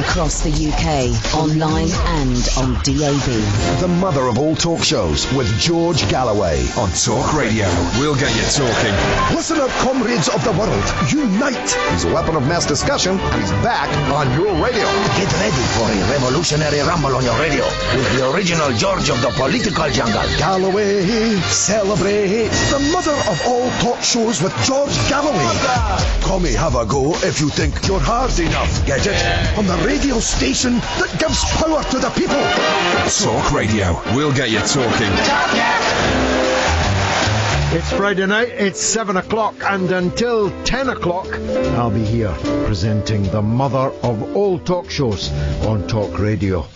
across the UK, online and on DAB. The mother of all talk shows with George Galloway on Talk Radio. We'll get you talking. Listen up, comrades of the world. Unite. His weapon of mass discussion is back on your radio. Get ready for a revolutionary rumble on your radio with the original George of the political jungle. Galloway, celebrate. The mother of all talk shows with George Galloway. Come have a go if you think you're hard enough. Get it? On the radio station that gives power to the people. Talk Radio. We'll get you talking. It's Friday night, it's 7 o'clock, and until 10 o'clock, I'll be here presenting the mother of all talk shows on Talk Radio.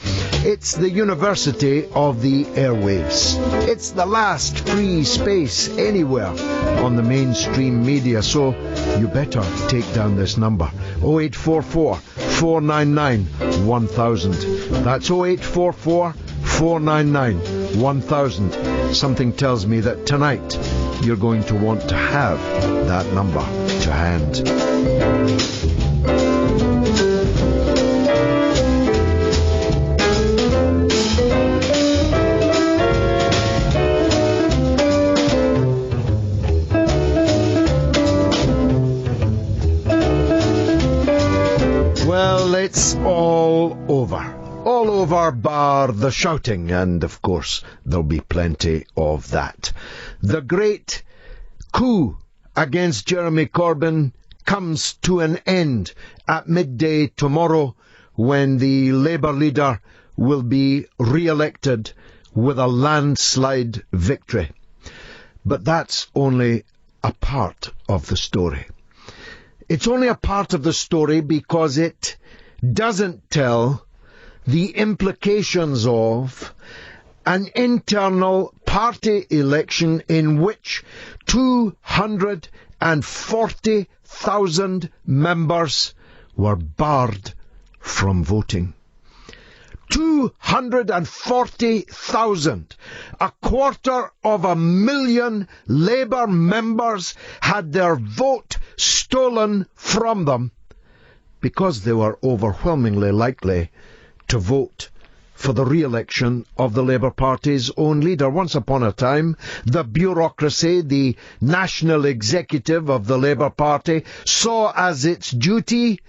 It's the University of the Airwaves. It's the last free space anywhere on the mainstream media, so you better take down this number, 0844 499 1000. That's 0844 499 1000. Something tells me that tonight you're going to want to have that number to hand. Well, it's all over. All over bar the shouting, and of course there'll be plenty of that. The great coup against Jeremy Corbyn comes to an end at midday tomorrow, when the Labour leader will be re-elected with a landslide victory. But that's only a part of the story. It's only a part of the story because it doesn't tell the implications of an internal party election in which 240,000 members were barred from voting. 240,000! 250,000 Labour members had their vote stolen from them because they were overwhelmingly likely to vote for the re-election of the Labour Party's own leader. Once upon a time, the bureaucracy, the national executive of the Labour Party, saw as its duty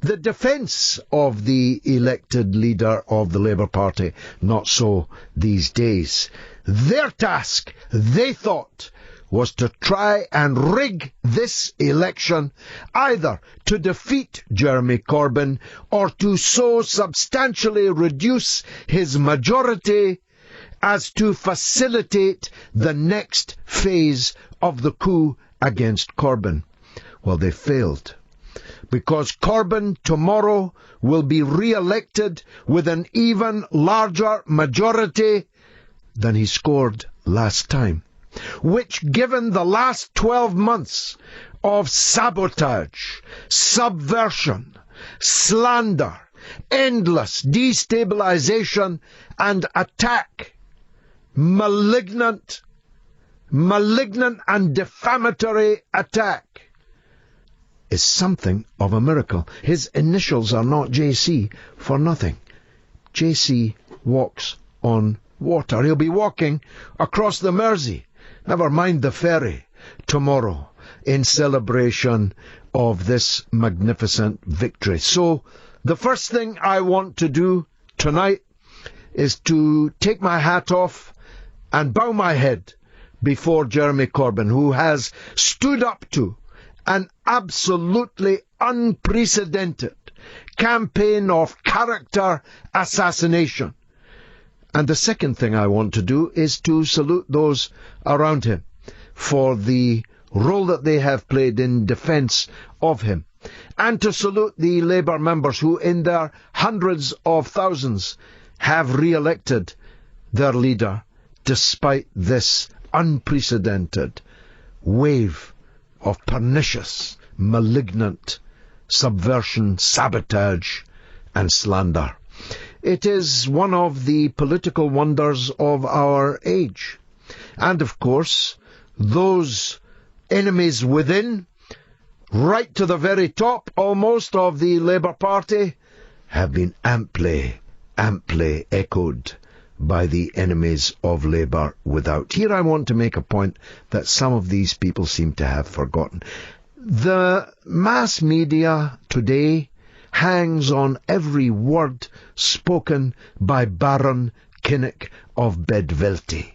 the defence of the elected leader of the Labour Party. Not so these days. Their task, they thought, was to try and rig this election, either to defeat Jeremy Corbyn or to so substantially reduce his majority as to facilitate the next phase of the coup against Corbyn. Well, they failed, because Corbyn tomorrow will be re-elected with an even larger majority than he scored last time, which, given the last 12 months of sabotage, subversion, slander, endless destabilization and attack, malignant and defamatory attack, is something of a miracle. His initials are not JC for nothing. JC walks on water. He'll be walking across the Mersey, never mind the ferry, tomorrow in celebration of this magnificent victory. So the first thing I want to do tonight is to take my hat off and bow my head before Jeremy Corbyn, who has stood up to an absolutely unprecedented campaign of character assassination. And the second thing I want to do is to salute those around him for the role that they have played in defence of him, and to salute the Labour members who, in their hundreds of thousands, have re-elected their leader despite this unprecedented wave of pernicious, malignant subversion, sabotage and slander. It is one of the political wonders of our age. And of course, those enemies within, right to the very top almost of the Labour Party, have been amply echoed by the enemies of Labour without. Here I want to make a point that some of these people seem to have forgotten. The mass media today hangs on every word spoken by Baron Kinnock of Bedvelty.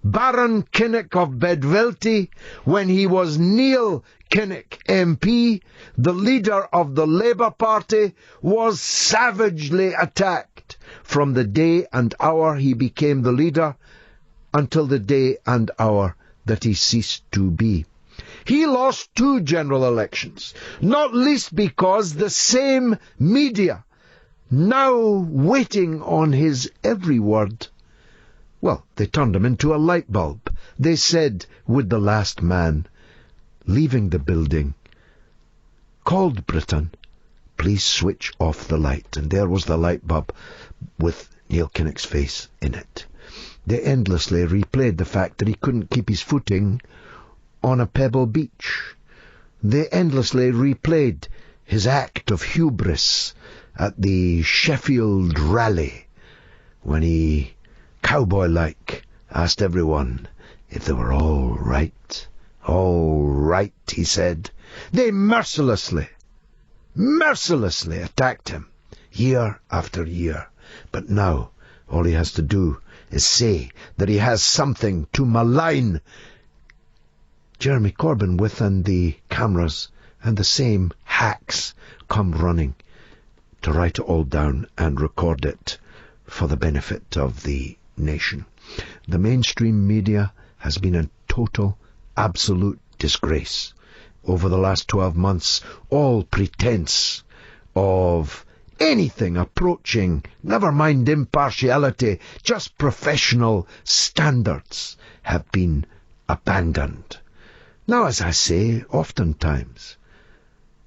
Baron Kinnock of Bedvelty, when he was Neil Kinnock MP, the leader of the Labour Party, was savagely attacked from the day and hour he became the leader until the day and hour that he ceased to be. He lost 2 general elections, not least because the same media, now waiting on his every word, well, they turned him into a light bulb. They said, with the last man leaving the building, called Britain, please switch off the light. And there was the light bulb with Neil Kinnock's face in it. They endlessly replayed the fact that he couldn't keep his footing on a pebble beach. They endlessly replayed his act of hubris at the Sheffield rally when he, cowboy-like, asked everyone if they were all right. All right, he said. They mercilessly attacked him, year after year. But now, all he has to do is say that he has something to malign Jeremy Corbyn with, and the cameras and the same hacks come running to write it all down and record it for the benefit of the nation. The mainstream media has been a total, absolute disgrace over the last 12 months. All pretense of anything approaching, never mind impartiality, just professional standards have been abandoned. Now, as I say, oftentimes,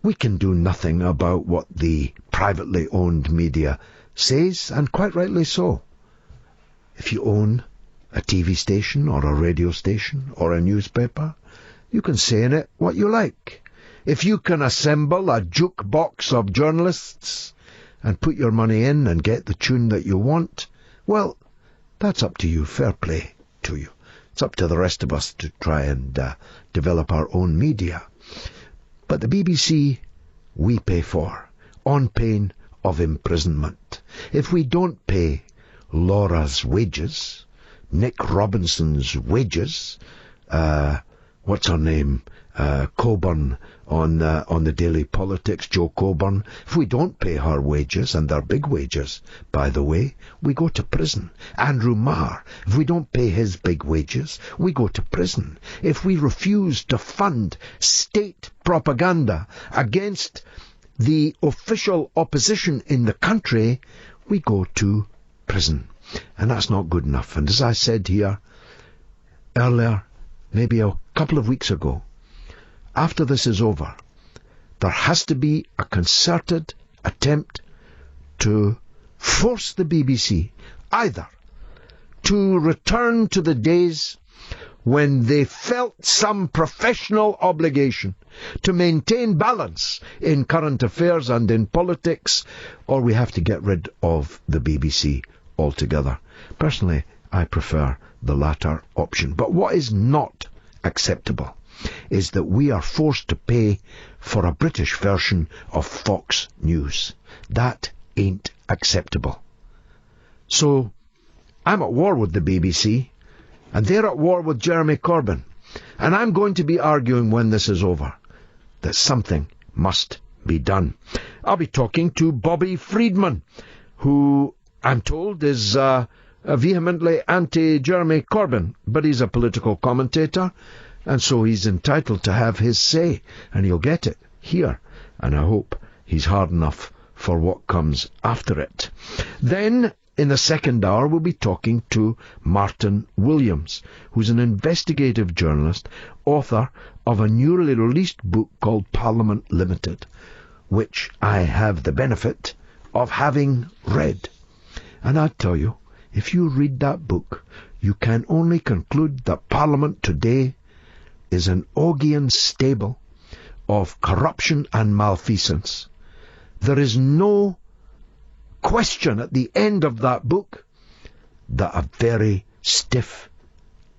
we can do nothing about what the privately owned media says, and quite rightly so. If you own a TV station or a radio station or a newspaper, you can say in it what you like. If you can assemble a jukebox of journalists and put your money in and get the tune that you want, well, that's up to you. Fair play to you. It's up to the rest of us to try and develop our own media. But the BBC we pay for, on pain of imprisonment. If we don't pay Laura's wages, Nick Robinson's wages, what's her name, Coburn on the Daily Politics, Joe Coburn, if we don't pay her wages, and they're big wages, by the way, we go to prison. Andrew Marr, if we don't pay his big wages, we go to prison. If we refuse to fund state propaganda against the official opposition in the country, we go to prison. And that's not good enough. And as I said here earlier, maybe a couple of weeks ago, after this is over, there has to be a concerted attempt to force the BBC either to return to the days when they felt some professional obligation to maintain balance in current affairs and in politics, or we have to get rid of the BBC altogether. Personally, I prefer the latter option. But what is not acceptable is that we are forced to pay for a British version of Fox News. That ain't acceptable. So, I'm at war with the BBC, and they're at war with Jeremy Corbyn. And I'm going to be arguing when this is over that something must be done. I'll be talking to Bobby Friedman, who I'm told is vehemently anti-Jeremy Corbyn, but he's a political commentator, and so he's entitled to have his say, and he'll get it here, and I hope he's hard enough for what comes after it. Then, in the second hour, we'll be talking to Martin Williams, who's an investigative journalist, author of a newly released book called Parliament Limited, which I have the benefit of having read. And I tell you, if you read that book, you can only conclude that Parliament today is an Augean stable of corruption and malfeasance. There is no question at the end of that book that a very stiff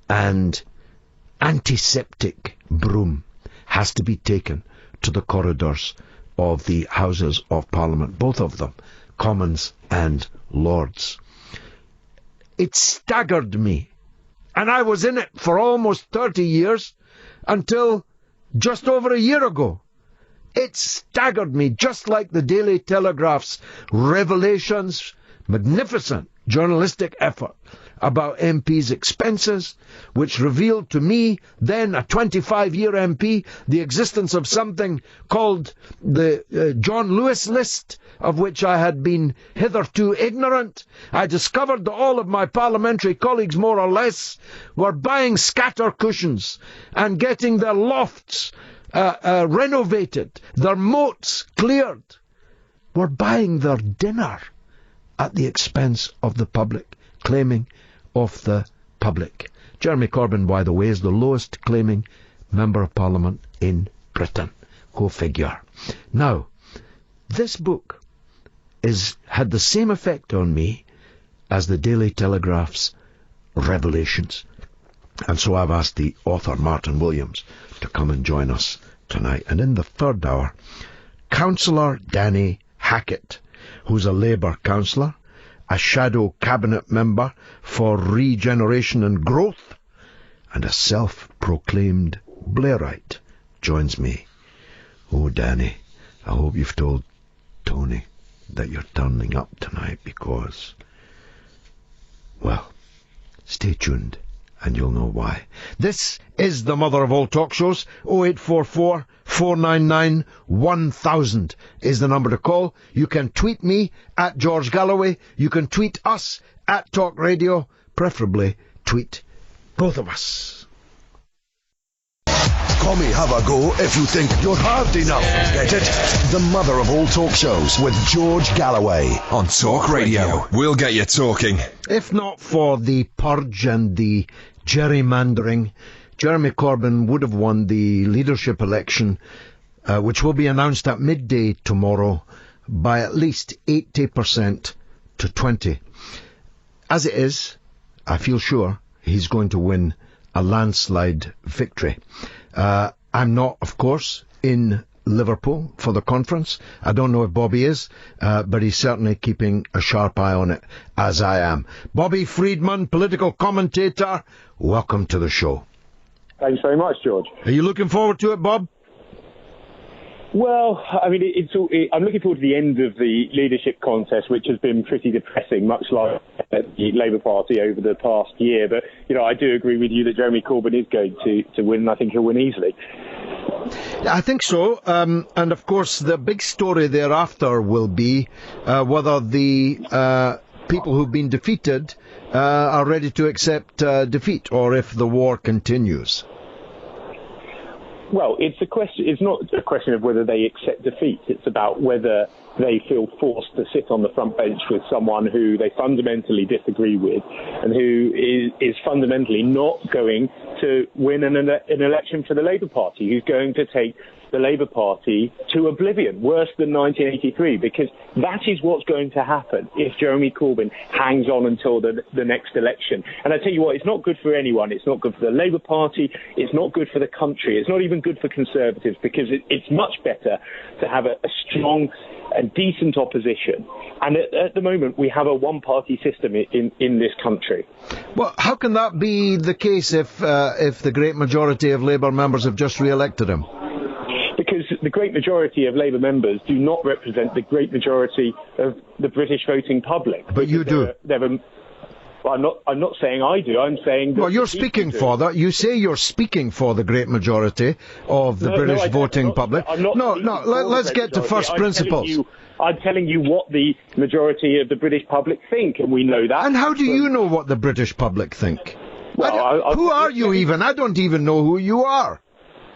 and antiseptic broom has to be taken to the corridors of the Houses of Parliament, both of them, Commons and Lords. It staggered me, and I was in it for almost 30 years until just over a year ago. It staggered me, just like the Daily Telegraph's revelations, magnificent journalistic effort about MPs' expenses, which revealed to me, then a 25-year MP, the existence of something called the John Lewis list, of which I had been hitherto ignorant. I discovered that all of my parliamentary colleagues, more or less, were buying scatter cushions and getting their lofts renovated, their moats cleared, were buying their dinner at the expense of the public, claiming of the public. Jeremy Corbyn, by the way, is the lowest claiming Member of Parliament in Britain. Go figure. Now, this book had the same effect on me as the Daily Telegraph's revelations. And so I've asked the author, Martin Williams, to come and join us tonight. And in the third hour, Councillor Danny Hackett, who's a Labour councillor, a shadow cabinet member for regeneration and growth, and a self-proclaimed Blairite, joins me. Oh, Danny, I hope you've told Tony that you're turning up tonight because, well, stay tuned and you'll know why. This is the mother of all talk shows. 0844 499 1000 is the number to call. You can tweet me at George Galloway. You can tweet us at Talk Radio. Preferably tweet both of us. Come have a go if you think you're hard enough. Get it? The mother of all talk shows with George Galloway on Talk Radio. We'll get you talking. If not for the purge and the gerrymandering, Jeremy Corbyn would have won the leadership election, which will be announced at midday tomorrow, by at least 80% to 20%. As it is, I feel sure he's going to win a landslide victory. I'm not, of course, in Liverpool for the conference. I don't know if Bobby is, but he's certainly keeping a sharp eye on it, as I am. Bobby Friedman, political commentator, welcome to the show. Thanks very much, George. Are you looking forward to it, Bob? Well, I mean, I'm looking forward to the end of the leadership contest, which has been pretty depressing, much like the Labour Party over the past year. But, you know, I do agree with you that Jeremy Corbyn is going to win, and I think he'll win easily. I think so. And, of course, the big story thereafter will be whether the people who've been defeated are ready to accept defeat, or if the war continues. Well, it's not a question of whether they accept defeat. It's about whether they feel forced to sit on the front bench with someone who they fundamentally disagree with and who is fundamentally not going to win an election for the Labour Party, who's going to take the Labour Party to oblivion, worse than 1983, because that is what's going to happen if Jeremy Corbyn hangs on until the next election. And I tell you what, it's not good for anyone. It's not good for the Labour Party. It's not good for the country. It's not even good for Conservatives, because it's much better to have a strong and decent opposition. And at the moment, we have a one-party system in this country. Well, how can that be the case if the great majority of Labour members have just re-elected him? Because the great majority of Labour members do not represent the great majority of the British voting public. But you do. Well, I'm not saying I do. I'm saying that. Well, you're speaking for that. You say you're speaking for the great majority of the British voting public. Let's get to first principles. I'm telling you what the majority of the British public think, and we know that. And how do you know what the British public think? Well, who are you even? I don't even know who you are.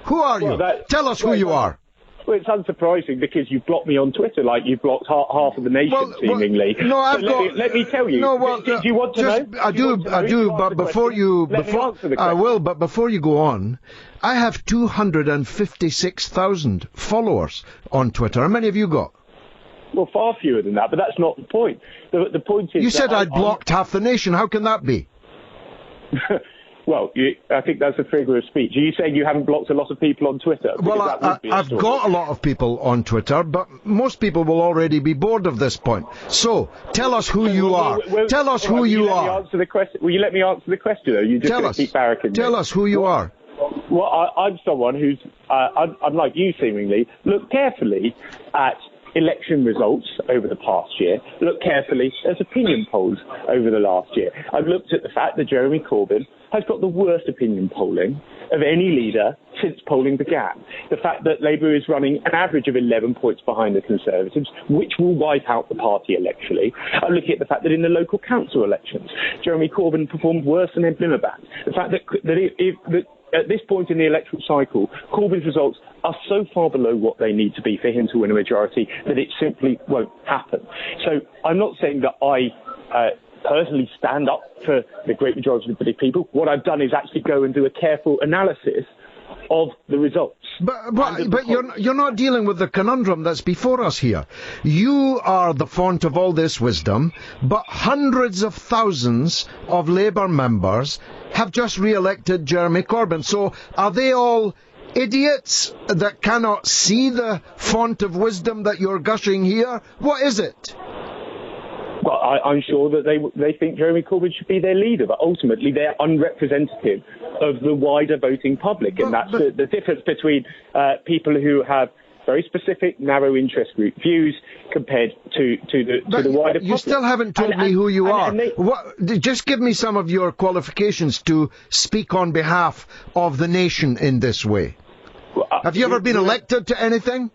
Who are you? Tell us who you are. Well, it's unsurprising because you've blocked me on Twitter like you've blocked half of the nation, seemingly. No, let me tell you. No, well, do you want to know? I do. But before you go on, I have 256,000 followers on Twitter. How many have you got? Well, far fewer than that, but that's not the point. The point is... You said I'd blocked half the nation. How can that be? Well, I think that's a figure of speech. Are you saying you haven't blocked a lot of people on Twitter? Well, I've got a lot of people on Twitter, but most people will already be bored of this point. So, tell us who you are. Tell us who you are. Will you let me answer the question, or are you just going to keep barracking me? Tell us who you are. Well, I'm someone who's, unlike you seemingly, looked carefully at election results over the past year, looked carefully at opinion polls over the last year. I've looked at the fact that Jeremy Corbyn has got the worst opinion polling of any leader since polling began. The fact that Labour is running an average of 11 points behind the Conservatives, which will wipe out the party electorally. I'm looking at the fact that in the local council elections, Jeremy Corbyn performed worse than Ed Miliband. The fact that at this point in the electoral cycle, Corbyn's results are so far below what they need to be for him to win a majority that it simply won't happen. So I'm not saying that I personally stand up for the great majority of the British people. What I've done is actually go and do a careful analysis of the results. But you're not dealing with the conundrum that's before us here. You are the font of all this wisdom, but hundreds of thousands of Labour members have just re-elected Jeremy Corbyn. So are they all idiots that cannot see the font of wisdom that you're gushing here? What is it? Well, I'm sure that they think Jeremy Corbyn should be their leader, but ultimately they're unrepresentative of the wider voting public, and that's the difference between people who have very specific, narrow interest group views compared to the wider public. You still haven't told me who you are. Just give me some of your qualifications to speak on behalf of the nation in this way. Have you ever been elected to anything?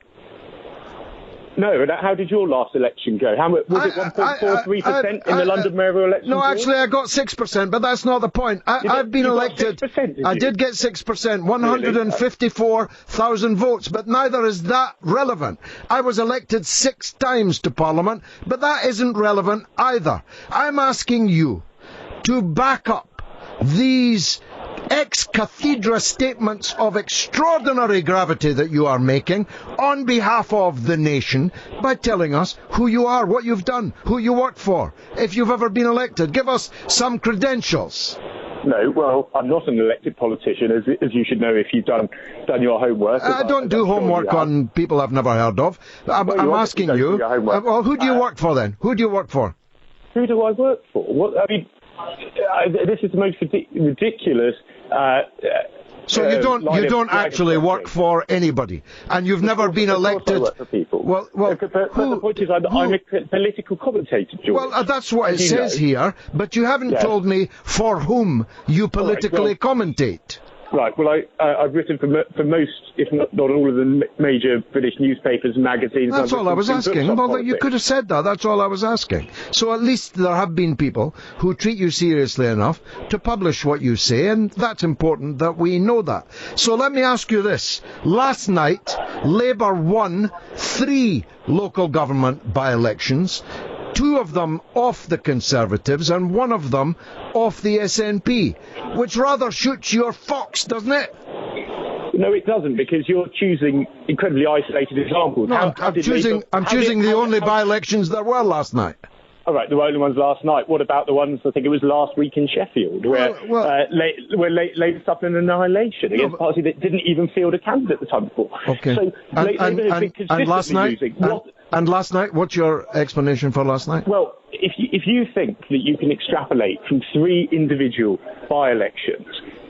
No, how did your last election go? Was it 1.43% in the London mayoral election? No, actually, I got 6%, but that's not the point. I've been elected. 6%, I did get 6%, 154,000 votes, but neither is that relevant. I was elected 6 times to Parliament, but that isn't relevant either. I'm asking you to back up these ex-cathedra statements of extraordinary gravity that you are making on behalf of the nation by telling us who you are, what you've done, who you work for, if you've ever been elected. Give us some credentials. No, well, I'm not an elected politician, as you should know if you've done your homework. I don't do homework on people I've never heard of. I'm asking you, well, who do you work for then? Who do you work for? Who do I work for? This is the most ridiculous. So you don't actually work for anybody, and you've never been elected. I work for people. Well, the point is, I'm a political commentator, George. Well, that's what it says here, but you haven't told me for whom you politically commentate. Right, well, I've written for most, if not all of the major British newspapers and magazines. That's all I was asking. Well, you could have said that. That's all I was asking. So at least there have been people who treat you seriously enough to publish what you say, and that's important that we know that. So let me ask you this. Last night, Labour won 3 local government by-elections, 2 of them off the Conservatives and 1 of them off the SNP, which rather shoots your fox, doesn't it? No, it doesn't, because you're choosing incredibly isolated examples. No, I'm choosing the only by-elections there were last night. All right, the only ones last night. What about the ones, I think it was last week in Sheffield, where Labour suffered an annihilation against a party that didn't even field a candidate the time before. Okay. So Labour has been consistently losing. And last night, what's your explanation for last night? Well, if you think that you can extrapolate from 3 individual by-elections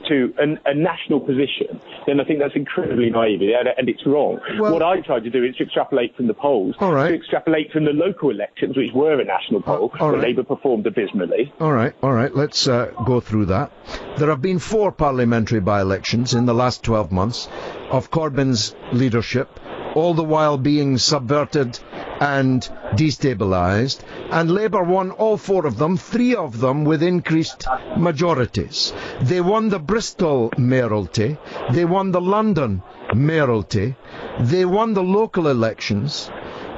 to a national position, then I think that's incredibly naive, and it's wrong. Well, what I tried to do is to extrapolate from the polls, to extrapolate from the local elections, which were a national poll, where Labour performed abysmally. All right, let's go through that. There have been 4 parliamentary by-elections in the last 12 months of Corbyn's leadership, all the while being subverted and destabilised, and Labour won all 4 of them, 3 of them with increased majorities. They won the Bristol mayoralty, they won the London mayoralty, they won the local elections,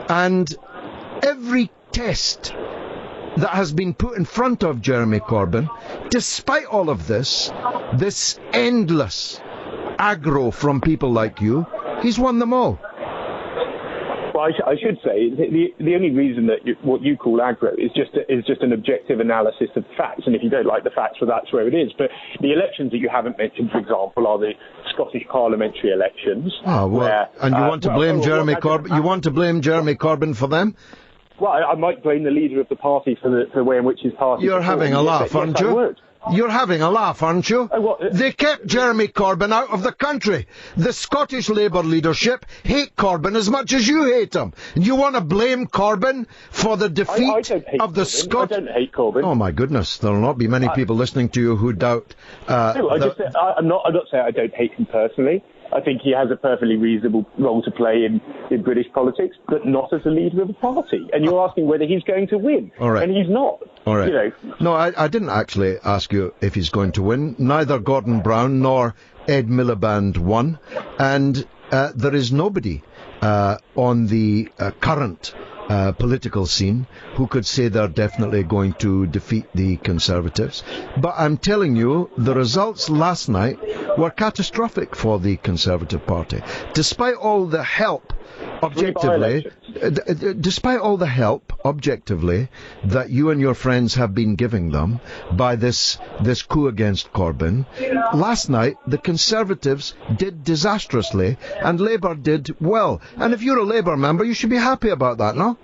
and every test that has been put in front of Jeremy Corbyn, despite all of this endless aggro from people like you, he's won them all. Well, Well, I should say the only reason that what you call aggro is just an objective analysis of facts, and if you don't like the facts, well, that's where it is. But the elections that you haven't mentioned, for example, are the Scottish parliamentary elections. Oh, well, and you want to blame Jeremy Corbyn? You want to blame Jeremy Corbyn for them? Well, I might blame the leader of the party for the way in which his party... You're having a laugh, aren't you? You're having a laugh, aren't you? They kept Jeremy Corbyn out of the country. The Scottish Labour leadership hate Corbyn as much as you hate him. And you want to blame Corbyn for the defeat of the Scottish... I don't hate Corbyn. Oh, my goodness. There will not be many people listening to you who doubt... I'm not saying I don't hate him personally. I think he has a perfectly reasonable role to play in British politics, but not as a leader of a party. And you're asking whether he's going to win. All right. And he's not. All right. You know. No, I didn't actually ask you if he's going to win. Neither Gordon Brown nor Ed Miliband won. And there is nobody on the current political scene who could say they're definitely going to defeat the Conservatives. But I'm telling you, the results last night were catastrophic for the Conservative Party. Despite all the help, objectively, that you and your friends have been giving them by this coup against Corbyn, last night the Conservatives did disastrously and Labour did well. And if you're a Labour member, you should be happy about that, no?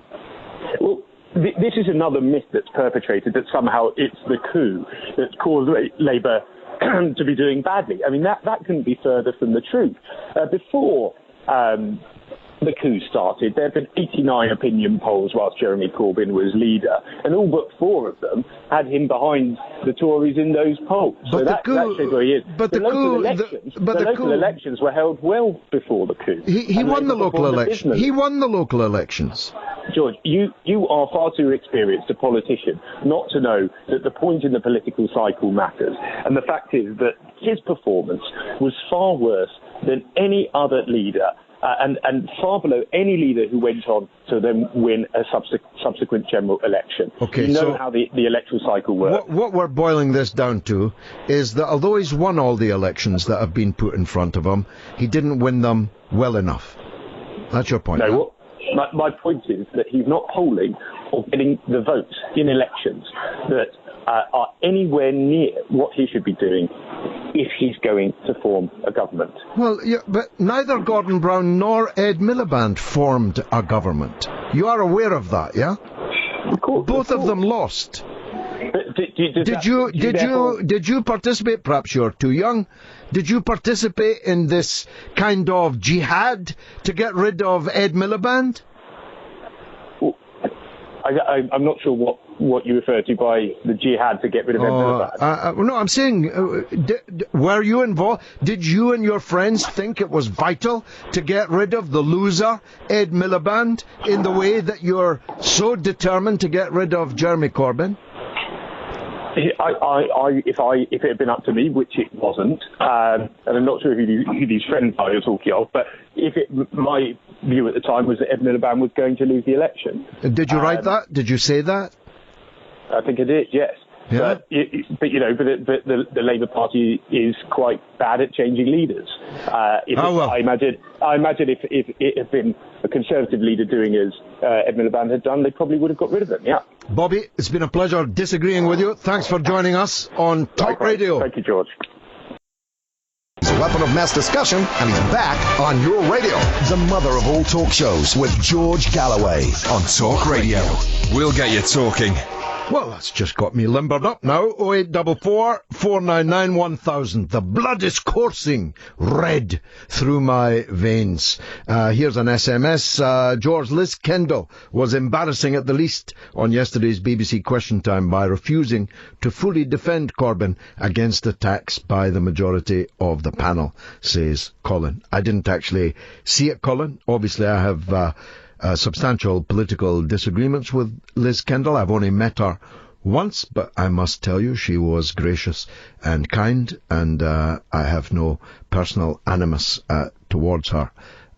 Well, this is another myth that's perpetrated, that somehow it's the coup that's caused Labour to be doing badly. I mean, that couldn't be further from the truth. Before the coup started, there had been 89 opinion polls whilst Jeremy Corbyn was leader, and all but 4 of them had him behind the Tories in those polls. But so that shows where he is. But the local elections were held well before the coup. He won the local elections. He won the local elections. George, you are far too experienced a politician not to know that the point in the political cycle matters. And the fact is that his performance was far worse than any other leader, and far below any leader who went on to then win a subsequent general election. Okay, you know so how the electoral cycle works. What we're boiling this down to is that although he's won all the elections that have been put in front of him, he didn't win them well enough. That's your point. No, my point is that he's not polling or getting the votes in elections that are anywhere near what he should be doing if he's going to form a government. Well, yeah, but neither Gordon Brown nor Ed Miliband formed a government. You are aware of that, yeah? Of course. Both of them lost. Did you participate? Perhaps you're too young. Did you participate in this kind of jihad to get rid of Ed Miliband? Well, I'm not sure what you refer to by the jihad to get rid of Ed Miliband. No, I'm saying, were you involved? Did you and your friends think it was vital to get rid of the loser, Ed Miliband, in the way that you're so determined to get rid of Jeremy Corbyn? If it had been up to me, which it wasn't, and I'm not sure who these friends are you're talking of, but my view at the time was that Ed Miliband was going to lose the election. Did you write that? Did you say that? I think I did, yes. Yeah. But the Labour Party is quite bad at changing leaders. I imagine if it had been a Conservative leader doing as Ed Miliband had done, they probably would have got rid of him. Yeah. Bobby, it's been a pleasure disagreeing with you. Thanks for joining us on Talk Radio. Thank you, George. He's a weapon of mass discussion, and he's back on your radio. The mother of all talk shows with George Galloway on Talk Radio. We'll get you talking. Well, that's just got me limbered up now. 0844 499 1000. The blood is coursing red through my veins. Here's an SMS. George, Liz Kendall was embarrassing at the least on yesterday's BBC Question Time by refusing to fully defend Corbyn against attacks by the majority of the panel, says Colin. I didn't actually see it, Colin. Obviously, I have substantial political disagreements with Liz Kendall. I've only met her once, but I must tell you she was gracious and kind, and I have no personal animus towards her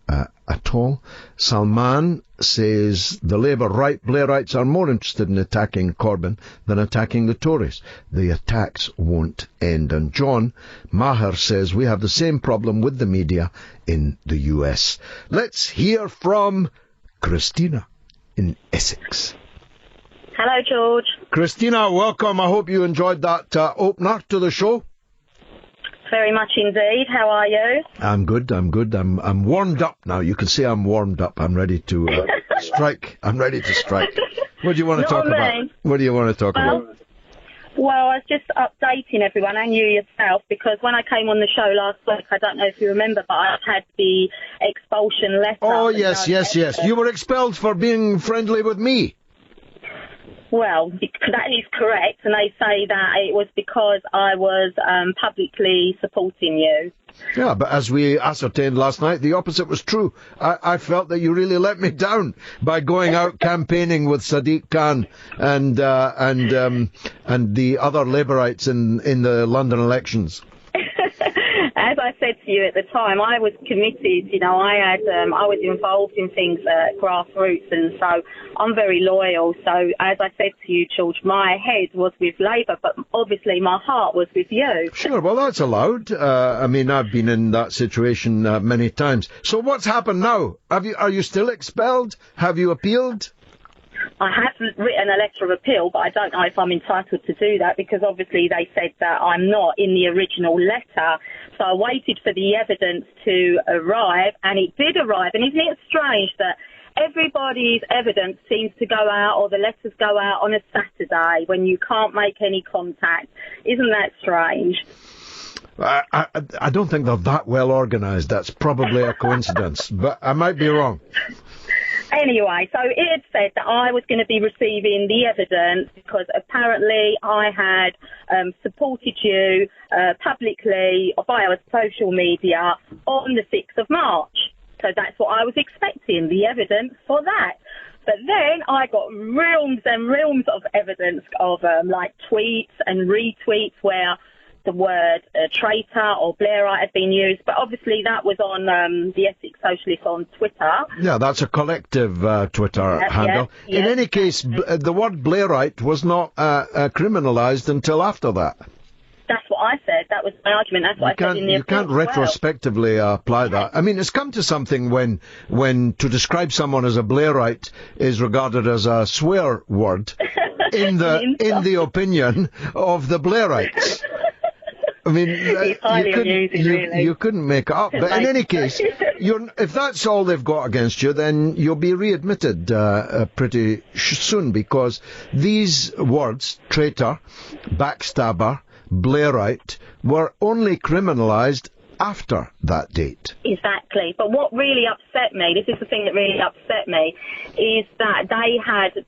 at all. Salman says the Labour Blairites are more interested in attacking Corbyn than attacking the Tories. The attacks won't end. And John Maher says we have the same problem with the media in the US. Let's hear from Christina in Essex. Hello, George. Christina, welcome. I hope you enjoyed that opener to the show. Very much indeed. How are you? I'm good. I'm warmed up now. You can see I'm warmed up. I'm ready to strike. I'm ready to strike. What do you want to talk about? What do you want to talk about? Well, I was just updating everyone and you yourself, because when I came on the show last week, I don't know if you remember, but I had the expulsion letter. Oh, yes. You were expelled for being friendly with me. Well, that is correct, and they say that it was because I was publicly supporting you. Yeah, but as we ascertained last night, the opposite was true. I felt that you really let me down by going out campaigning with Sadiq Khan and the other Labourites in the London elections. As I said to you at the time, I was committed. You know, I was involved in things at grassroots, and so I'm very loyal. So, as I said to you, George, my head was with Labour, but obviously my heart was with you. Sure, well, that's allowed. I mean, I've been in that situation many times. So, what's happened now? Are you still expelled? Have you appealed? I have written a letter of appeal, but I don't know if I'm entitled to do that, because obviously they said that I'm not in the original letter. So I waited for the evidence to arrive, and it did arrive. And isn't it strange that everybody's evidence seems to go out, or the letters go out on a Saturday when you can't make any contact? Isn't that strange? I don't think they're that well organised. That's probably a coincidence, but I might be wrong. Anyway, so it had said that I was going to be receiving the evidence because apparently I had supported you publicly via social media on the 6th of March. So that's what I was expecting, the evidence for that. But then I got realms and realms of evidence of like tweets and retweets where the word traitor or Blairite had been used, but obviously that was on the Essex Socialists on Twitter. Yeah, that's a collective Twitter handle. In any case, the word Blairite was not criminalised until after that. That's what I said. That was my argument. That's what I said in the appeal. You can't retrospectively apply that. I mean, it's come to something when to describe someone as a Blairite is regarded as a swear word in the opinion of the Blairites. I mean, you couldn't make it up. But in any case, if that's all they've got against you, then you'll be readmitted pretty soon, because these words, traitor, backstabber, Blairite, were only criminalised after that date. Exactly. But what really upset me, this is the thing that really upset me, is that they had...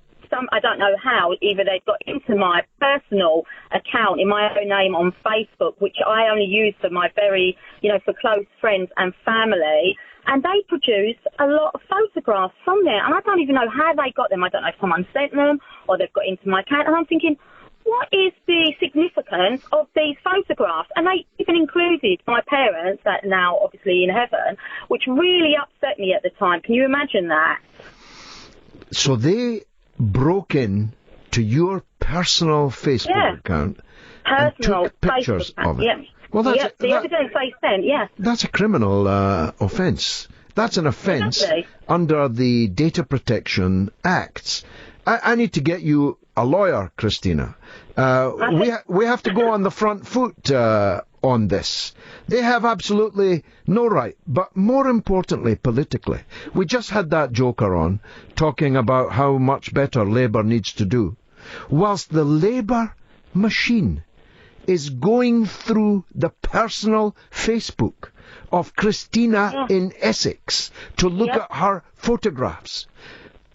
I don't know how, either they've got into my personal account in my own name on Facebook, which I only use for my very, for close friends and family, and they produced a lot of photographs from there, and I don't even know how they got them. I don't know if someone sent them or they've got into my account, and I'm thinking, what is the significance of these photographs? And they even included my parents, that are now obviously in heaven, which really upset me at the time. Can you imagine that? So they broke in to your personal Facebook account and took pictures of it. Yeah. Well, that's the evidence they sent, yeah. That's a criminal offence. That's an offence under the Data Protection Acts. I need to get you a lawyer, Christina. We have to go on the front foot on this. They have absolutely no right, but more importantly, politically. We just had that joker on, talking about how much better Labour needs to do, whilst the Labour machine is going through the personal Facebook of Christina in Essex to look at her photographs.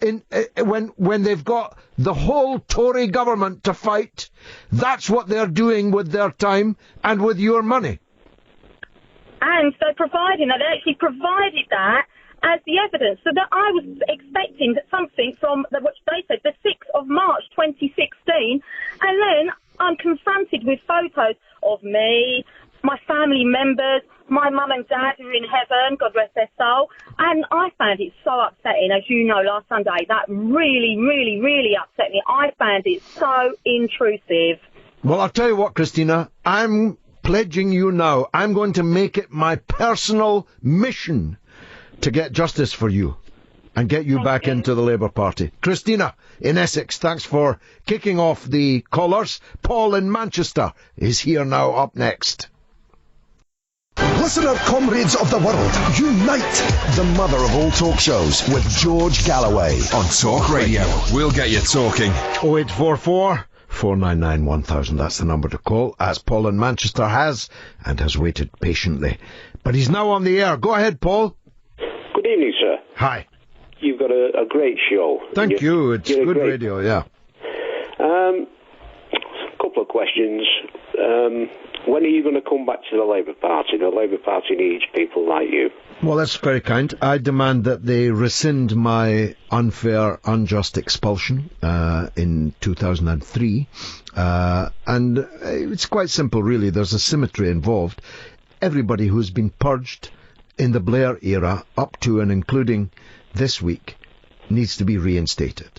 When they've got the whole Tory government to fight, that's what they're doing with their time and with your money. And they're providing that. They actually provided that as the evidence. So that I was expecting something from, which they said, the 6th of March 2016. And then I'm confronted with photos of me, my family members, my mum and dad who are in heaven, God rest their soul. And I found it so upsetting, as you know, last Sunday. That really, really, really upset me. I found it so intrusive. Well, I'll tell you what, Christina, I'm pledging you now. I'm going to make it my personal mission to get justice for you. and get you back into the Labour Party. Christina in Essex, thanks for kicking off the callers. Paul in Manchester is here now, up next. Listener comrades of the world, unite! The mother of all talk shows with George Galloway. On Talk Radio, we'll get you talking. 0844 499 1000, that's the number to call, as Paul in Manchester has, and has waited patiently. But he's now on the air. Go ahead, Paul. Good evening, sir. Hi. You've got a great show. Thank you. It's good radio, yeah. A couple of questions. When are you going to come back to the Labour Party? The Labour Party needs people like you. Well, that's very kind. I demand that they rescind my unfair, unjust expulsion in 2003. And it's quite simple, really. There's a symmetry involved. Everybody who's been purged in the Blair era, up to and including this week, needs to be reinstated.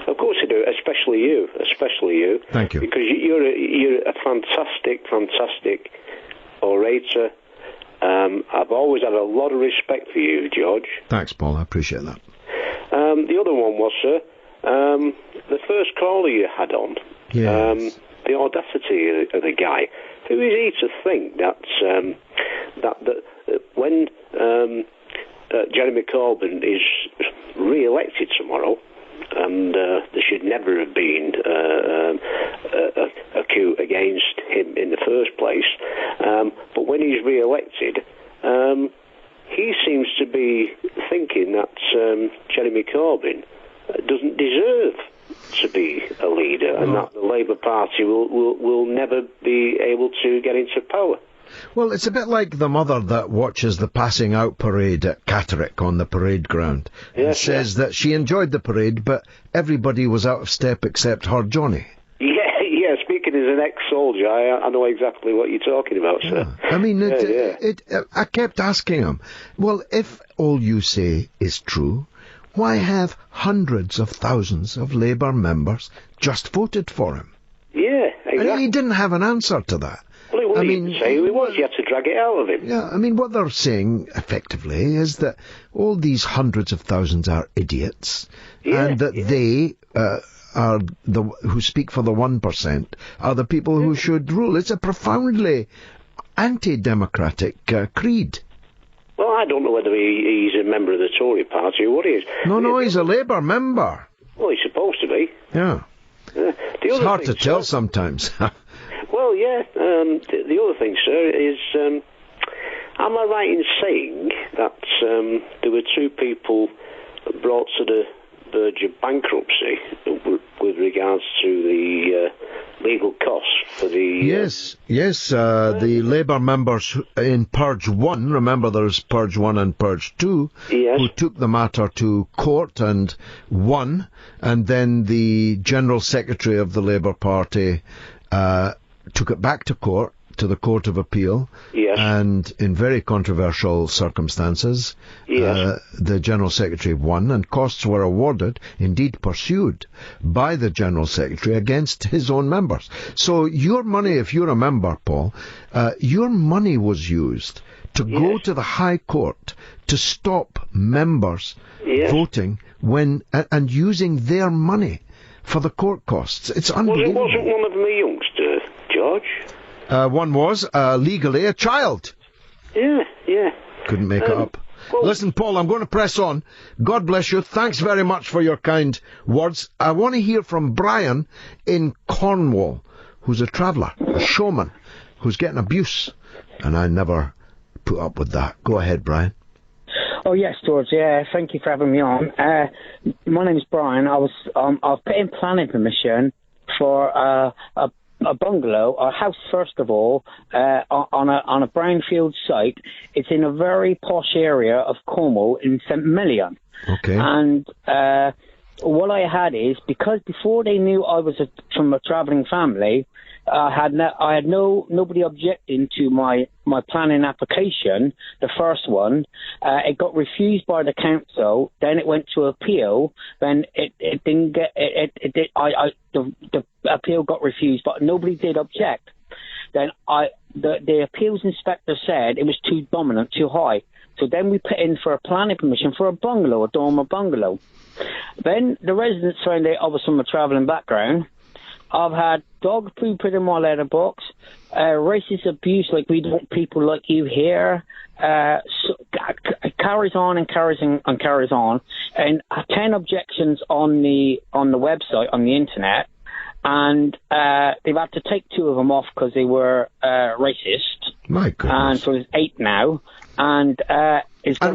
Of course you do, especially you. Thank you. Because you're a fantastic orator. I've always had a lot of respect for you, George. Thanks, Paul. I appreciate that. The other one was, sir, the first caller you had on. Yes. The audacity of the guy. Who is he to think that when Jeremy Corbyn is re-elected tomorrow, and there should never have been a coup against him in the first place, but when he's re-elected, he seems to be thinking that Jeremy Corbyn doesn't deserve to be a leader, and that the Labour Party will never be able to get into power. Well, it's a bit like the mother that watches the passing out parade at Catterick on the parade ground. Yes, and says that she enjoyed the parade, but everybody was out of step except her Johnny. Yeah, speaking as an ex-soldier, I know exactly what you're talking about, sir. I mean, I kept asking him, well, if all you say is true, why have hundreds of thousands of Labour members just voted for him? Yeah, exactly. And he didn't have an answer to that. Well, he wouldn't even say who he was. You had to drag it out of him. Yeah, I mean, what they're saying, effectively, is that all these hundreds of thousands are idiots, and that they are who speak for the 1% are the people who should rule. It's a profoundly anti-democratic creed. Well, I don't know whether he's a member of the Tory party or what he is. No, he's a Labour member. Well, he's supposed to be. Yeah. It's hard to tell sometimes. Well, yeah. The other thing, sir, is am I right in saying that there were two people brought to the verge of bankruptcy with regards to the legal costs for the... Yes, the Labour members in Purge 1, remember there's Purge 1 and Purge 2, yes, who took the matter to court and won, and then the General Secretary of the Labour Party took it back to court, to the Court of Appeal, yes, and in very controversial circumstances, yes, the General Secretary won, and costs were awarded, indeed pursued, by the General Secretary against his own members. So your money, if you're a member, Paul, your money was used to go to the High Court to stop members voting and using their money for the court costs. It's unbelievable. Well, it wasn't one of them a youngster, George? One was legally a child. Yeah. Couldn't make it up. Well, listen, Paul, I'm going to press on. God bless you. Thanks very much for your kind words. I want to hear from Brian in Cornwall, who's a traveller, a showman, who's getting abuse. And I never put up with that. Go ahead, Brian. Oh, yes, George. Yeah, thank you for having me on. My name's Brian. I've put in planning permission for a bungalow, a house, first of all, on a brownfield site. It's in a very posh area of Cornwall in St Million. Okay. And what I had is, because before they knew I was from a travelling family, I had nobody objecting to my planning application, the first one. It got refused by the council. Then it went to appeal. Then it didn't get the appeal got refused, but nobody did object. Then the appeals inspector said it was too dominant, too high. So then we put in for a planning permission for a bungalow, a dormer bungalow. Then the residents found out I was from a travelling background. I've had dog poo put in my letterbox, racist abuse like we don't want people like you here. Carries on and carries on and carries on, and 10 objections on the website, on the internet, and they've had to take 2 of them off because they were racist. My goodness. And so there's 8 now. And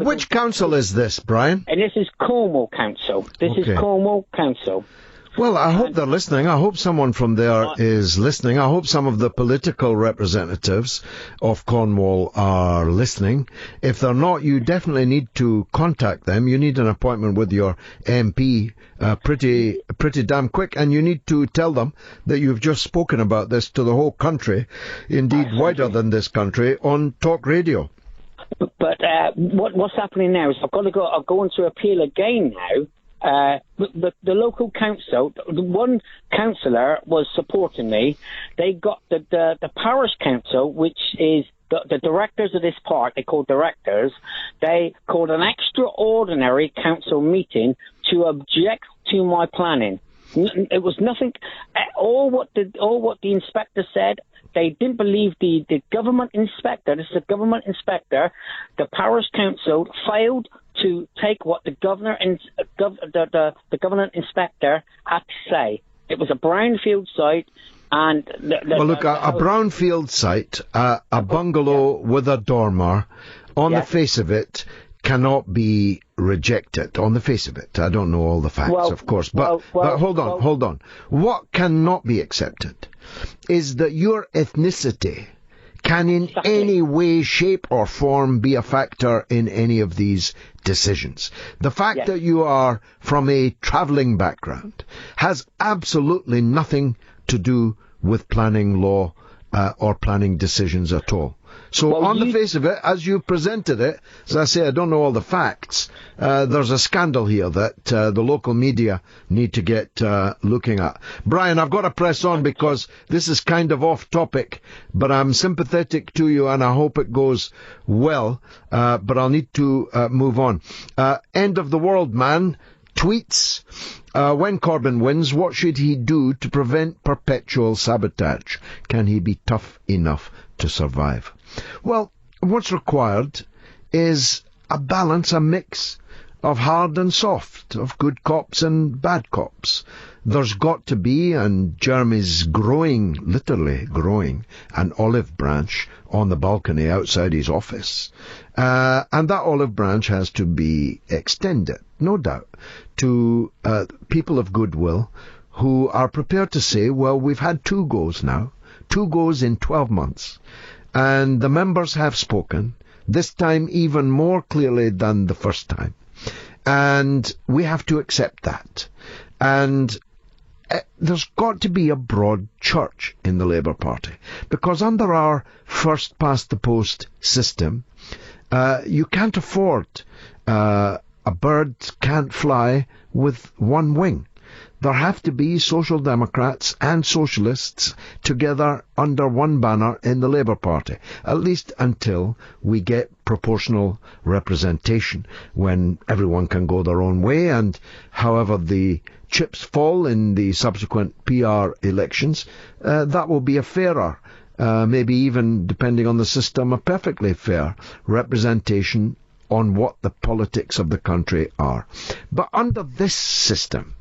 which council is this, Brian? And this is Cornwall Council. This is Cornwall Council. Well, I hope they're listening. I hope someone from there is listening. I hope some of the political representatives of Cornwall are listening. If they're not, you definitely need to contact them. You need an appointment with your MP pretty damn quick, and you need to tell them that you've just spoken about this to the whole country, indeed wider than this country, on talk radio. But what's happening now is I'll go into appeal again now. The local council, the one councillor was supporting me. They got the parish council, which is the directors of this park, they called directors, they called an extraordinary council meeting to object to my planning. It was nothing. All what the inspector said, they didn't believe the government inspector. This is a government inspector. The parish council failed to take what the governor and the government inspector had to say. It was a brownfield site, and a brownfield site, a bungalow with a dormer, on the face of it, cannot be rejected. On the face of it, I don't know all the facts, of course, but hold on. What cannot be accepted is that your ethnicity can in any way, shape or form be a factor in any of these decisions. The fact that you are from a travelling background has absolutely nothing to do with planning law or planning decisions at all. So on the face of it, as you presented it, as I say, I don't know all the facts, there's a scandal here that the local media need to get looking at. Brian, I've got to press on because this is kind of off topic, but I'm sympathetic to you and I hope it goes well, but I'll need to move on. End of the world man tweets, when Corbyn wins, what should he do to prevent perpetual sabotage? Can he be tough enough to survive? Well, what's required is a balance, a mix of hard and soft, of good cops and bad cops. There's got to be, and Jeremy's literally growing, an olive branch on the balcony outside his office. And that olive branch has to be extended, no doubt, to people of goodwill who are prepared to say, well, we've had 2 goes now, 2 goes in 12 months. And the members have spoken, this time even more clearly than the first time. And we have to accept that. And there's got to be a broad church in the Labour Party. Because under our first-past-the-post system, you can't afford a bird can't fly with one wing. There have to be Social Democrats and Socialists together under one banner in the Labour Party, at least until we get proportional representation, when everyone can go their own way, and however the chips fall in the subsequent PR elections, that will be a fairer, maybe even, depending on the system, a perfectly fair representation on what the politics of the country are. But under this system,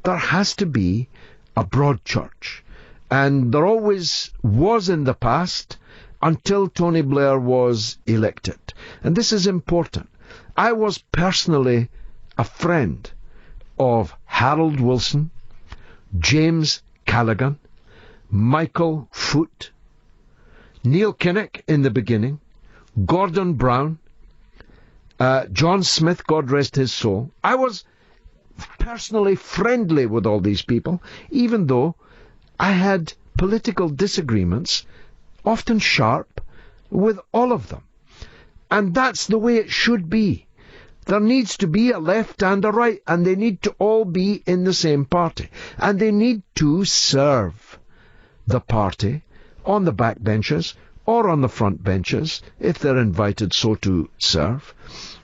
there has to be a broad church. And there always was in the past until Tony Blair was elected. And this is important. I was personally a friend of Harold Wilson, James Callaghan, Michael Foot, Neil Kinnock in the beginning, Gordon Brown, John Smith, God rest his soul. I was personally friendly with all these people, even though I had political disagreements, often sharp, with all of them. And that's the way it should be. There needs to be a left and a right, and they need to all be in the same party. And they need to serve the party on the backbenches or on the front benches, if they're invited so to serve,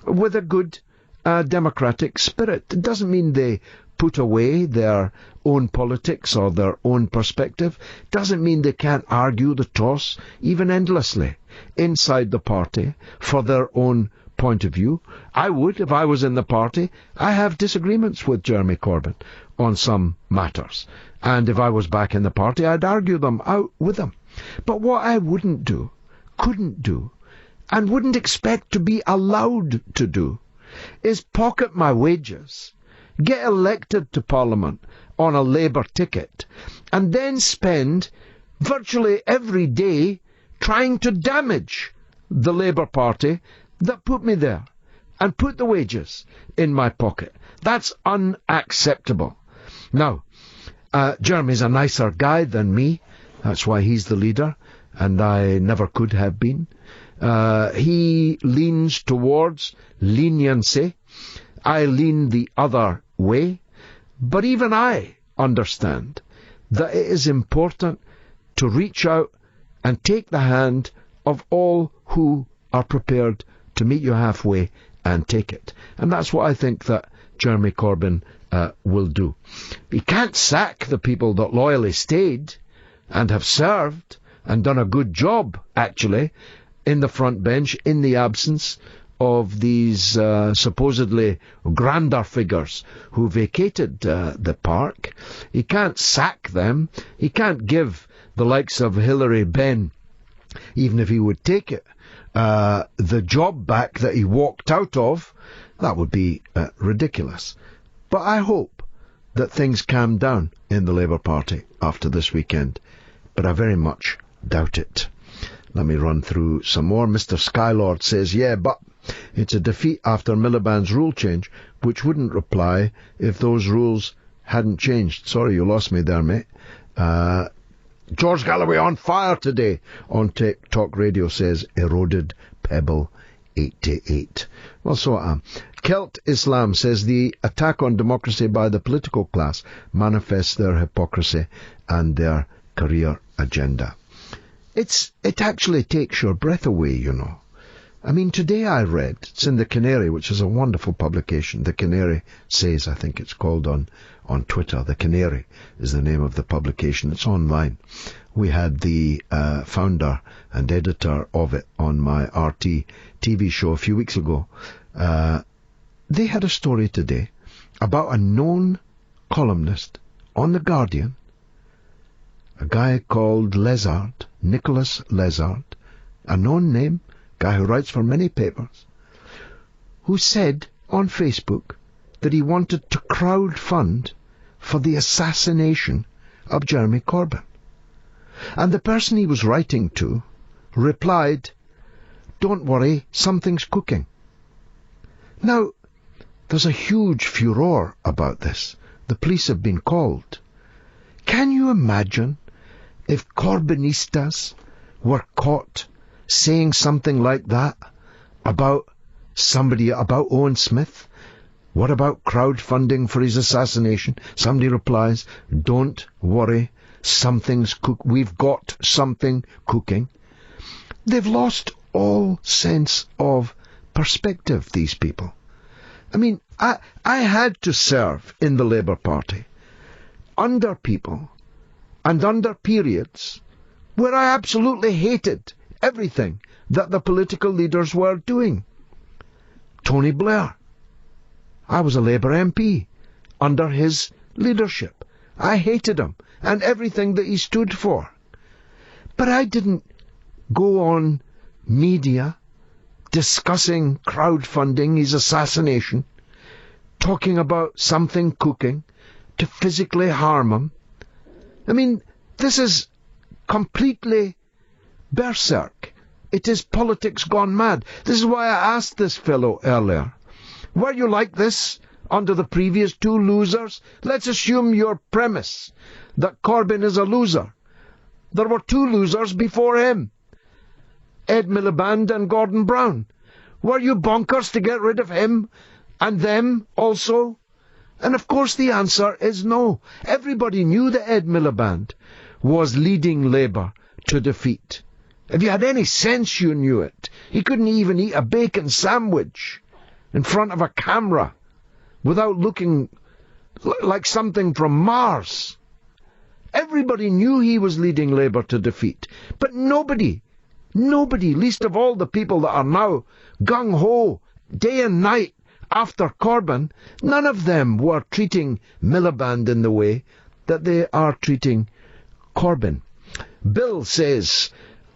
with a good democratic spirit. It doesn't mean they put away their own politics or their own perspective. Doesn't mean they can't argue the toss, even endlessly, inside the party for their own point of view. I would, if I was in the party. I have disagreements with Jeremy Corbyn on some matters. And if I was back in the party, I'd argue them out with them. But what I wouldn't do, couldn't do, and wouldn't expect to be allowed to do, is pocket my wages, get elected to Parliament on a Labour ticket, and then spend virtually every day trying to damage the Labour Party that put me there and put the wages in my pocket. That's unacceptable. Now, Jeremy's a nicer guy than me. That's why he's the leader, and I never could have been. He leans towards leniency. I lean the other way. But even I understand that it is important to reach out and take the hand of all who are prepared to meet you halfway and take it. And that's what I think that Jeremy Corbyn will do. He can't sack the people that loyally stayed and have served and done a good job, actually, in the front bench, in the absence of these supposedly grander figures who vacated the park. He can't sack them. He can't give the likes of Hilary Benn, even if he would take it, the job back that he walked out of. That would be ridiculous. But I hope that things calm down in the Labour Party after this weekend. But I very much doubt it. Let me run through some more. Mr. Skylord says, yeah, but it's a defeat after Miliband's rule change, which wouldn't reply if those rules hadn't changed. Sorry, you lost me there, mate. George Galloway on fire today on Talk Radio, says Eroded Pebble 88. Well, so I am. Celt Islam says the attack on democracy by the political class manifests their hypocrisy and their career agenda. It actually takes your breath away, you know. I mean, today I read, it's in The Canary, which is a wonderful publication. The Canary Says, I think it's called on Twitter. The Canary is the name of the publication. It's online. We had the founder and editor of it on my RT TV show a few weeks ago. They had a story today about a known columnist on The Guardian, a guy called Lezard, Nicholas Lezard, a known name, guy who writes for many papers, who said on Facebook that he wanted to crowdfund for the assassination of Jeremy Corbyn. And the person he was writing to replied, "Don't worry, something's cooking." Now, there's a huge furore about this. The police have been called. Can you imagine if Corbynistas were caught saying something like that about somebody, about Owen Smith? What about crowdfunding for his assassination? Somebody replies, "Don't worry, something's we've got something cooking." They've lost all sense of perspective, these people. I mean, I had to serve in the Labour Party under people and under periods where I absolutely hated everything that the political leaders were doing. Tony Blair. I was a Labour MP under his leadership. I hated him and everything that he stood for. But I didn't go on media discussing crowdfunding his assassination, talking about something cooking to physically harm him. I mean, this is completely berserk. It is politics gone mad. This is why I asked this fellow earlier, were you like this under the previous two losers? Let's assume your premise that Corbyn is a loser. There were two losers before him, Ed Miliband and Gordon Brown. Were you bonkers to get rid of him and them also? And of course the answer is no. Everybody knew that Ed Miliband was leading Labour to defeat. If you had any sense, you knew it. He couldn't even eat a bacon sandwich in front of a camera without looking like something from Mars. Everybody knew he was leading Labour to defeat, but nobody, least of all the people that are now gung-ho, day and night, after Corbyn, none of them were treating Miliband in the way that they are treating Corbyn. Bill says,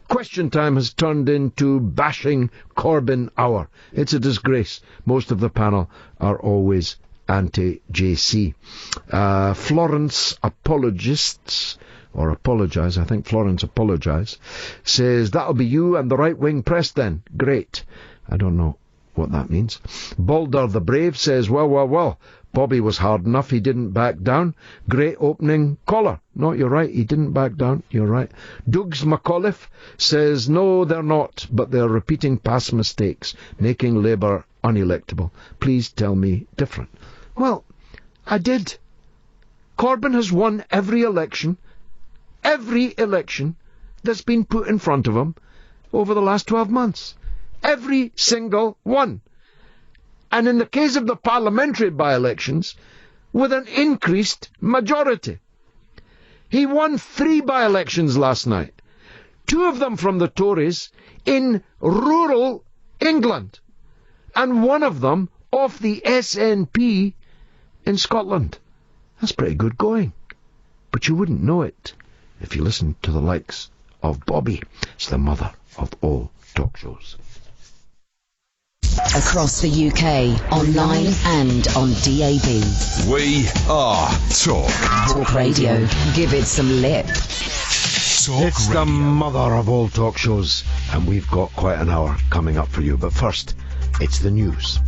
Question Time has turned into bashing Corbyn hour. It's a disgrace. Most of the panel are always anti-JC. Florence apologise, says, that'll be you and the right-wing press then. Great. I don't know what that means. Balder the Brave says, well, Bobby was hard enough, he didn't back down. Great opening caller. No, you're right, he didn't back down, you're right. Dougs McAuliffe says, no, they're not, but they're repeating past mistakes, making Labour unelectable. Please tell me different. Well, I did. Corbyn has won every election that's been put in front of him over the last 12 months. Every single one. And in the case of the parliamentary by-elections, with an increased majority. He won 3 by-elections last night. 2 of them from the Tories in rural England. And 1 of them off the SNP in Scotland. That's pretty good going. But you wouldn't know it if you listened to the likes of Bobby. It's the mother of all talk shows. Across the UK, online and on DAB. We are Talk. Talk Radio. Give it some lip. It's the mother of all talk shows, and we've got quite an hour coming up for you. But first, it's the news.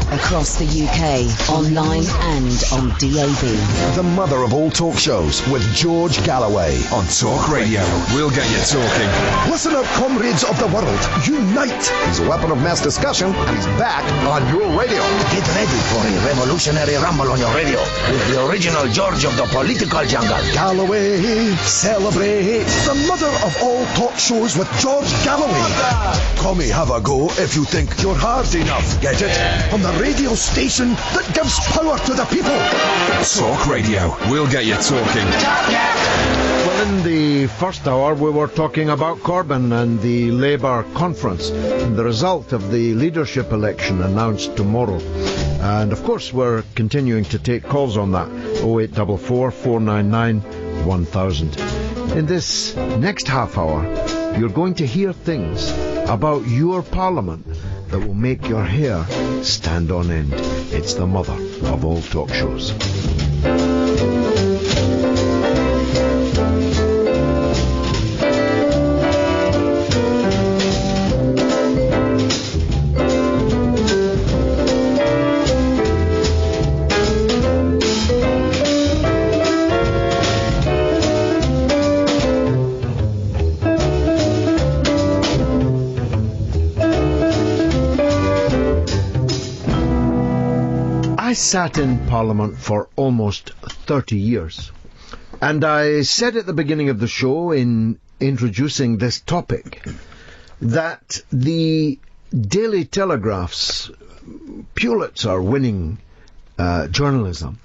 Across the UK, online and on DAB. The mother of all talk shows with George Galloway. On Talk Radio, we'll get you talking. Listen up, comrades of the world. Unite. He's a weapon of mass discussion, and he's back on your radio. Get ready for a revolutionary rumble on your radio with the original George of the political jungle. Galloway, celebrate. The mother of all talk shows with George Galloway. Come have a go if you think you're hard enough. Get it? On the radio station that gives power to the people. Talk Radio, we'll get you talking. Well, in the first hour, we were talking about Corbyn and the Labour conference, and the result of the leadership election announced tomorrow. And, of course, we're continuing to take calls on that. 0844 499 1000. In this next half hour, you're going to hear things about your Parliament that will make your hair stand on end. It's the mother of all talk shows. I sat in Parliament for almost 30 years, and I said at the beginning of the show in introducing this topic that the Daily Telegraph's Pulitzer winning journalism,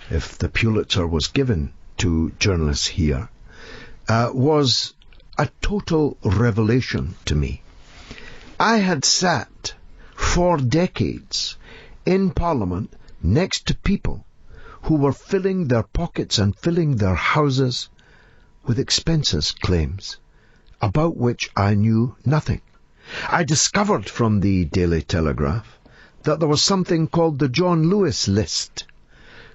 if the Pulitzer was given to journalists here, was a total revelation to me. I had sat for decades in Parliament next to people who were filling their pockets and filling their houses with expenses claims, about which I knew nothing. I discovered from the Daily Telegraph that there was something called the John Lewis list,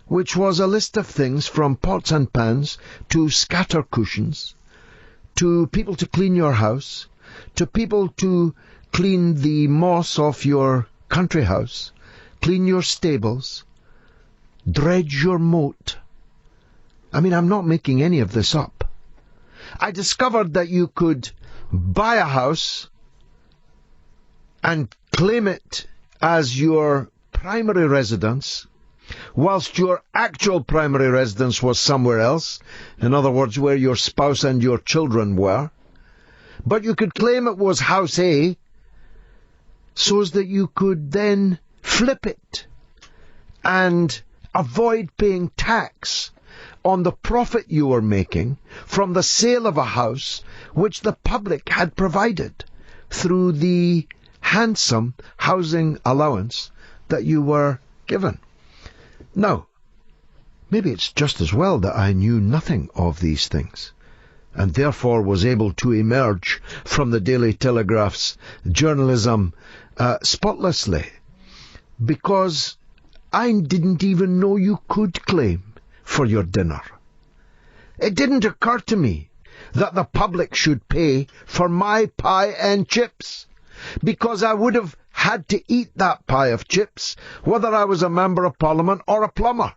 which was a list of things from pots and pans to scatter cushions, to people to clean your house, to people to clean the moss off your country house, clean your stables, dredge your moat. I mean, I'm not making any of this up. I discovered that you could buy a house and claim it as your primary residence whilst your actual primary residence was somewhere else, in other words, where your spouse and your children were. But you could claim it was House A, so as that you could then flip it and avoid paying tax on the profit you were making from the sale of a house which the public had provided through the handsome housing allowance that you were given. Now, maybe it's just as well that I knew nothing of these things, and therefore was able to emerge from the Daily Telegraph's journalism spotlessly, because I didn't even know you could claim for your dinner. It didn't occur to me that the public should pay for my pie and chips, because I would have had to eat that pie of chips whether I was a Member of Parliament or a plumber.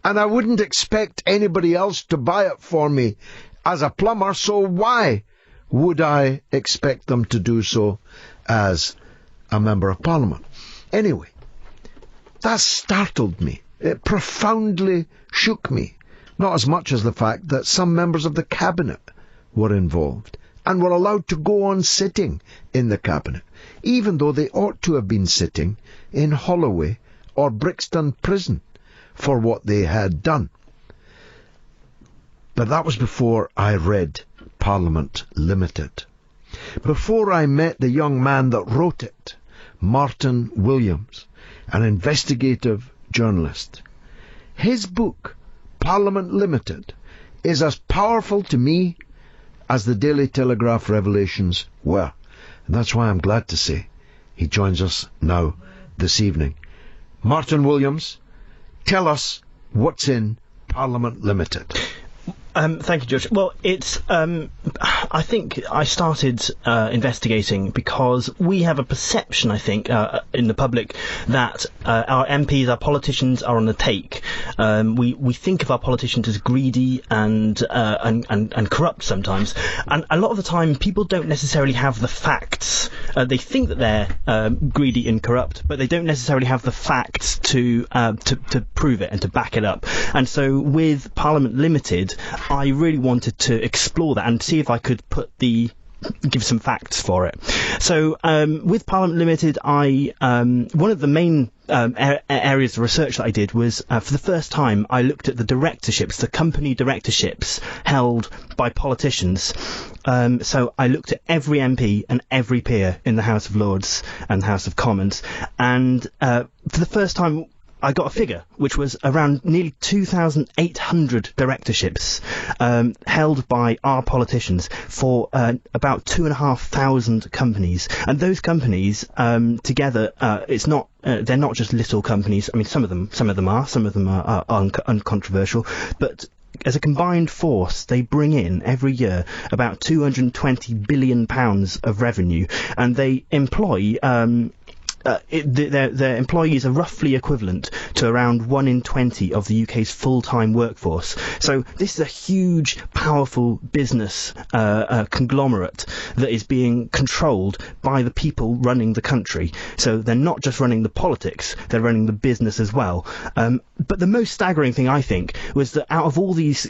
And I wouldn't expect anybody else to buy it for me as a plumber, so why would I expect them to do so as a Member of Parliament? Anyway, that startled me. It profoundly shook me, not as much as the fact that some members of the Cabinet were involved and were allowed to go on sitting in the Cabinet, even though they ought to have been sitting in Holloway or Brixton Prison for what they had done. But that was before I read Parliament Limited, before I met the young man that wrote it, Martin Williams, an investigative journalist. His book, Parliament Limited, is as powerful to me as the Daily Telegraph revelations were. And that's why I'm glad to say he joins us now this evening. Martin Williams, tell us what's in Parliament Limited. Thank you, George. Well, it's I think I started investigating because we have a perception, I think, in the public that our MPs, our politicians, are on the take. We think of our politicians as greedy and corrupt sometimes, and a lot of the time people don't necessarily have the facts. They think that they're greedy and corrupt, but they don't necessarily have the facts to prove it and to back it up. And so with Parliament Limited, I really wanted to explore that and see if I could give some facts for it. So with Parliament Limited, one of the main areas of research that I did was, for the first time, I looked at the directorships, the company directorships held by politicians. So I looked at every MP and every peer in the House of Lords and the House of Commons, and for the first time I got a figure, which was around nearly 2,800 directorships held by our politicians for about 2,500 companies. And those companies together, they're not just little companies. I mean, some of them are uncontroversial, but as a combined force, they bring in every year about £220 billion of revenue, and they employ their employees are roughly equivalent to around 1 in 20 of the UK's full-time workforce. So this is a huge, powerful business conglomerate that is being controlled by the people running the country. So they're not just running the politics, they're running the business as well. But the most staggering thing, I think, was that out of all these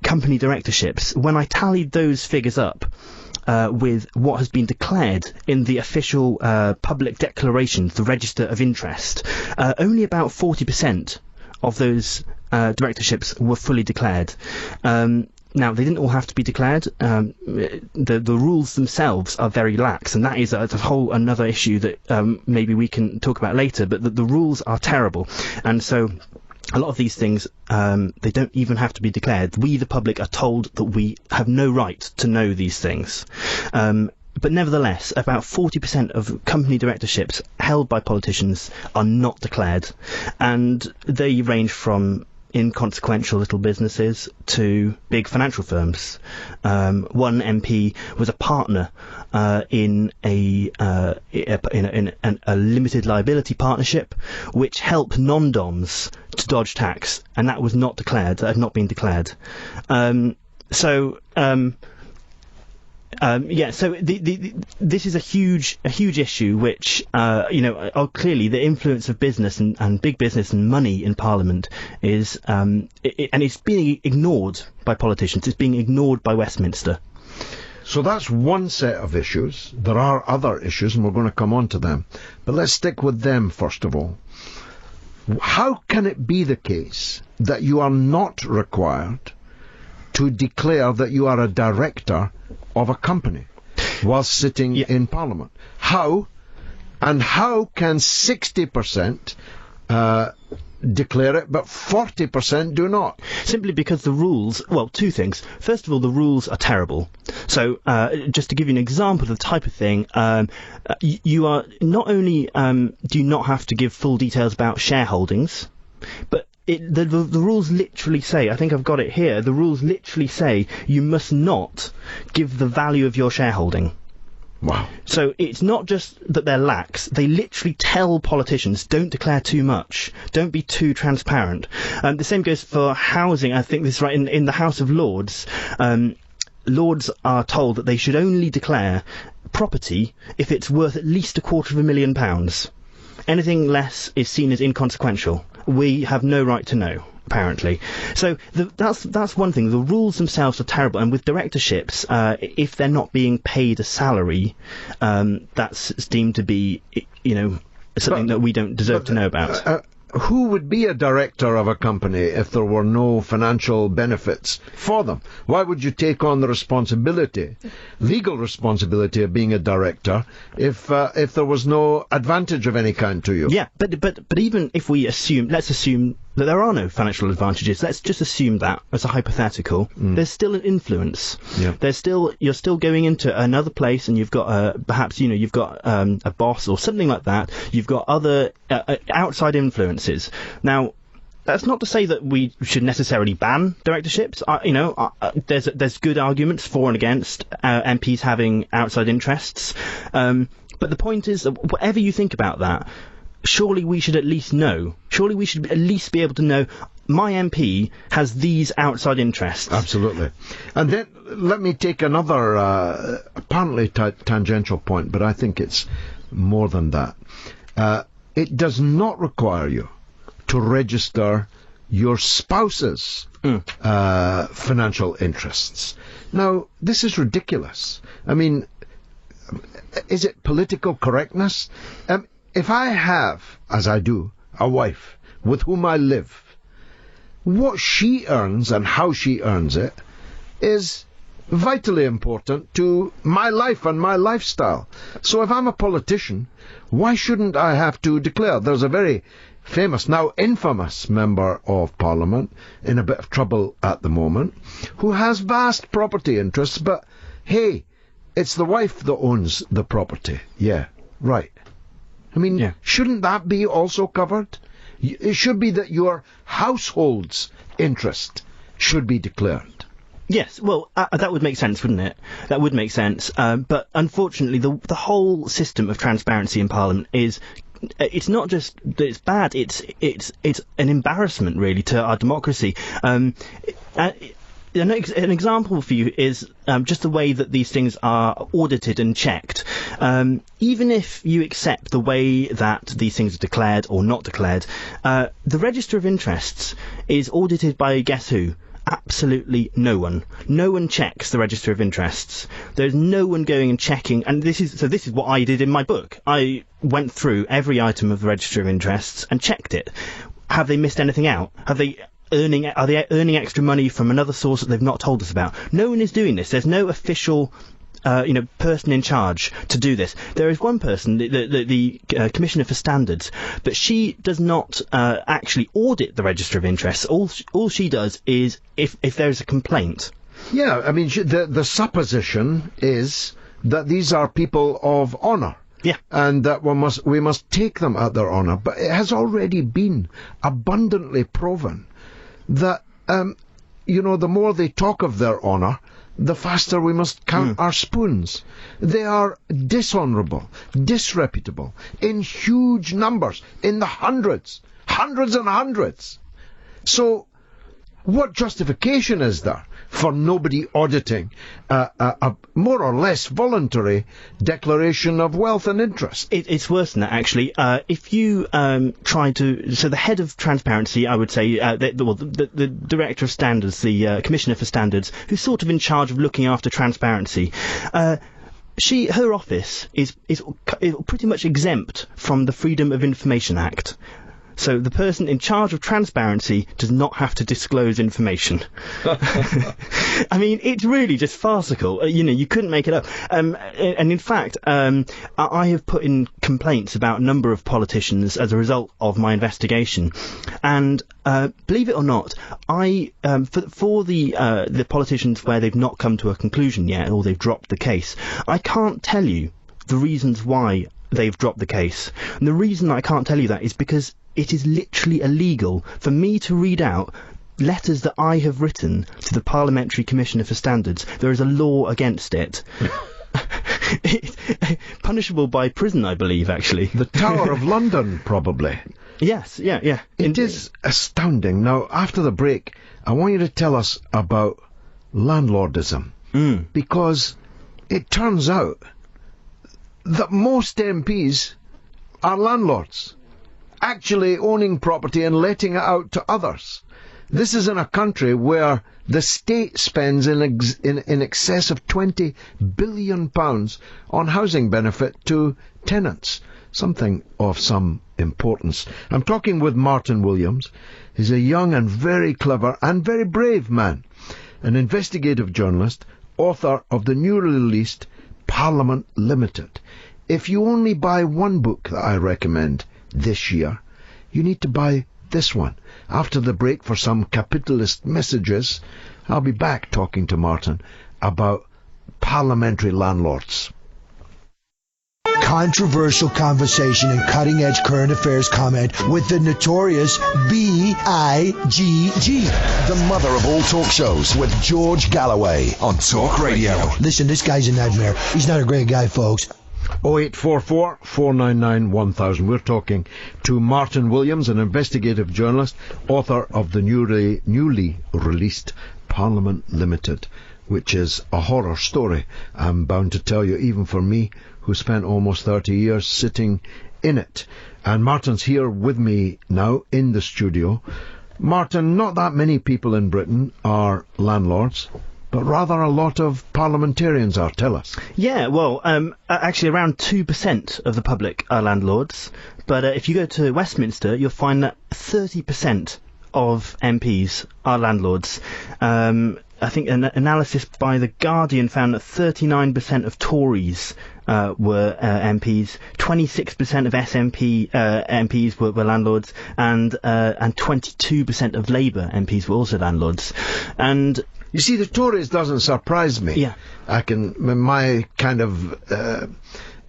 company directorships, when I tallied those figures up with what has been declared in the official public declarations, the Register of Interest, only about 40% of those directorships were fully declared. Now, they didn't all have to be declared. The rules themselves are very lax, and that is a whole another issue that maybe we can talk about later, but the rules are terrible. And so a lot of these things, they don't even have to be declared. We, the public, are told that we have no right to know these things. But nevertheless, about 40% of company directorships held by politicians are not declared. And they range from inconsequential little businesses to big financial firms. One MP was a partner in a limited liability partnership, which helped non-doms to dodge tax, and that was not declared. That had not been declared. So this is a huge issue, which clearly the influence of business and big business and money in Parliament is, and it's being ignored by politicians. It's being ignored by Westminster. So that's one set of issues. There are other issues, and we're going to come on to them. But let's stick with them first of all. How can it be the case that you are not required to declare that you are a director of a company while sitting in Parliament? How? And how can 60% declare it, but 40% do not? Simply because the rules, well, two things. First of all, the rules are terrible. So, just to give you an example of the type of thing, you are not only do you not have to give full details about shareholdings, but the rules literally say, I think I've got it here, the rules literally say you must not give the value of your shareholding. Wow. So it's not just that they're lax, they literally tell politicians, don't declare too much, don't be too transparent. The same goes for housing. I think this is right in the House of Lords. Lords are told that they should only declare property if it's worth at least £250,000. Anything less is seen as inconsequential. We have no right to know, apparently. So that's one thing. The rules themselves are terrible, and with directorships, if they're not being paid a salary, that's deemed to be, something that we don't deserve to know about. Who would be a director of a company if there were no financial benefits for them? Why would you take on the responsibility, legal responsibility of being a director if there was no advantage of any kind to you? Yeah, but even if let's assume that there are no financial advantages. Let's just assume that as a hypothetical. There's still an influence. Yeah. You're still going into another place, and you've got perhaps you've got a boss or something like that. You've got other outside influences. Now, that's not to say that we should necessarily ban directorships. There's good arguments for and against MPs having outside interests. But the point is, that whatever you think about that, surely we should at least know. Surely we should at least be able to know my MP has these outside interests. Absolutely. And then let me take another apparently tangential point, but I think it's more than that. It does not require you to register your spouse's financial interests. Now, this is ridiculous. I mean, is it political correctness? If I have, as I do, a wife with whom I live, what she earns and how she earns it is vitally important to my life and my lifestyle. So if I'm a politician, why shouldn't I have to declare? There's a very famous, now infamous member of Parliament, in a bit of trouble at the moment, who has vast property interests, but hey, it's the wife that owns the property. Yeah, right. I mean, shouldn't that be also covered? It should be that your household's interest should be declared. Yes, well, that would make sense, wouldn't it? That would make sense. But unfortunately, the whole system of transparency in Parliament is, it's not just that it's bad, it's an embarrassment, really, to our democracy. An example for you is just the way that these things are audited and checked. Even if you accept the way that these things are declared or not declared, the Register of Interests is audited by guess who? Absolutely no one. No one checks the Register of Interests. There's no one going and checking, and this is what I did in my book. I went through every item of the Register of Interests and checked it. Have they missed anything out? Are they earning extra money from another source that they've not told us about? No one is doing this. There's no official person in charge to do this. There is one person, the Commissioner for Standards, but she does not actually audit the Register of Interests. All she does is if there's a complaint. Yeah, I mean, the supposition is that these are people of honour. Yeah. And that we must take them at their honour. But it has already been abundantly proven that, the more they talk of their honour, the faster we must count our spoons. They are dishonourable, disreputable, in huge numbers, in the hundreds and hundreds. So, What justification is there for nobody auditing a more or less voluntary declaration of wealth and interest? It's worse than that, actually. If you try to... So the head of transparency, I would say, the director of standards, the commissioner for standards, who's sort of in charge of looking after transparency, her office is pretty much exempt from the Freedom of Information Act. So the person in charge of transparency does not have to disclose information. I mean, it's really just farcical. You couldn't make it up. And in fact, I have put in complaints about a number of politicians as a result of my investigation. And believe it or not, for the politicians where they've not come to a conclusion yet, or they've dropped the case, I can't tell you the reasons why they've dropped the case. And the reason I can't tell you that is because it is literally illegal for me to read out letters that I have written to the Parliamentary Commissioner for Standards. There is a law against it. It's punishable by prison, I believe, actually. The Tower of London, probably. Yes, yeah. It is astounding. Now, after the break, I want you to tell us about landlordism. Because it turns out that most MPs are landlords, actually owning property and letting it out to others. This is in a country where the state spends in excess of £20 billion on housing benefit to tenants, something of some importance. I'm talking with Martin Williams. He's a young and very clever and very brave man, an investigative journalist, author of the newly released Parliament Limited. If you only buy one book that I recommend this year, you need to buy this one. After the break for some capitalist messages, I'll be back talking to Martin about parliamentary landlords. Controversial conversation and cutting-edge current affairs comment with the notorious B.I.G.G. The mother of all talk shows with George Galloway on Talk Radio. Listen, this guy's a nightmare. He's not a great guy, folks. 0844 499 1000. We're talking to Martin Williams, an investigative journalist, author of the newly released Parliament Limited, which is a horror story, I'm bound to tell you, even for me, who spent almost 30 years sitting in it. And Martin's here with me now in the studio. Martin, not that many people in Britain are landlords, but rather a lot of parliamentarians are. Tell us. Yeah, well, actually around 2% of the public are landlords, but if you go to Westminster, you'll find that 30% of MPs are landlords. I think an analysis by The Guardian found that 39% of Tories were MPs, 26% of SNP MPs were landlords, and 22% of Labour MPs were also landlords. And you see, the Tories doesn't surprise me. Yeah. My kind of,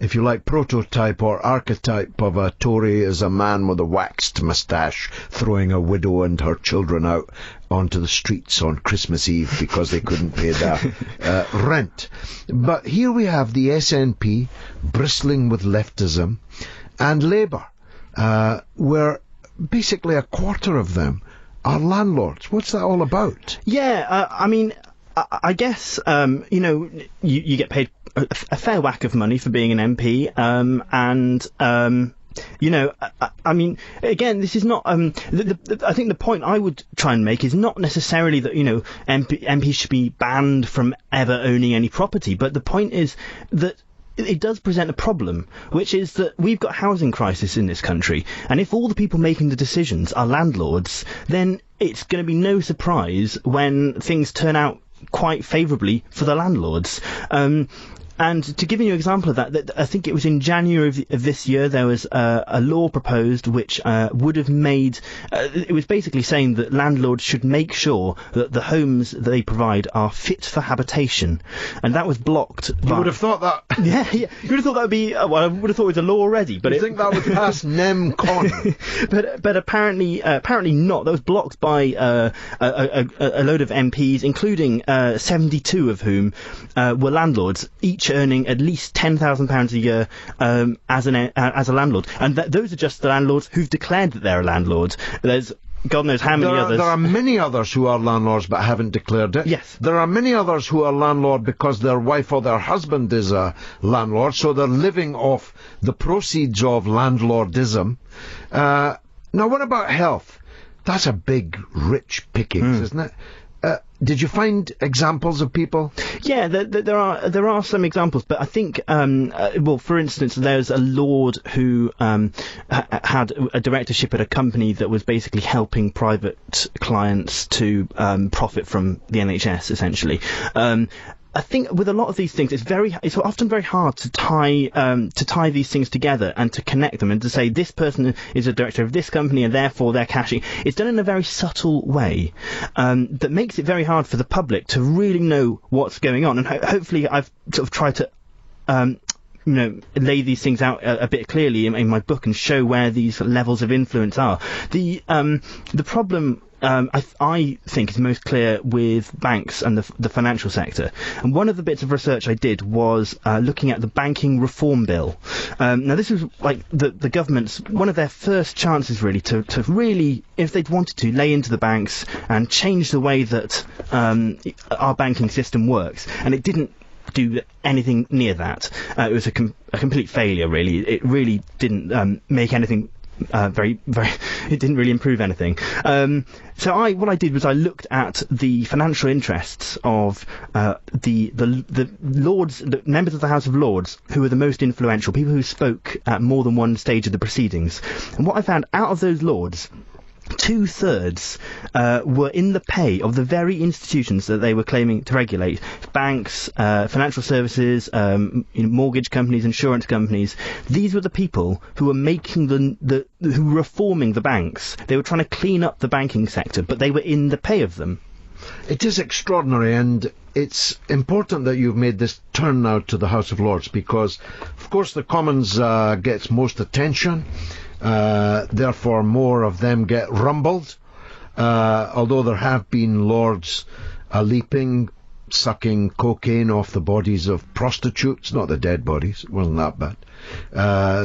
if you like, prototype or archetype of a Tory is a man with a waxed moustache throwing a widow and her children out onto the streets on Christmas Eve because they couldn't pay their rent. But here we have the SNP bristling with leftism, and Labour, where basically a quarter of them are landlords. What's that all about? Yeah, I mean, I guess, you get paid a fair whack of money for being an MP, I mean, again, this is not, I think the point I would try and make is not necessarily that, MPs should be banned from ever owning any property, but the point is that it does present a problem, which is that we've got a housing crisis in this country, and if all the people making the decisions are landlords, then it's going to be no surprise when things turn out quite favourably for the landlords. And to give you an example of that, I think it was in January of this year, there was a law proposed which would have made... it was basically saying that landlords should make sure that the homes that they provide are fit for habitation. And that was blocked. You would have thought that... Yeah. You would have thought that would be... well, I would have thought it was a law already. But you think that would pass Nem Con? But apparently not. That was blocked by a load of MPs, including 72 of whom were landlords, each earning at least £10,000 a year as a landlord, and those are just the landlords who've declared that they're a landlord. There's God knows how many others. There are many others who are landlords but haven't declared it. Yes. There are many others who are landlord because their wife or their husband is a landlord, so they're living off the proceeds of landlordism. Now, what about health? That's a big, rich pickings, isn't it? Did you find examples of people? Yeah, there are some examples, but I think, well, for instance, there's a lord who had a directorship at a company that was basically helping private clients to profit from the NHS, essentially. I think with a lot of these things, it's often very hard to tie these things together and to connect them and to say this person is a director of this company and therefore they're cashing. It's done in a very subtle way that makes it very hard for the public to really know what's going on. And hopefully, I've sort of tried to lay these things out a bit clearly in my book and show where these levels of influence are. The problem. I think is most clear with banks and the financial sector. And one of the bits of research I did was looking at the banking reform bill. Now, this was like the government's one of their first chances, really, to really, if they'd wanted to, lay into the banks and change the way that our banking system works. And it didn't do anything near that. It was a complete failure, really. It really didn't make anything very, it didn't really improve anything. So what I did was I looked at the financial interests of the Lords, the members of the House of Lords, who were the most influential, people who spoke at more than one stage of the proceedings. And what I found, out of those Lords, 2/3 were in the pay of the very institutions that they were claiming to regulate: banks, financial services, mortgage companies, insurance companies. These were the people who were making who were reforming the banks. They were trying to clean up the banking sector, but they were in the pay of them. It is extraordinary, and it's important that you've made this turn now to the House of Lords, because, of course, the Commons gets most attention. Therefore more of them get rumbled, although there have been lords leaping, sucking cocaine off the bodies of prostitutes, not the dead bodies, it wasn't that bad,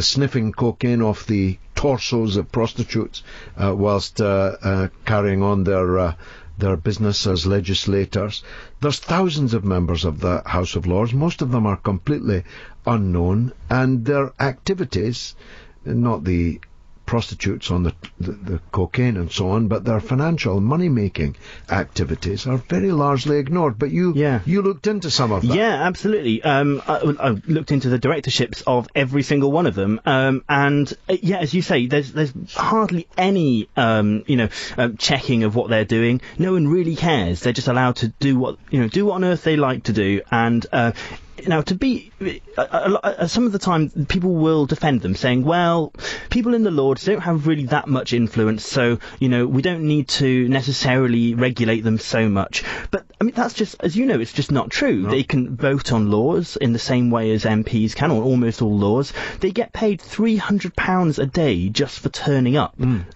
sniffing cocaine off the torsos of prostitutes whilst carrying on their business as legislators. There's thousands of members of the House of Lords. Most of them are completely unknown, and their activities, not the prostitutes on the cocaine and so on, but their financial money-making activities are very largely ignored. But you looked into some of that. Yeah, absolutely. I looked into the directorships of every single one of them, and as you say, there's hardly any checking of what they're doing. No one really cares. They're just allowed to do what on earth they like to do, and now, some of the time, people will defend them, saying, well, people in the Lords don't have really that much influence, so, we don't need to necessarily regulate them so much. But, I mean, that's just, as you know, it's just not true. No. They can vote on laws in the same way as MPs can, on almost all laws. They get paid £300 a day just for turning up.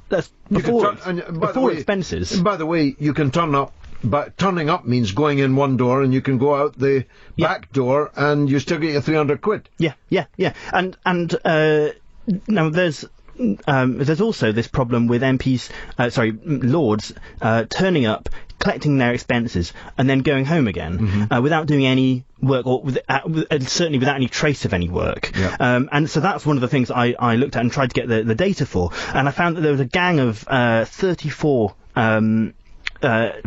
That's before expenses. And by the way, you can turn up. But turning up means going in one door and you can go out the back door and you still get your 300 quid. Yeah. And now there's also this problem with Lords turning up, collecting their expenses and then going home again without doing any work, or certainly without any trace of any work. And so that's one of the things I looked at and tried to get the data for. And I found that there was a gang of 34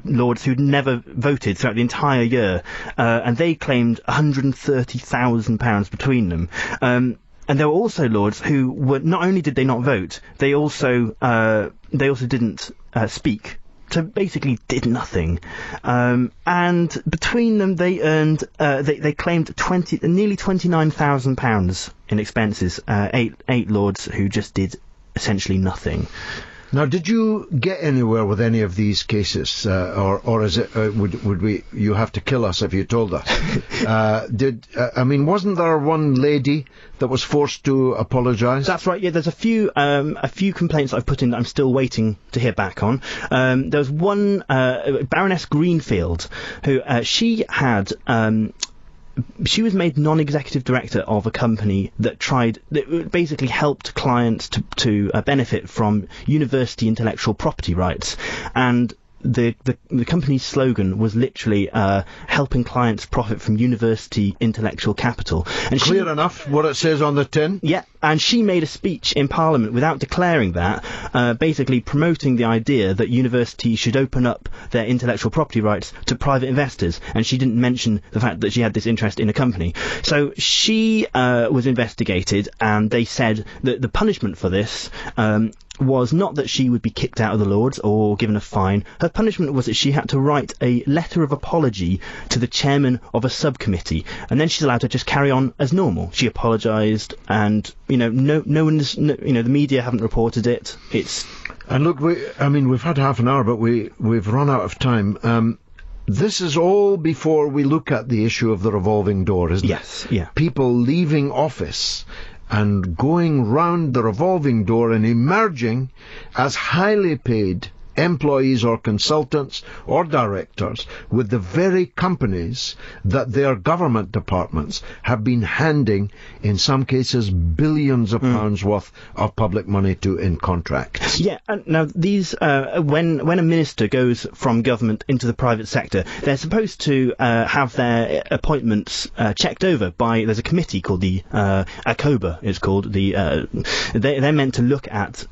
Lords who'd never voted throughout the entire year, and they claimed £130,000 between them. And there were also Lords who were, not only did they not vote, they also didn't speak. So basically did nothing. And between them they earned, they claimed nearly £29,000 in expenses. Eight Lords who just did essentially nothing. Now, did you get anywhere with any of these cases, or is it would we? You have to kill us if you told us. Wasn't there one lady that was forced to apologise? That's right. Yeah, there's a few complaints I've put in that I'm still waiting to hear back on. There was one Baroness Greenfield who she had. she was made non-executive director of a company that basically helped clients to benefit from university intellectual property rights, and the company's slogan was literally helping clients profit from university intellectual capital. And Clear enough what it says on the tin. Yeah, and she made a speech in Parliament without declaring that, basically promoting the idea that universities should open up their intellectual property rights to private investors, and she didn't mention the fact that she had this interest in a company. So she was investigated, and they said that the punishment for this was not that she would be kicked out of the Lords or given a fine. Her punishment was that she had to write a letter of apology to the chairman of a subcommittee, and then she's allowed to just carry on as normal. She apologised, and no one's, the media haven't reported it. And look, we've had half an hour, but we've run out of time. This is all before we look at the issue of the revolving door, isn't it? Yes, yeah. People leaving office and going round the revolving door and emerging as highly paid employees or consultants or directors with the very companies that their government departments have been handing, in some cases, billions of pounds worth of public money to in contracts. Yeah, and now these, when a minister goes from government into the private sector, they're supposed to have their appointments checked over by, there's a committee called the ACOBA, it's called, they're meant to look at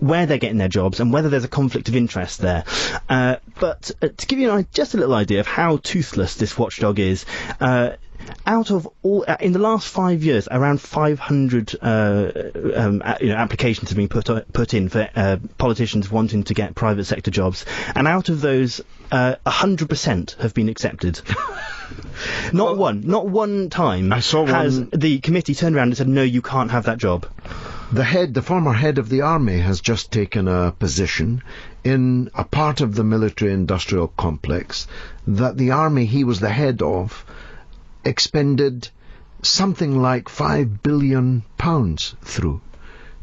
where they're getting their jobs and whether there's a conflict of interest there. But to give you just a little idea of how toothless this watchdog is, out of all, in the last 5 years, around 500 applications have been put in for politicians wanting to get private sector jobs, and out of those, 100% have been accepted. Not one time has the committee turned around and said, no, you can't have that job. The former head of the army has just taken a position in a part of the military-industrial complex that the army he was the head of expended something like £5 billion through.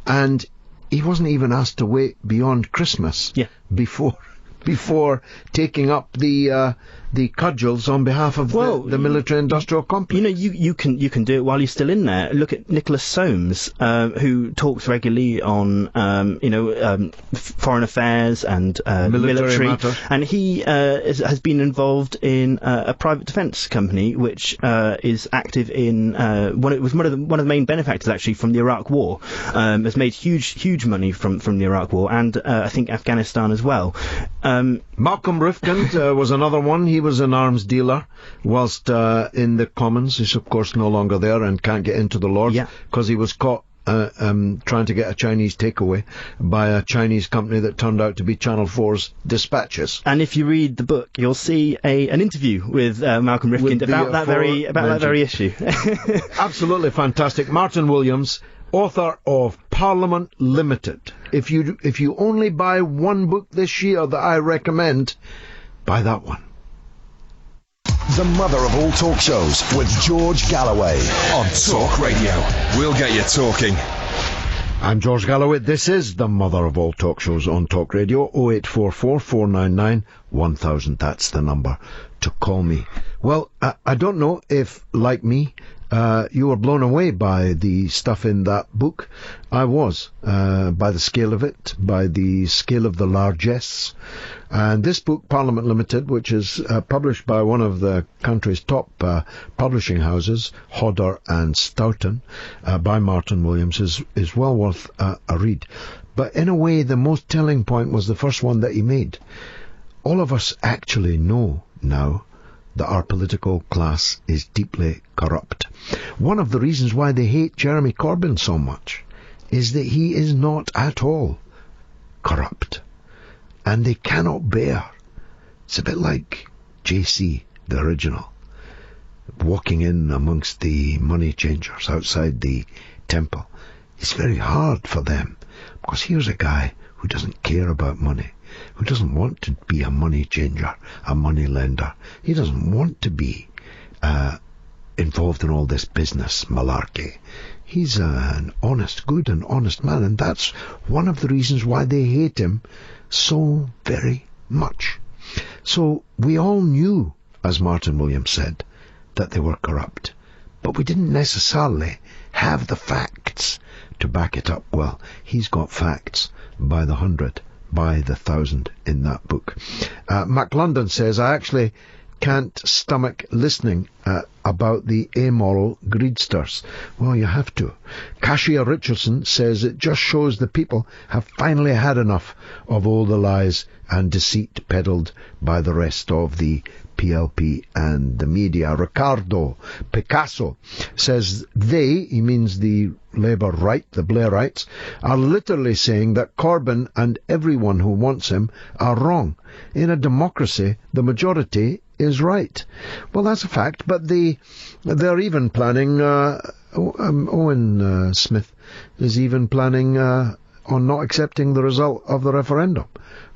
And he wasn't even asked to wait beyond Christmas before taking up the cudgels on behalf of the military-industrial complex. You can do it while you're still in there. Look at Nicholas Soames, who talks regularly on foreign affairs and military matter. And he has been involved in a private defence company which is active in one of the main benefactors actually from the Iraq War. Has made huge money from the Iraq War, and I think Afghanistan as well. Malcolm Rifkind was another one. He was an arms dealer whilst in the Commons. He's of course no longer there and can't get into the Lords because he was caught trying to get a Chinese takeaway by a Chinese company that turned out to be Channel 4's Dispatches. And if you read the book, you'll see an interview with Malcolm Rifkind about that very issue. Absolutely fantastic. Martin Williams, author of Parliament Limited. If you only buy one book this year that I recommend, buy that one. The mother of all talk shows with George Galloway on Talk Radio. We'll get you talking. I'm George Galloway. This is the mother of all talk shows on Talk Radio. 0844 499 1000. That's the number to call me. Well, I don't know if, like me, you were blown away by the stuff in that book. I was, by the scale of it, by the scale of the largesse. And this book, Parliament Limited, which is published by one of the country's top publishing houses, Hodder and Stoughton, by Martin Williams, is well worth a read. But in a way, the most telling point was the first one that he made. All of us actually know now that our political class is deeply corrupt. One of the reasons why they hate Jeremy Corbyn so much is that he is not at all corrupt. And they cannot bear. It's a bit like JC, the original, walking in amongst the money changers outside the temple. It's very hard for them, because here's a guy who doesn't care about money, who doesn't want to be a money changer, a money lender. He doesn't want to be involved in all this business malarkey. He's an good and honest man, and that's one of the reasons why they hate him so very much. So we all knew, as Martin Williams said, that they were corrupt. But we didn't necessarily have the facts to back it up. Well, he's got facts by the 100, by the 1,000 in that book. Mac London says, I actually can't stomach listening about the amoral greedsters. Well, you have to. Kashia Richardson says it just shows the people have finally had enough of all the lies and deceit peddled by the rest of the PLP and the media. Ricardo Picasso says he means the Labour right, the Blairites, are literally saying that Corbyn and everyone who wants him are wrong. In a democracy, the majority is right. Well, that's a fact, but they're even planning, Owen Smith is even planning on not accepting the result of the referendum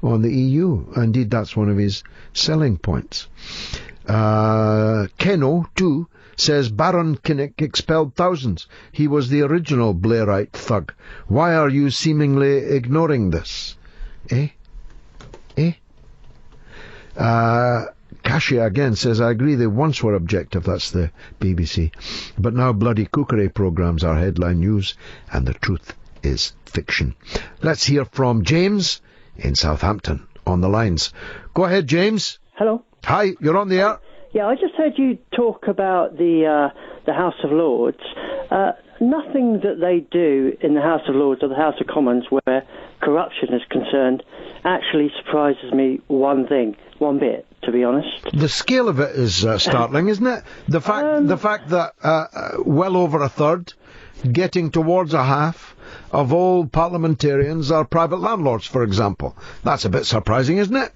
on the EU. Indeed, that's one of his selling points. Keno, too, says Baron Kinnock expelled thousands. He was the original Blairite thug. Why are you seemingly ignoring this? Kashia again says, I agree they once were objective, that's the BBC, but now bloody cookery programmes are headline news and the truth is fiction. Let's hear from James in Southampton on the lines. Go ahead, James. Hello. Hi, you're on the air. Yeah, I just heard you talk about the House of Lords. Nothing that they do in the House of Lords or the House of Commons where corruption is concerned actually surprises me one bit, to be honest. The scale of it is startling, isn't it? The fact that well over a third, getting towards a half, of all parliamentarians are private landlords, for example. That's a bit surprising, isn't it?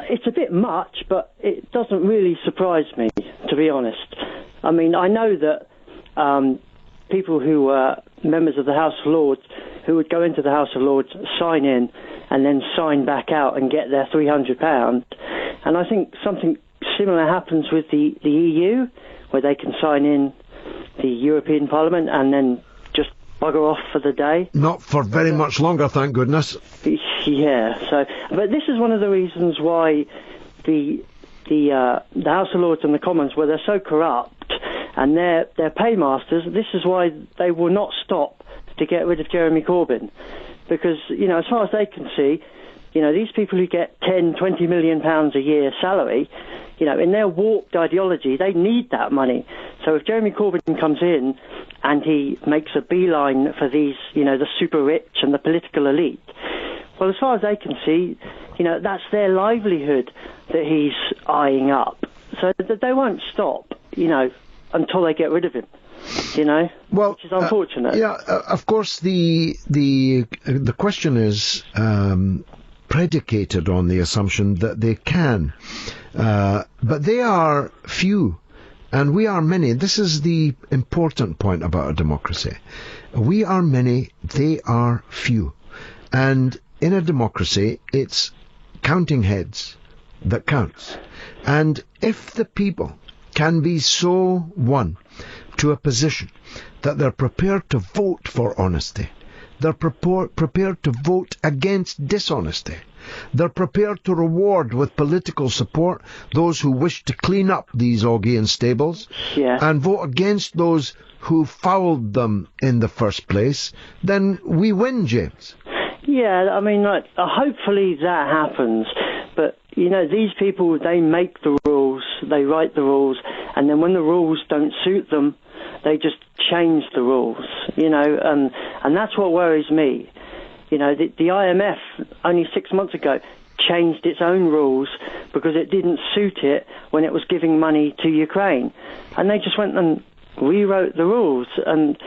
It's a bit much, but it doesn't really surprise me, to be honest. I mean, I know that people who were members of the House of Lords who would go into the House of Lords, sign in, and then sign back out and get their £300. And I think something similar happens with the EU, where they can sign in the European Parliament and then just bugger off for the day. Not for very much longer, thank goodness. Yeah, but this is one of the reasons why the House of Lords and the Commons, where they're so corrupt and they're paymasters, this is why they will not stop to get rid of Jeremy Corbyn. Because, as far as they can see, these people who get 10, 20 million pounds a year salary, in their warped ideology, they need that money. So if Jeremy Corbyn comes in and he makes a beeline for these, the super rich and the political elite, well, as far as they can see, that's their livelihood that he's eyeing up. So that they won't stop, until they get rid of him. Well, which is unfortunate. Of course, the question is predicated on the assumption that they can, but they are few, and we are many. This is the important point about a democracy. We are many, they are few, and in a democracy, it's counting heads that counts. And if the people can be so won to a position that they're prepared to vote for honesty, they're prepared to vote against dishonesty, they're prepared to reward with political support those who wish to clean up these Augean stables, and vote against those who fouled them in the first place, then we win, James. Yeah, I mean, hopefully that happens. But, these people, they make the rules, they write the rules, and then when the rules don't suit them, they just change the rules, and that's what worries me. The IMF, only 6 months ago, changed its own rules because it didn't suit it when it was giving money to Ukraine. And they just went and rewrote the rules. And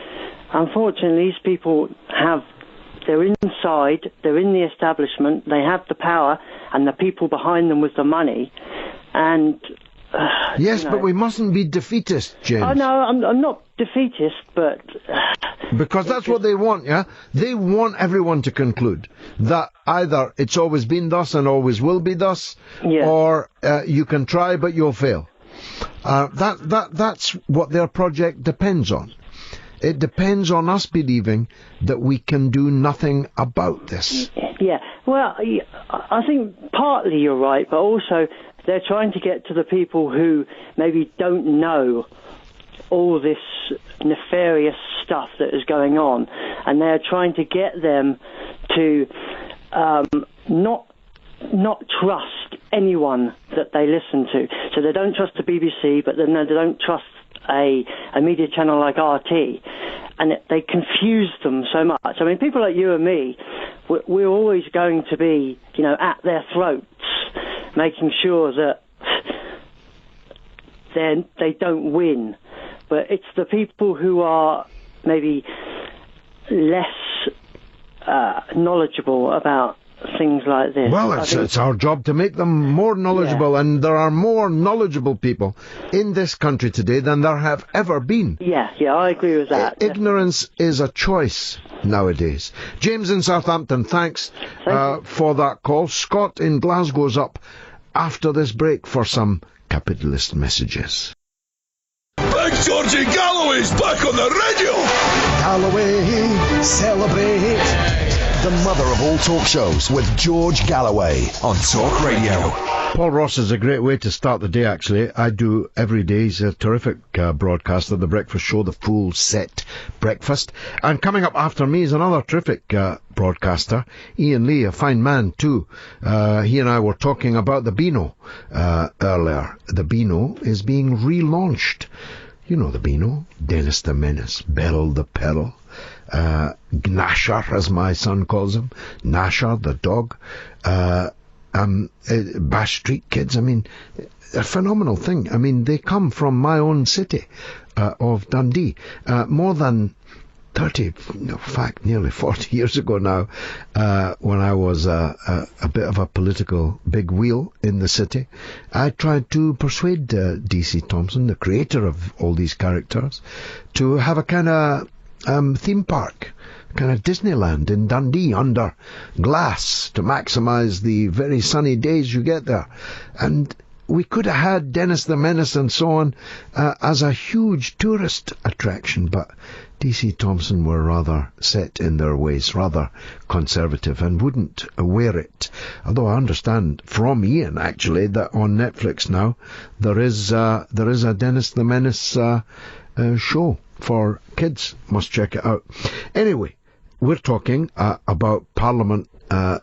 unfortunately, these people they're inside, they're in the establishment, they have the power and the people behind them with the money. And yes, but we mustn't be defeatist, James. Oh, no, I'm not defeatist, but because that's what they want, yeah? They want everyone to conclude that either it's always been thus and always will be thus, or you can try but you'll fail. That's what their project depends on. It depends on us believing that we can do nothing about this. Yeah, well, I think partly you're right, but also they're trying to get to the people who maybe don't know all this nefarious stuff that is going on, and they're trying to get them to not trust anyone that they listen to. So they don't trust the BBC, but then they don't trust a media channel like RT, and they confuse them so much. I mean, people like you and me, we're always going to be, at their throats, making sure that they don't win. But it's the people who are maybe less knowledgeable about things like this. Well, it's our job to make them more knowledgeable, and there are more knowledgeable people in this country today than there have ever been. Yeah, I agree with that. Ignorance is a choice nowadays. James in Southampton, thanks for that call. Scott in Glasgow's up after this break for some capitalist messages. Big Georgie Galloway's back on the radio! Galloway, celebrate. The mother of all talk shows with George Galloway on Talk Radio. Paul Ross is a great way to start the day, actually. I do every day. He's a terrific broadcaster, The Breakfast Show, the Full Set Breakfast. And coming up after me is another terrific broadcaster, Ian Lee, a fine man too. He and I were talking about the Beano earlier. The Beano is being relaunched. You know the Beano, Dennis the Menace, Beryl the Peril, Gnasher, as my son calls him, Gnasher the dog, Bash Street Kids. I mean, a phenomenal thing. I mean, they come from my own city of Dundee. More than 30, in fact, nearly 40 years ago now, when I was a bit of a political big wheel in the city, I tried to persuade D.C. Thompson, the creator of all these characters, to have a kind of theme park, kind of Disneyland in Dundee under glass to maximise the very sunny days you get there. And we could have had Dennis the Menace and so on as a huge tourist attraction, but D.C. Thompson were rather set in their ways, rather conservative, and wouldn't wear it. Although I understand from Ian, actually, that on Netflix now there is a Dennis the Menace show for kids. Must check it out. Anyway, we're talking about Parliament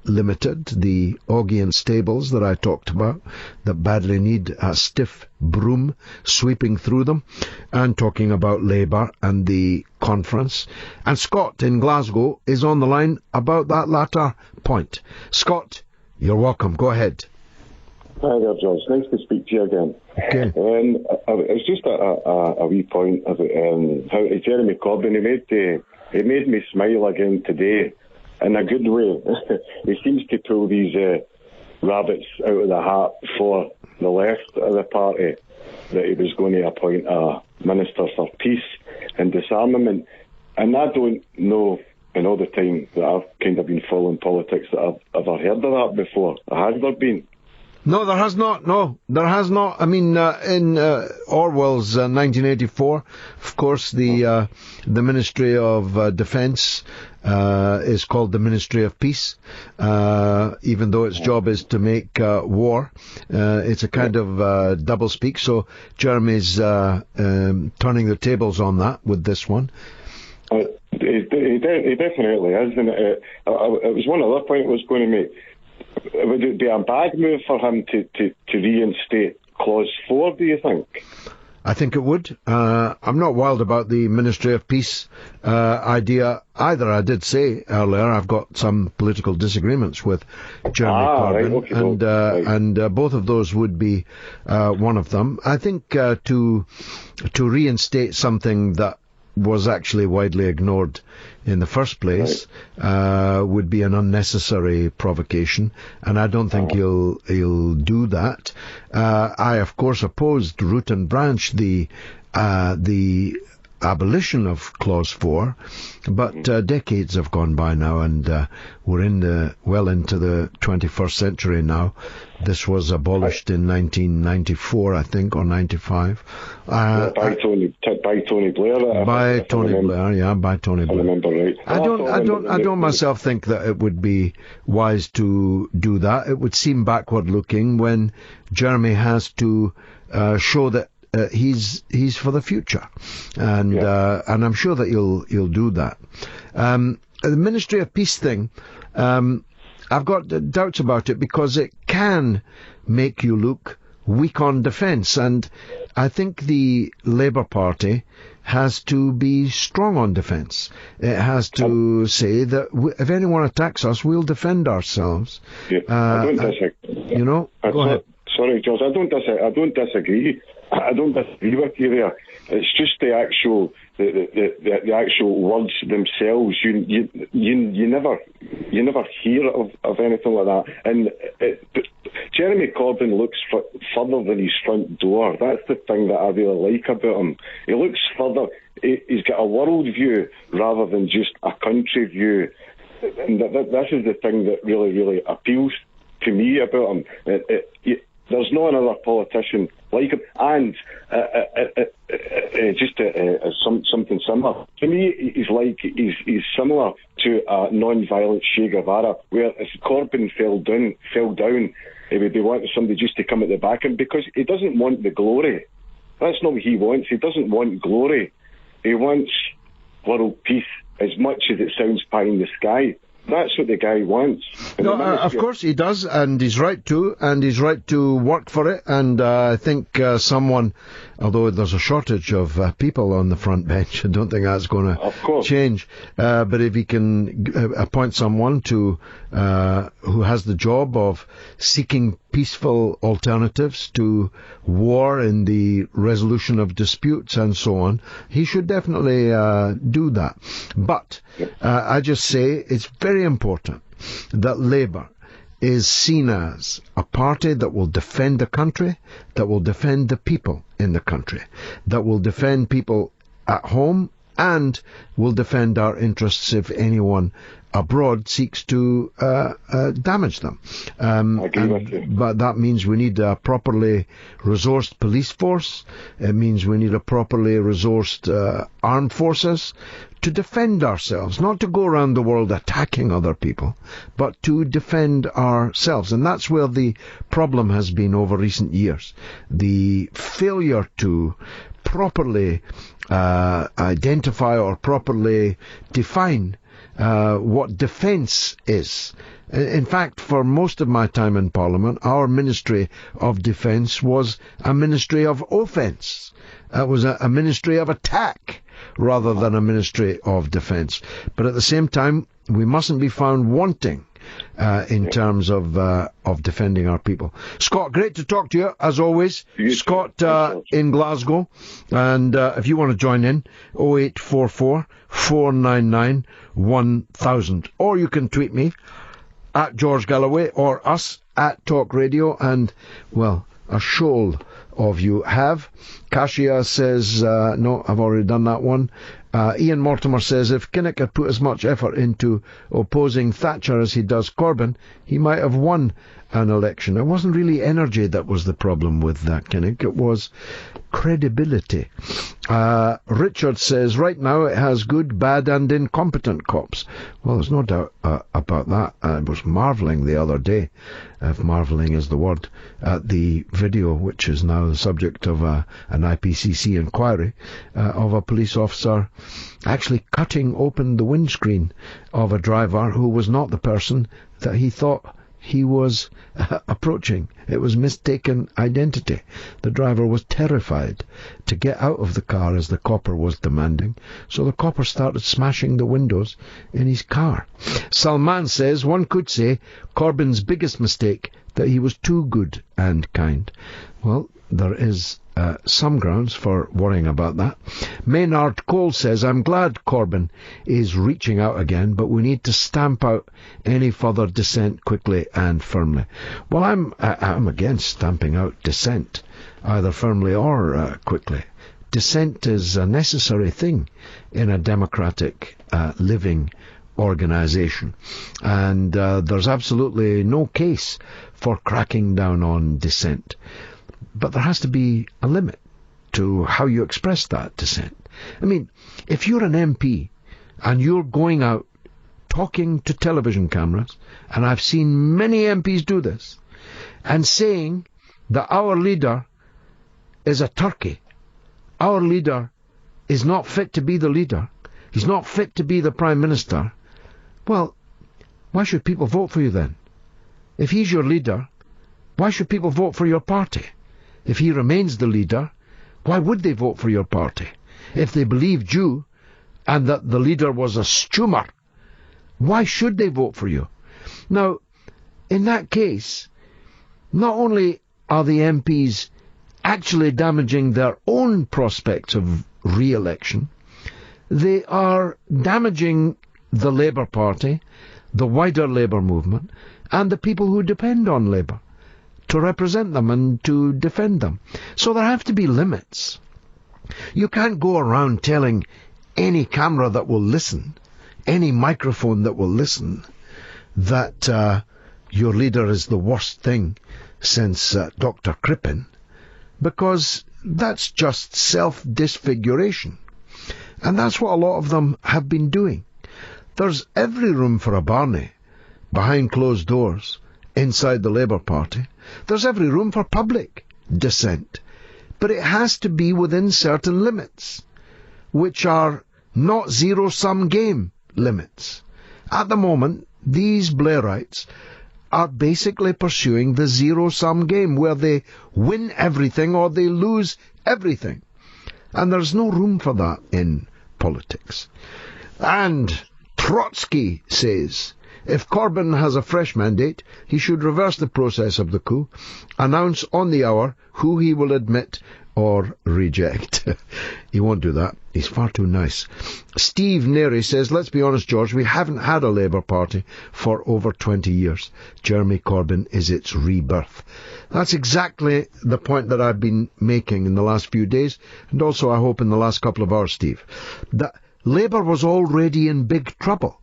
Limited, the Augean stables that I talked about, that badly need a stiff broom sweeping through them, and talking about Labour and the conference. And Scott in Glasgow is on the line about that latter point. Scott, you're welcome. Go ahead. Hi there, George. Nice to speak to you again. Okay. It's just a wee point about how Jeremy Corbyn, he made me smile again today, in a good way. He seems to pull these rabbits out of the hat for the left of the party, that he was going to appoint a Minister for Peace and Disarmament. And I don't know, in all the time that I've kind of been following politics, that I've ever heard of that before. Has there been? No, there has not. No, there has not. I mean, in Orwell's 1984, of course, the Ministry of Defence is called the Ministry of Peace, even though its job is to make war. It's a kind of doublespeak. So Jeremy's turning the tables on that with this one. He definitely is. And it was one other point I was going to make. Would it be a bad move for him to reinstate Clause 4, do you think? I think it would. I'm not wild about the Ministry of Peace idea either. I did say earlier I've got some political disagreements with Jeremy Corbyn, right, and both of those would be one of them. I think to reinstate something that was actually widely ignored in the first place would be an unnecessary provocation, and I don't think he'll do that. I, of course, opposed root and branch the abolition of Clause 4, but decades have gone by now, and we're well into the 21st century now. This was abolished in 1994, I think, or 95. By Tony Blair. By Tony Blair. I remember right. I don't myself think that it would be wise to do that. It would seem backward-looking when Jeremy has to show that he's for the future, and I'm sure that he'll do that. The Ministry of Peace thing, I've got doubts about it because it can make you look weak on defence, and I think the Labour Party has to be strong on defence. It has to say that if anyone attacks us, we'll defend ourselves. I don't disagree. Go ahead. Sorry, George, I don't disagree. I don't disagree with you there. It's just the actual words themselves. You never hear of anything like that. And Jeremy Corbyn looks further than his front door. That's the thing that I really like about him. He looks further. He's got a world view rather than just a country view. And this is the thing that really appeals to me about him. There's no another politician like him, and something similar. To me, he's similar to a non-violent Che Guevara, where if Corbyn fell down, he would be wanting somebody just to come at the back end, because he doesn't want the glory. That's not what he wants. He doesn't want glory. He wants world peace, as much as it sounds pie in the sky. That's what the guy wants. No, of course he does, and he's right to work for it, and I think someone, although there's a shortage of people on the front bench, I don't think that's going to change, but if he can appoint someone who has the job of seeking peaceful alternatives to war in the resolution of disputes and so on, he should definitely do that. But I just say it's very important that Labour is seen as a party that will defend the country, that will defend the people in the country, that will defend people at home, and will defend our interests if anyone abroad seeks to damage them. I agree with you. But that means we need a properly resourced police force. It means we need a properly resourced armed forces to defend ourselves, not to go around the world attacking other people, but to defend ourselves. And that's where the problem has been over recent years. The failure to properly identify or properly define what defence is. In fact, for most of my time in Parliament, our Ministry of Defence was a Ministry of Offence. It was a Ministry of Attack rather than a Ministry of Defence. But at the same time, we mustn't be found wanting in terms of defending our people. Scott, great to talk to you, as always. Scott in Glasgow. And if you want to join in, 0844 499 1000. Or you can tweet me at George Galloway or us at Talk Radio. And, well, a shoal of you have. Kashia says, no, I've already done that one. Ian Mortimer says, if Kinnock had put as much effort into opposing Thatcher as he does Corbyn, he might have won an election. It wasn't really energy that was the problem with Kinnock, it was credibility. Richard says, right now it has good, bad and incompetent cops. Well, there's no doubt about that. I was marvelling the other day, if marvelling is the word, at the video, which is now the subject of an IPCC inquiry, of a police officer actually cutting open the windscreen of a driver who was not the person that he thought he was approaching. It was mistaken identity. The driver was terrified to get out of the car as the copper was demanding, so the copper started smashing the windows in his car. Salman says, one could say Corbyn's biggest mistake that he was too good and kind. Well, there is some grounds for worrying about that. Maynard Cole says, I'm glad Corbyn is reaching out again, but we need to stamp out any further dissent quickly and firmly. Well, I'm against stamping out dissent, either firmly or quickly. dissent is a necessary thing in a democratic living organisation, and there's absolutely no case for cracking down on dissent. But there has to be a limit to how you express that dissent. I mean, if you're an MP and you're going out talking to television cameras, and I've seen many MPs do this, and saying that our leader is a turkey, our leader is not fit to be the leader, he's not fit to be the Prime Minister, well, why should people vote for you then? If he's your leader, why should people vote for your party? If he remains the leader, why would they vote for your party? If they believed you, and that the leader was a stoomer, why should they vote for you? Now, in that case, not only are the MPs actually damaging their own prospects of re-election, they are damaging the Labour Party, the wider Labour movement, and the people who depend on Labour to represent them and to defend them. So there have to be limits. You can't go around telling any camera that will listen, any microphone that will listen, that your leader is the worst thing since Dr. Crippen, because that's just self-disfiguration. And that's what a lot of them have been doing. There's every room for a Barney behind closed doors inside the Labour Party. There's every room for public dissent. But it has to be within certain limits, which are not zero-sum game limits. At the moment, these Blairites are basically pursuing the zero-sum game, where they win everything or they lose everything. And there's no room for that in politics. And Trotsky says, if Corbyn has a fresh mandate, he should reverse the process of the coup, announce on the hour who he will admit or reject. He won't do that. He's far too nice. Steve Neri says, let's be honest, George, we haven't had a Labour Party for over 20 years. Jeremy Corbyn is its rebirth. That's exactly the point that I've been making in the last few days, and also I hope in the last couple of hours, Steve, that Labour was already in big trouble.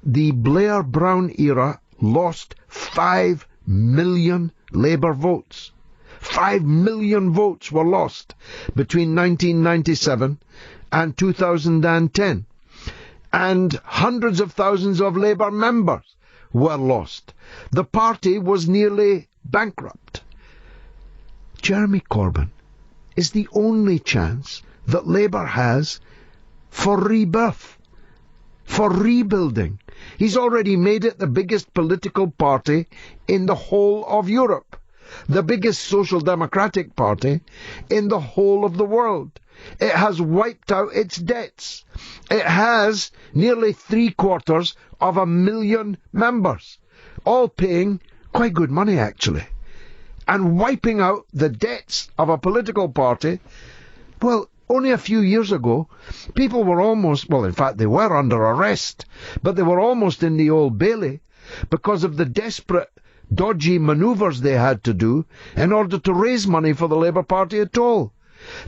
The Blair-Brown era lost 5 million Labour votes. 5 million votes were lost between 1997 and 2010. And hundreds of thousands of Labour members were lost. The party was nearly bankrupt. Jeremy Corbyn is the only chance that Labour has for rebirth, for rebuilding. He's already made it the biggest political party in the whole of Europe, the biggest social democratic party in the whole of the world. It has wiped out its debts. It has nearly 750,000 members, all paying quite good money actually, and wiping out the debts of a political party. Well, only a few years ago, people were almost, well, in fact, they were under arrest, but they were almost in the Old Bailey because of the desperate, dodgy manoeuvres they had to do in order to raise money for the Labour Party at all.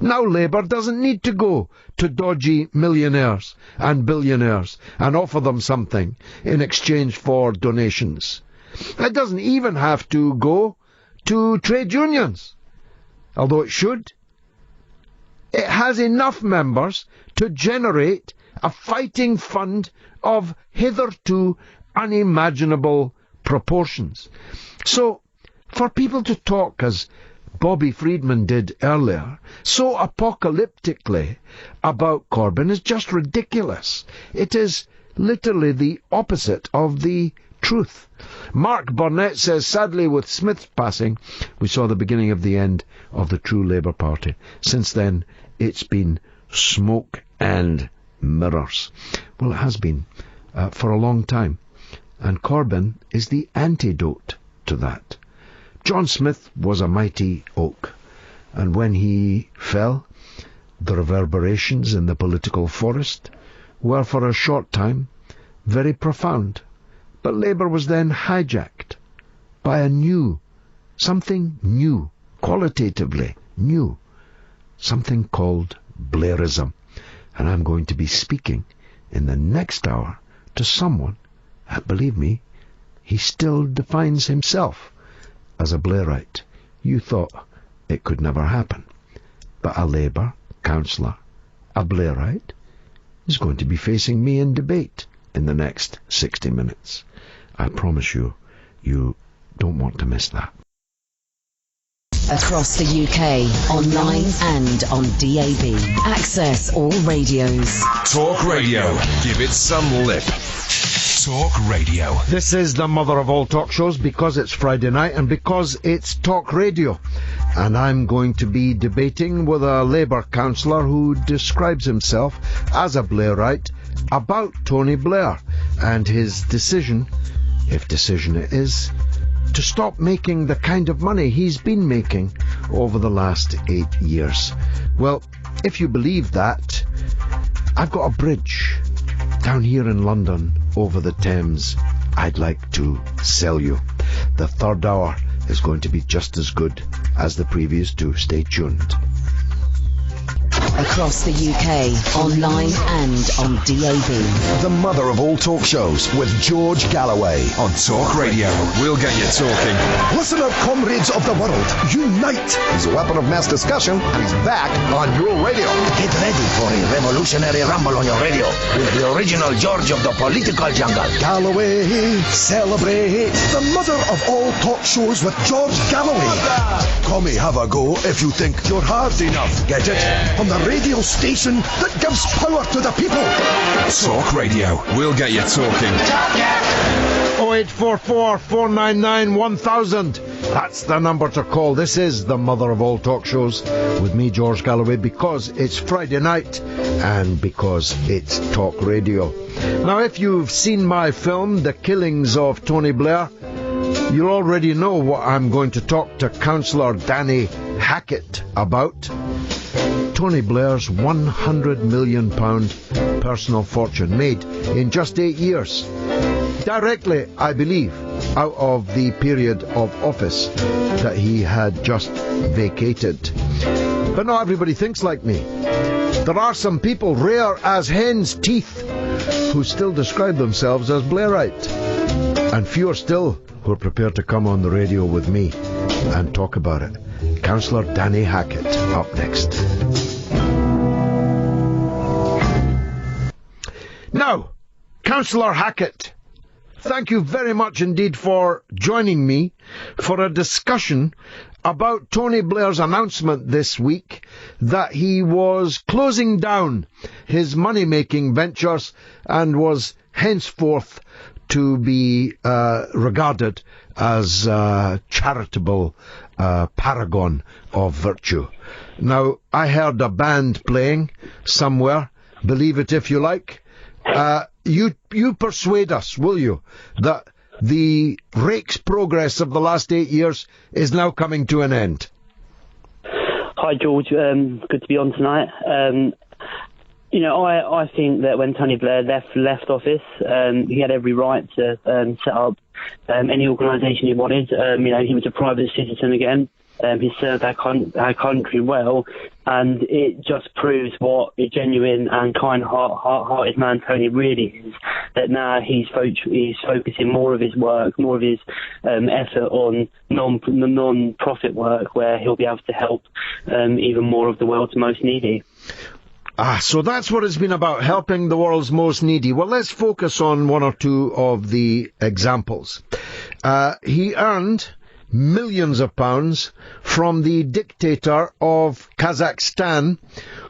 Now Labour doesn't need to go to dodgy millionaires and billionaires and offer them something in exchange for donations. It doesn't even have to go to trade unions, although it should. It has enough members to generate a fighting fund of hitherto unimaginable proportions. So, for people to talk, as Bobby Friedman did earlier, so apocalyptically about Corbyn is just ridiculous. It is literally the opposite of the truth. Mark Burnett says, sadly, with Smith's passing, we saw the beginning of the end of the true Labour Party. Since then, it's been smoke and mirrors. Well, it has been for a long time. And Corbyn is the antidote to that. John Smith was a mighty oak, and when he fell, the reverberations in the political forest were for a short time very profound. But Labour was then hijacked by something new, qualitatively new, something called Blairism. And I'm going to be speaking in the next hour to someone, believe me, he still defines himself as a Blairite. You thought it could never happen. But a Labour councillor, a Blairite, is going to be facing me in debate in the next 60 minutes. I promise you, you don't want to miss that. Across the UK, online and on DAB. Access all radios. Talk Radio. Give it some lip. Talk Radio. This is the mother of all talk shows because it's Friday night and because it's Talk Radio. And I'm going to be debating with a Labour councillor who describes himself as a Blairite about Tony Blair and his decision, if decision it is, to stop making the kind of money he's been making over the last 8 years. Well, if you believe that, I've got a bridge down here in London over the Thames I'd like to sell you. The third hour is going to be just as good as the previous two. Stay tuned. Across the UK, online and on DAB. The mother of all talk shows with George Galloway. On Talk Radio, we'll get you talking. Listen up, comrades of the world. Unite. He's a weapon of mass discussion, and he's back on your radio. Get ready for a revolutionary rumble on your radio with the original George of the political jungle. Galloway, celebrate the mother of all talk shows with George Galloway. Come have a go if you think you're hard enough. Get it? On the radio station that gives power to the people. Talk Radio. We'll get you talking. 0844 499 1000. That's the number to call. This is the mother of all talk shows with me, George Galloway, because it's Friday night and because it's Talk Radio. Now, if you've seen my film, The Killings of Tony Blair, you already know what I'm going to talk to Councillor Danny Hackett about. Tony Blair's £100 million personal fortune made in just 8 years. Directly, I believe, out of the period of office that he had just vacated. But not everybody thinks like me. There are some people, rare as hen's teeth, who still describe themselves as Blairite. And fewer still who are prepared to come on the radio with me and talk about it. Councillor Danny Hackett up next. Now, Councillor Hackett, thank you very much indeed for joining me for a discussion about Tony Blair's announcement this week that he was closing down his money-making ventures and was henceforth to be regarded as a charitable paragon of virtue. Now, I heard a band playing somewhere, believe it if you like. You persuade us, will you, that the rake's progress of the last 8 years is now coming to an end? Hi, George. Good to be on tonight. I think that when Tony Blair left office, he had every right to set up any organisation he wanted. He was a private citizen again. He served our country well, and it just proves what a genuine and kind-hearted man Tony really is. That now he's focusing more of his work, more of his effort on non-profit work, where he'll be able to help even more of the world's most needy. So that's what it's been about, helping the world's most needy. Well, let's focus on one or two of the examples. He earned millions of pounds from the dictator of Kazakhstan,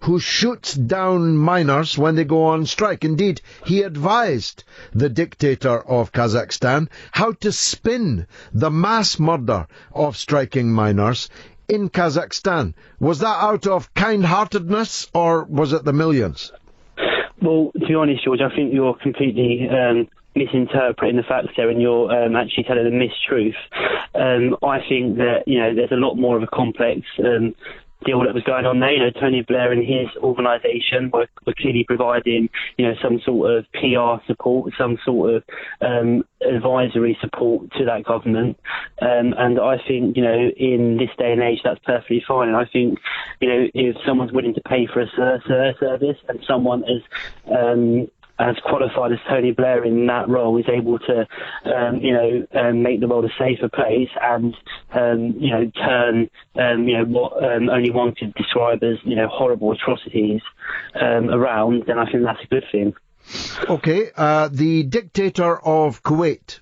who shoots down miners when they go on strike. Indeed, he advised the dictator of Kazakhstan how to spin the mass murder of striking miners in Kazakhstan. Was that out of kind-heartedness, or was it the millions? Well, to be honest, George, I think you're completely misinterpreting the facts there, and you're actually telling a mistruth. I think that there's a lot more of a complex deal that was going on there. You know, Tony Blair and his organisation were clearly providing, you know, some sort of PR support, some sort of advisory support to that government. And I think, you know, in this day and age, that's perfectly fine. And I think, you know, if someone's willing to pay for a service and someone as qualified as Tony Blair in that role is able to, make the world a safer place and, turn, what only one could describe as, horrible atrocities around, then I think that's a good thing. Okay, the dictator of Kuwait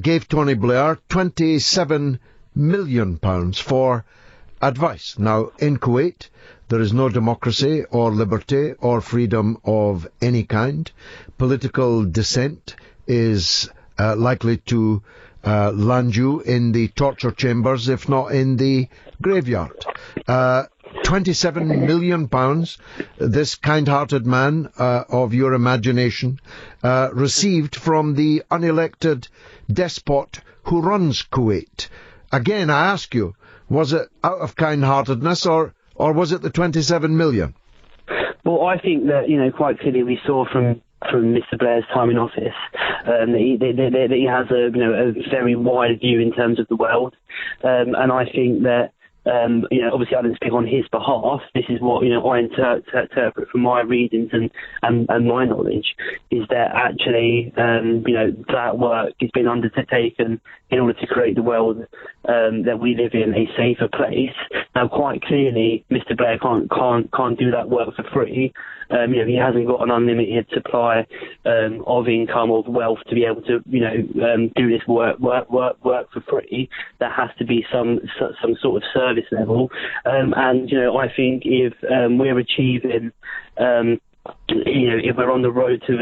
gave Tony Blair £27 million for advice. Now, in Kuwait, there is no democracy or liberty or freedom of any kind. Political dissent is likely to land you in the torture chambers, if not in the graveyard. £27 million, this kind-hearted man of your imagination received from the unelected despot who runs Kuwait. Again, I ask you, was it out of kind-heartedness or was it the 27 million? Well, I think that, quite clearly we saw from Mr. Blair's time in office that he has a very wide view in terms of the world. And I think that, obviously I didn't speak on his behalf. This is what, I interpret from my readings and my knowledge, is that actually, that work has been undertaken in order to create the world that we live in a safer place. Now, quite clearly, Mr. Blair can't do that work for free. He hasn't got an unlimited supply of income, of wealth to be able to, do this work for free. There has to be some sort of service level. I think if we're achieving, if we're on the road to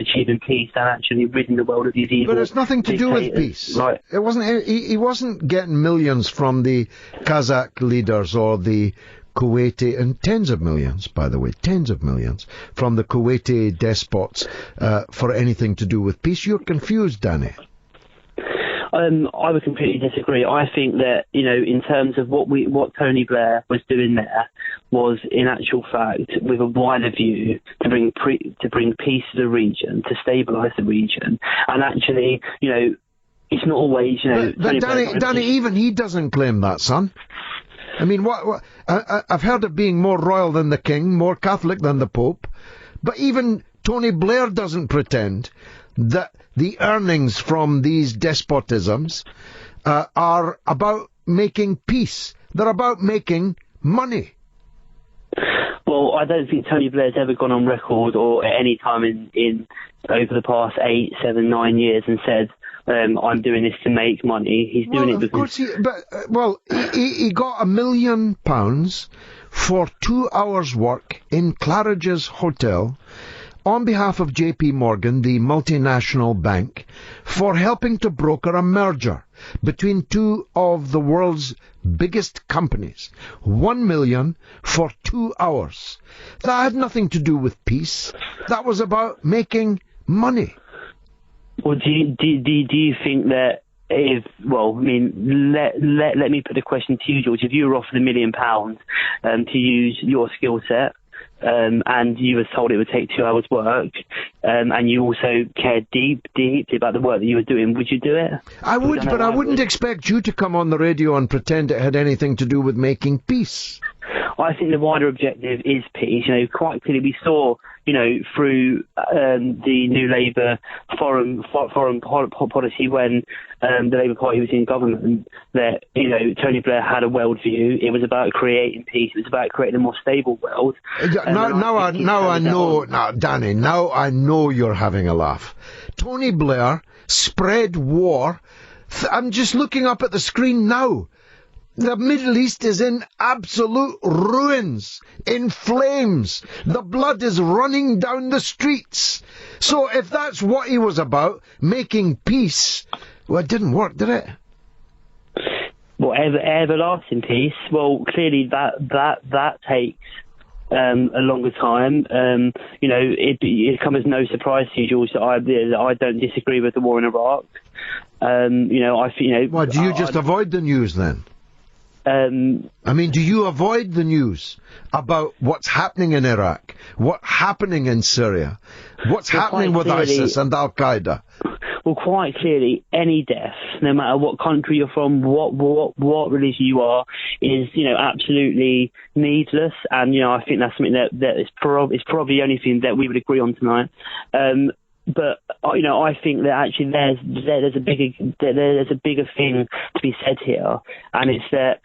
achieving peace and actually ridding the world of these evil... But it's nothing to do with peace. Right. It wasn't. He wasn't getting millions from the Kazakh leaders or the Kuwaiti, and tens of millions, by the way, tens of millions, from the Kuwaiti despots for anything to do with peace. You're confused, Danny. I would completely disagree. I think that, in terms of what Tony Blair was doing there was, in actual fact, with a wider view to bring peace to the region, to stabilise the region, and actually, it's not always, But Danny, even he doesn't claim that, son. I mean, I've heard of being more royal than the king, more Catholic than the Pope, but even Tony Blair doesn't pretend that the earnings from these despotisms are about making peace. They're about making money. Well, I don't think Tony Blair's ever gone on record or at any time in over the past 8, 7, 9 years and said, I'm doing this to make money. He's doing it because... Of course, he got £1 million for 2 hours' work in Claridge's Hotel on behalf of JP Morgan, the multinational bank, for helping to broker a merger between two of the world's biggest companies. 1 million for 2 hours. That had nothing to do with peace. That was about making money. Well, do you think that let me put the question to you, George. If you were offered £1 million to use your skill set, and you were told it would take 2 hours work, and you also cared deeply about the work that you were doing, would you do it? I would, but I wouldn't expect you to come on the radio and pretend it had anything to do with making peace. I think the wider objective is peace. Quite clearly we saw, through the New Labour foreign policy when the Labour Party was in government, that, Tony Blair had a world view. It was about creating peace. It was about creating a more stable world. Now I know, Danny, now I know you're having a laugh. Tony Blair spread war. I'm just looking up at the screen now. The Middle East is in absolute ruins, in flames. The blood is running down the streets. So if that's what he was about, making peace, well, it didn't work, did it? Well, everlasting peace. Well, clearly that takes a longer time. It comes as no surprise to you, George, that I don't disagree with the war in Iraq. Why, do you just avoid the news then? I mean, do you avoid the news about what's happening in Iraq, what's happening in Syria, what's happening with ISIS and Al-Qaeda? Well, quite clearly, any death, no matter what country you're from, what religion you are, is, absolutely needless. And, I think that's something that is probably the only thing that we would agree on tonight. But I think that actually there's a bigger thing to be said here, and it's that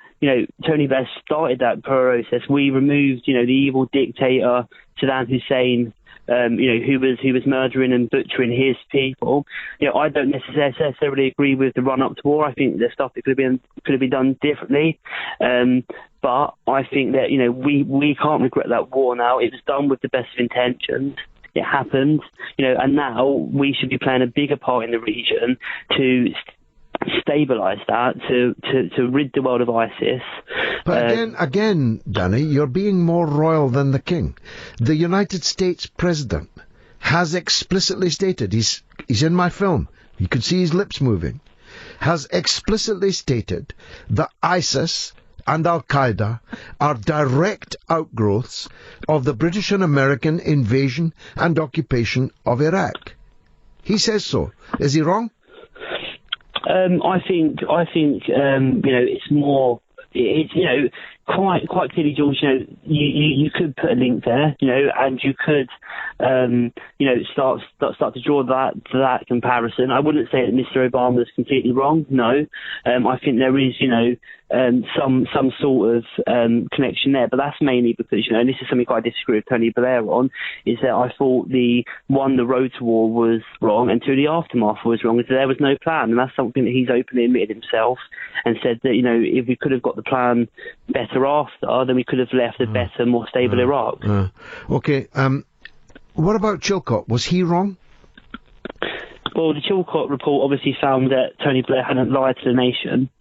Tony Blair started that process. We removed the evil dictator Saddam Hussein, who was murdering and butchering his people. I don't necessarily agree with the run up to war. I think there's stuff that could have been done differently. But I think that we can't regret that war now. It was done with the best of intentions. It happened, and now we should be playing a bigger part in the region to stabilise that, to rid the world of ISIS. But again, Danny, you're being more royal than the king. The United States President has explicitly stated, he's in my film, you can see his lips moving, has explicitly stated that ISIS and Al-Qaeda are direct outgrowths of the British and American invasion and occupation of Iraq. He says so. Is he wrong? I think it's more. It's quite clearly, George. You could put a link there, and you could start to draw that comparison. I wouldn't say that Mr. Obama is completely wrong. No, I think there is some sort of connection there, but that's mainly because and this is something I disagree with Tony Blair on, is that I thought the road to war was wrong, and 2, the aftermath was wrong, so there was no plan, and that's something that he's openly admitted himself and said that if we could have got the plan better after, then we could have left a better, more stable Iraq. Okay, what about Chilcot? Was he wrong? Well, the Chilcot report obviously found that Tony Blair hadn't lied to the nation.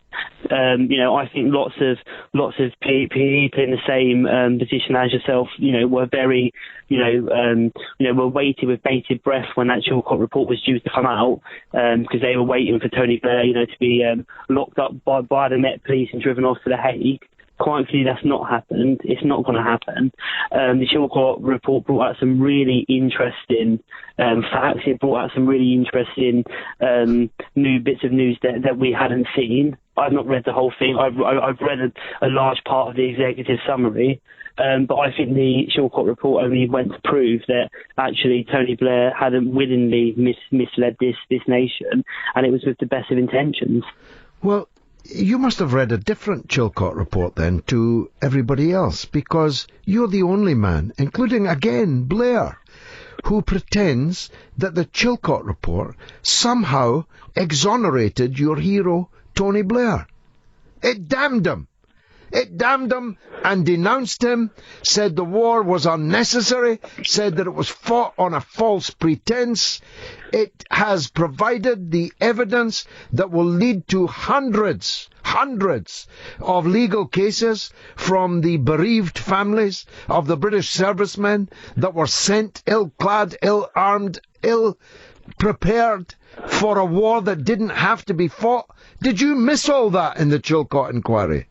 I think lots of people in the same position as yourself, were very, were waiting with bated breath when that Chilcot report was due to come out, because they were waiting for Tony Blair, to be locked up by the Met Police and driven off to The Hague. Quite clearly, that's not happened. It's not going to happen. The Chilcot report brought out some really interesting facts. It brought out some really interesting new bits of news that we hadn't seen. I've not read the whole thing. I've read a large part of the executive summary, but I think the Chilcot report only went to prove that actually Tony Blair hadn't willingly misled this nation, and it was with the best of intentions. Well, you must have read a different Chilcot report then to everybody else, because you're the only man, including, again, Blair, who pretends that the Chilcot report somehow exonerated your hero, Tony Blair. It damned him. It damned him and denounced him, said the war was unnecessary, said that it was fought on a false pretense. It has provided the evidence that will lead to hundreds of legal cases from the bereaved families of the British servicemen that were sent ill-clad, ill-armed, ill-prepared for a war that didn't have to be fought. Did you miss all that in the Chilcot inquiry?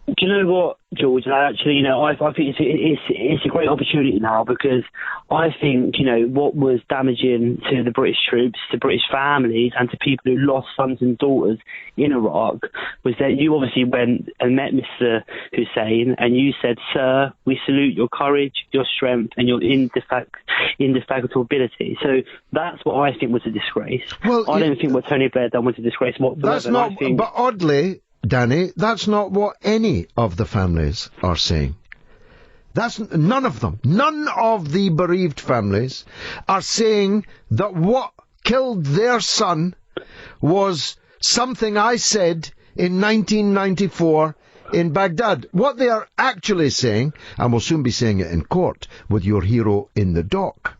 Do you know what, George? I actually, I think it's a great opportunity now, because I think, what was damaging to the British troops, to British families, and to people who lost sons and daughters in Iraq was that you obviously went and met Mr. Hussein, and you said, "Sir, we salute your courage, your strength, and your indefatigability." So that's what I think was a disgrace. Well, I don't think what Tony Blair done was a disgrace whatsoever. That's not, but oddly, Danny, that's not what any of the families are saying. That's none of them. None of the bereaved families are saying that what killed their son was something I said in 1994 in Baghdad. What they are actually saying, and we'll soon be saying it in court with your hero in the dock,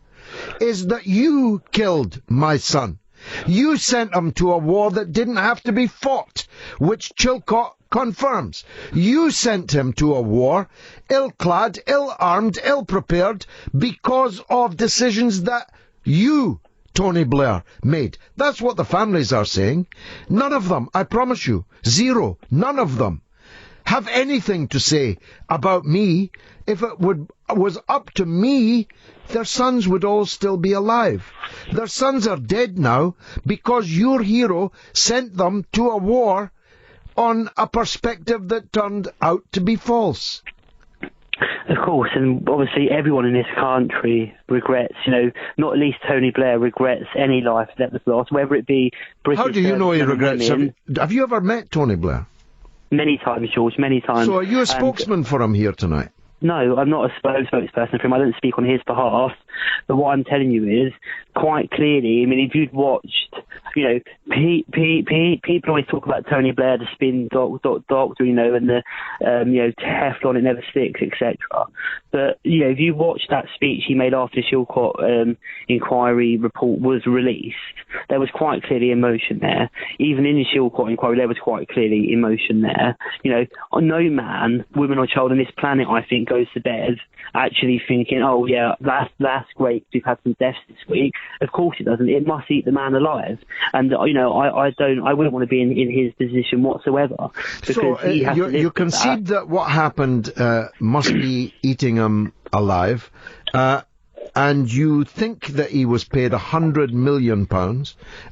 is that you killed my son. You sent him to a war that didn't have to be fought, which Chilcot confirms. You sent him to a war, ill-clad, ill-armed, ill-prepared, because of decisions that you, Tony Blair, made. That's what the families are saying. None of them, I promise you, zero, none of them, have anything to say about me. If it was up to me, their sons would all still be alive. Their sons are dead now because your hero sent them to a war on a perspective that turned out to be false. Of course, and obviously everyone in this country regrets, not least Tony Blair regrets any life that was lost, whether it be British... How do you know he regrets? Have you ever met Tony Blair? Many times, George, many times. So are you a spokesman for him here tonight? No, I'm not a spokesperson for him. I don't speak on his behalf. But what I'm telling you is, quite clearly, I mean, if you'd watched, people always talk about Tony Blair, the spin doctor, and the, Teflon, it never sticks, etc. But, if you watch that speech he made after the Shillcott inquiry report was released, there was quite clearly emotion there. Even in the Shillcott inquiry, there was quite clearly emotion there. No man, woman or child on this planet, I think, goes to bed actually thinking, oh yeah, that's great, we've had some deaths this week. Of course it doesn't. It must eat the man alive. And I wouldn't want to be in his position whatsoever. So you concede that what happened must be eating him alive, and you think that he was paid £100 million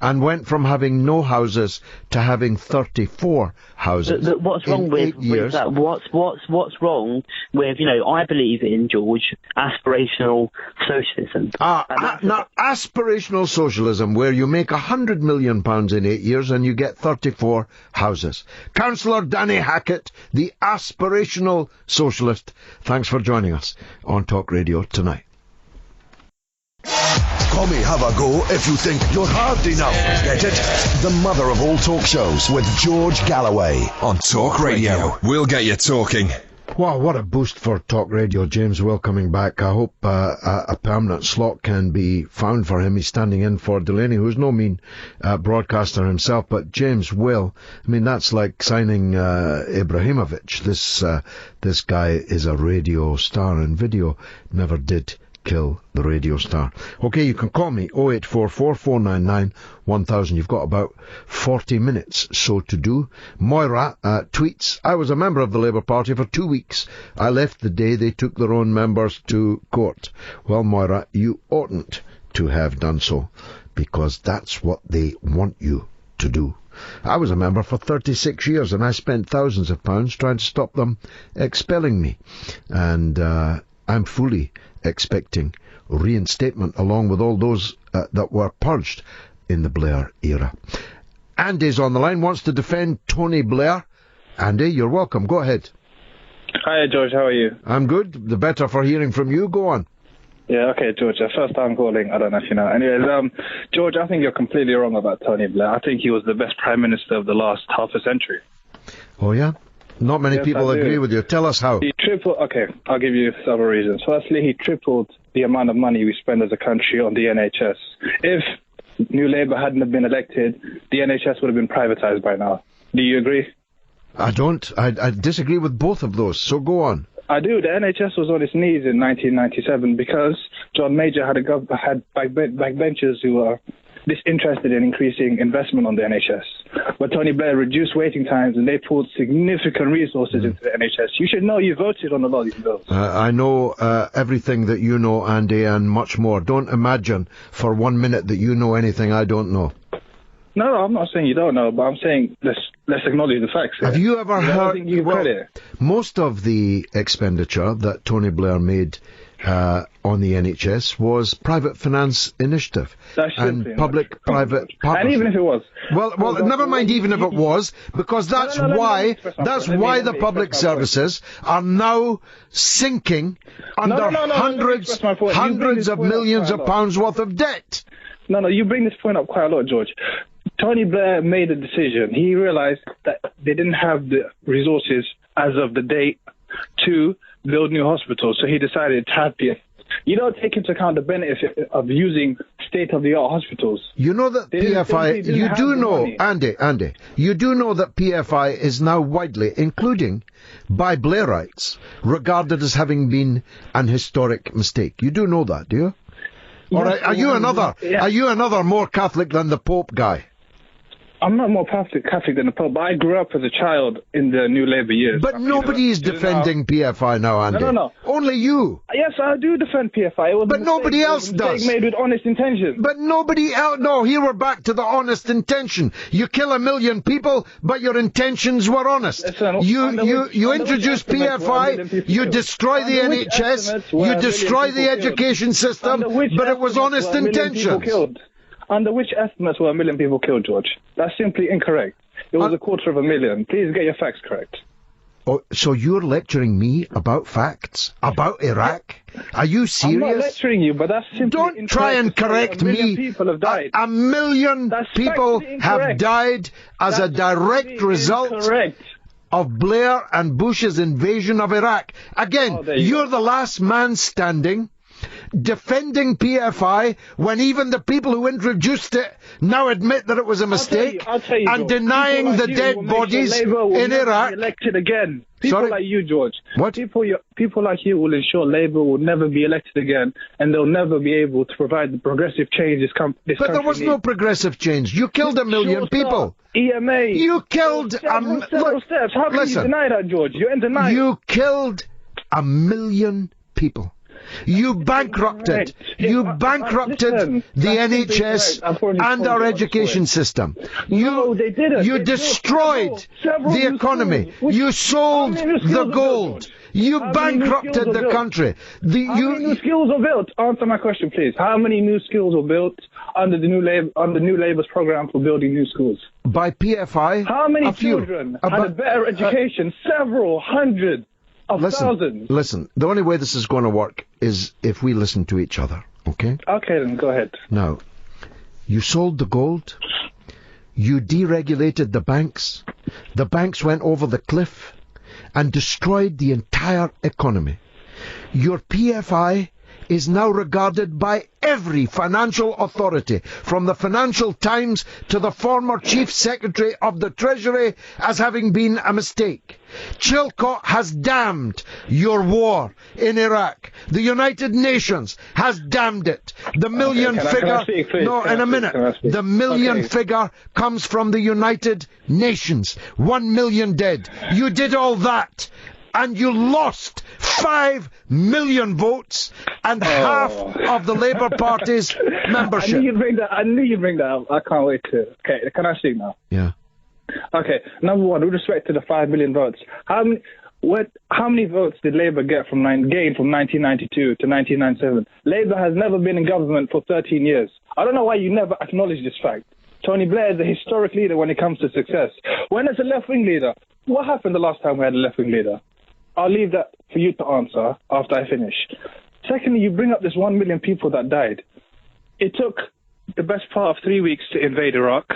and went from having no houses to having 34 houses. What's wrong with that? What's wrong with, I believe in, George, aspirational socialism. Now, aspirational socialism, where you make £100 million in 8 years and you get 34 houses. Councillor Danny Hackett, the aspirational socialist, thanks for joining us on Talk Radio tonight. Call me have a go if you think you're hard enough. Get it? The mother of all talk shows with George Galloway. On Talk Radio. We'll get you talking. Wow, what a boost for Talk Radio. James Will coming back. I hope a permanent slot can be found for him. He's standing in for Delaney, who's no mean broadcaster himself, but James Will, I mean, that's like signing Ibrahimovic. This guy is a radio star, and video never did kill the radio star. Okay, you can call me 0844 499 1000. You've got about 40 minutes so to do. Moira tweets, I was a member of the Labour Party for 2 weeks. I left the day they took their own members to court. Well, Moira, you oughtn't to have done so, because that's what they want you to do. I was a member for 36 years and I spent thousands of pounds trying to stop them expelling me. And I'm fully expecting reinstatement along with all those that were purged in the Blair era. Andy's on the line, wants to defend Tony Blair. Andy, you're welcome. Go ahead. Hi, George. How are you? I'm good. The better for hearing from you. Go on. Yeah, okay, George. First time calling. I don't know if you know. Anyways, George, I think you're completely wrong about Tony Blair. I think he was the best Prime Minister of the last half a century. Oh, yeah? Not many people agree with you. Tell us how. Okay, I'll give you several reasons. Firstly, he tripled the amount of money we spend as a country on the NHS. If New Labour hadn't have been elected, the NHS would have been privatised by now. Do you agree? I don't. I disagree with both of those, so go on. I do. The NHS was on its knees in 1997 because John Major had backbenchers who were disinterested in increasing investment on the NHS. But Tony Blair reduced waiting times and they poured significant resources into the NHS. You should know you voted on a lot of these bills. I know everything that you know, Andy, and much more. Don't imagine for 1 minute that you know anything I don't know. No, I'm not saying you don't know, but I'm saying let's acknowledge the facts here. Have you ever heard... Well, most of the expenditure that Tony Blair made on the NHS was private finance initiative and public-private partnership. And even if it was. Well, never mind even if it was, because that's why the public services are now sinking under hundreds of millions of pounds worth of debt. No, you bring this point up quite a lot, George. Tony Blair made a decision. He realized that they didn't have the resources as of the date to build new hospitals, so he decided to tap it. You don't take into account the benefit of using state-of-the-art hospitals. You know that PFI, you do know, Andy, you do know that PFI is now widely, including by Blairites, regarded as having been an historic mistake. You do know that, do you? Or are you another more Catholic than the Pope guy? I'm not more Catholic than the Pope, but I grew up as a child in the New Labour years. But nobody is defending PFI now, Andy. No. Only you. Yes, I do defend PFI. It was but nobody else does. Made with honest intention. But nobody else. No, here we're back to the honest intention. You kill 1 million people, but your intentions were honest. Listen, you introduce PFI, you destroy the NHS, you destroy the education system, but it was honest intentions. Under which estimates were 1 million people killed, George? That's simply incorrect. It was 250,000. Please get your facts correct. Oh, so you're lecturing me about facts? About Iraq? Are you serious? I'm not lecturing you, but that's simply incorrect. Don't try and correct me. 1 million people have died. 1 million people have died as a direct result of Blair and Bush's invasion of Iraq. Again, you're the last man standing defending PFI when even the people who introduced it now admit that it was a mistake and denying the dead bodies in Iraq. Elected again. People like you, George. What? People like you will ensure Labour will never be elected again, and they'll never be able to provide the progressive change this country But there was no progressive change. You killed 1 million people. EMA. You killed several steps. How can you deny that, George? You're in denial. You killed 1 million people. You bankrupted. You bankrupted the NHS and our education system. You destroyed the economy. You sold the gold. You bankrupted the country. How many new skills were built? Answer my question, please. How many new skills were built under the New Labour's program for building new schools? By PFI? How many children had a better education? Several hundred. Listen, the only way this is going to work is if we listen to each other, okay? Okay, then go ahead. Now, you sold the gold, you deregulated the banks went over the cliff and destroyed the entire economy. Your PFI is now regarded by every financial authority, from the Financial Times to the former Chief Secretary of the Treasury, as having been a mistake. Chilcot has damned your war in Iraq. The United Nations has damned it. The million figure... The million figure comes from the United Nations. 1 million dead. You did all that. And you lost 5 million votes and half of the Labour Party's membership. I knew you'd bring that up. I can't wait to. Okay, can I speak now? Yeah. Okay, number one, with respect to the 5 million votes, how many votes did Labour gain from 1992 to 1997? Labour has never been in government for 13 years. I don't know why you never acknowledge this fact. Tony Blair is a historic leader when it comes to success. When it's a left-wing leader, what happened the last time we had a left-wing leader? I'll leave that for you to answer after I finish. Secondly, you bring up this 1 million people that died. It took the best part of 3 weeks to invade Iraq.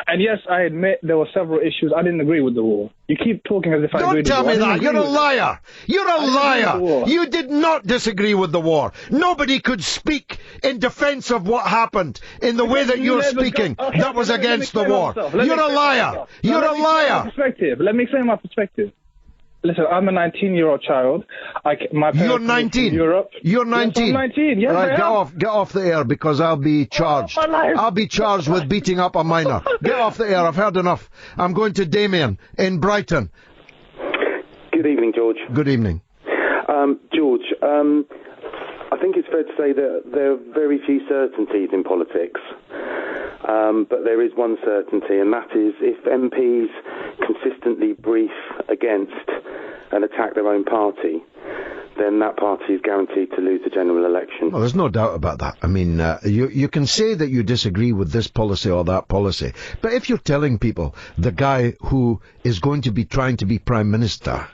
And yes, I admit there were several issues. I didn't agree with the war. You keep talking as if I agreed with the war. Don't tell me that. You're a liar. You're a liar. You did not disagree with the war. Nobody could speak in defense of what happened in the way that you're speaking. That was against the war. You're a liar. You're a liar. Let me explain my perspective. Listen, I'm a 19-year-old child. You're 19. Europe. You're 19. Yes, I'm 19. Yes, right, get off the air because I'll be charged. I'll be charged with beating up a minor. Get off the air. I've heard enough. I'm going to Damien in Brighton. Good evening, George. Good evening. George, I think it's fair to say that there are very few certainties in politics. But there is one certainty, and that is if MPs consistently brief against and attack their own party, then that party is guaranteed to lose the general election. Well, there's no doubt about that. I mean, you can say that you disagree with this policy or that policy, but if you're telling people the guy who is going to be trying to be Prime Minister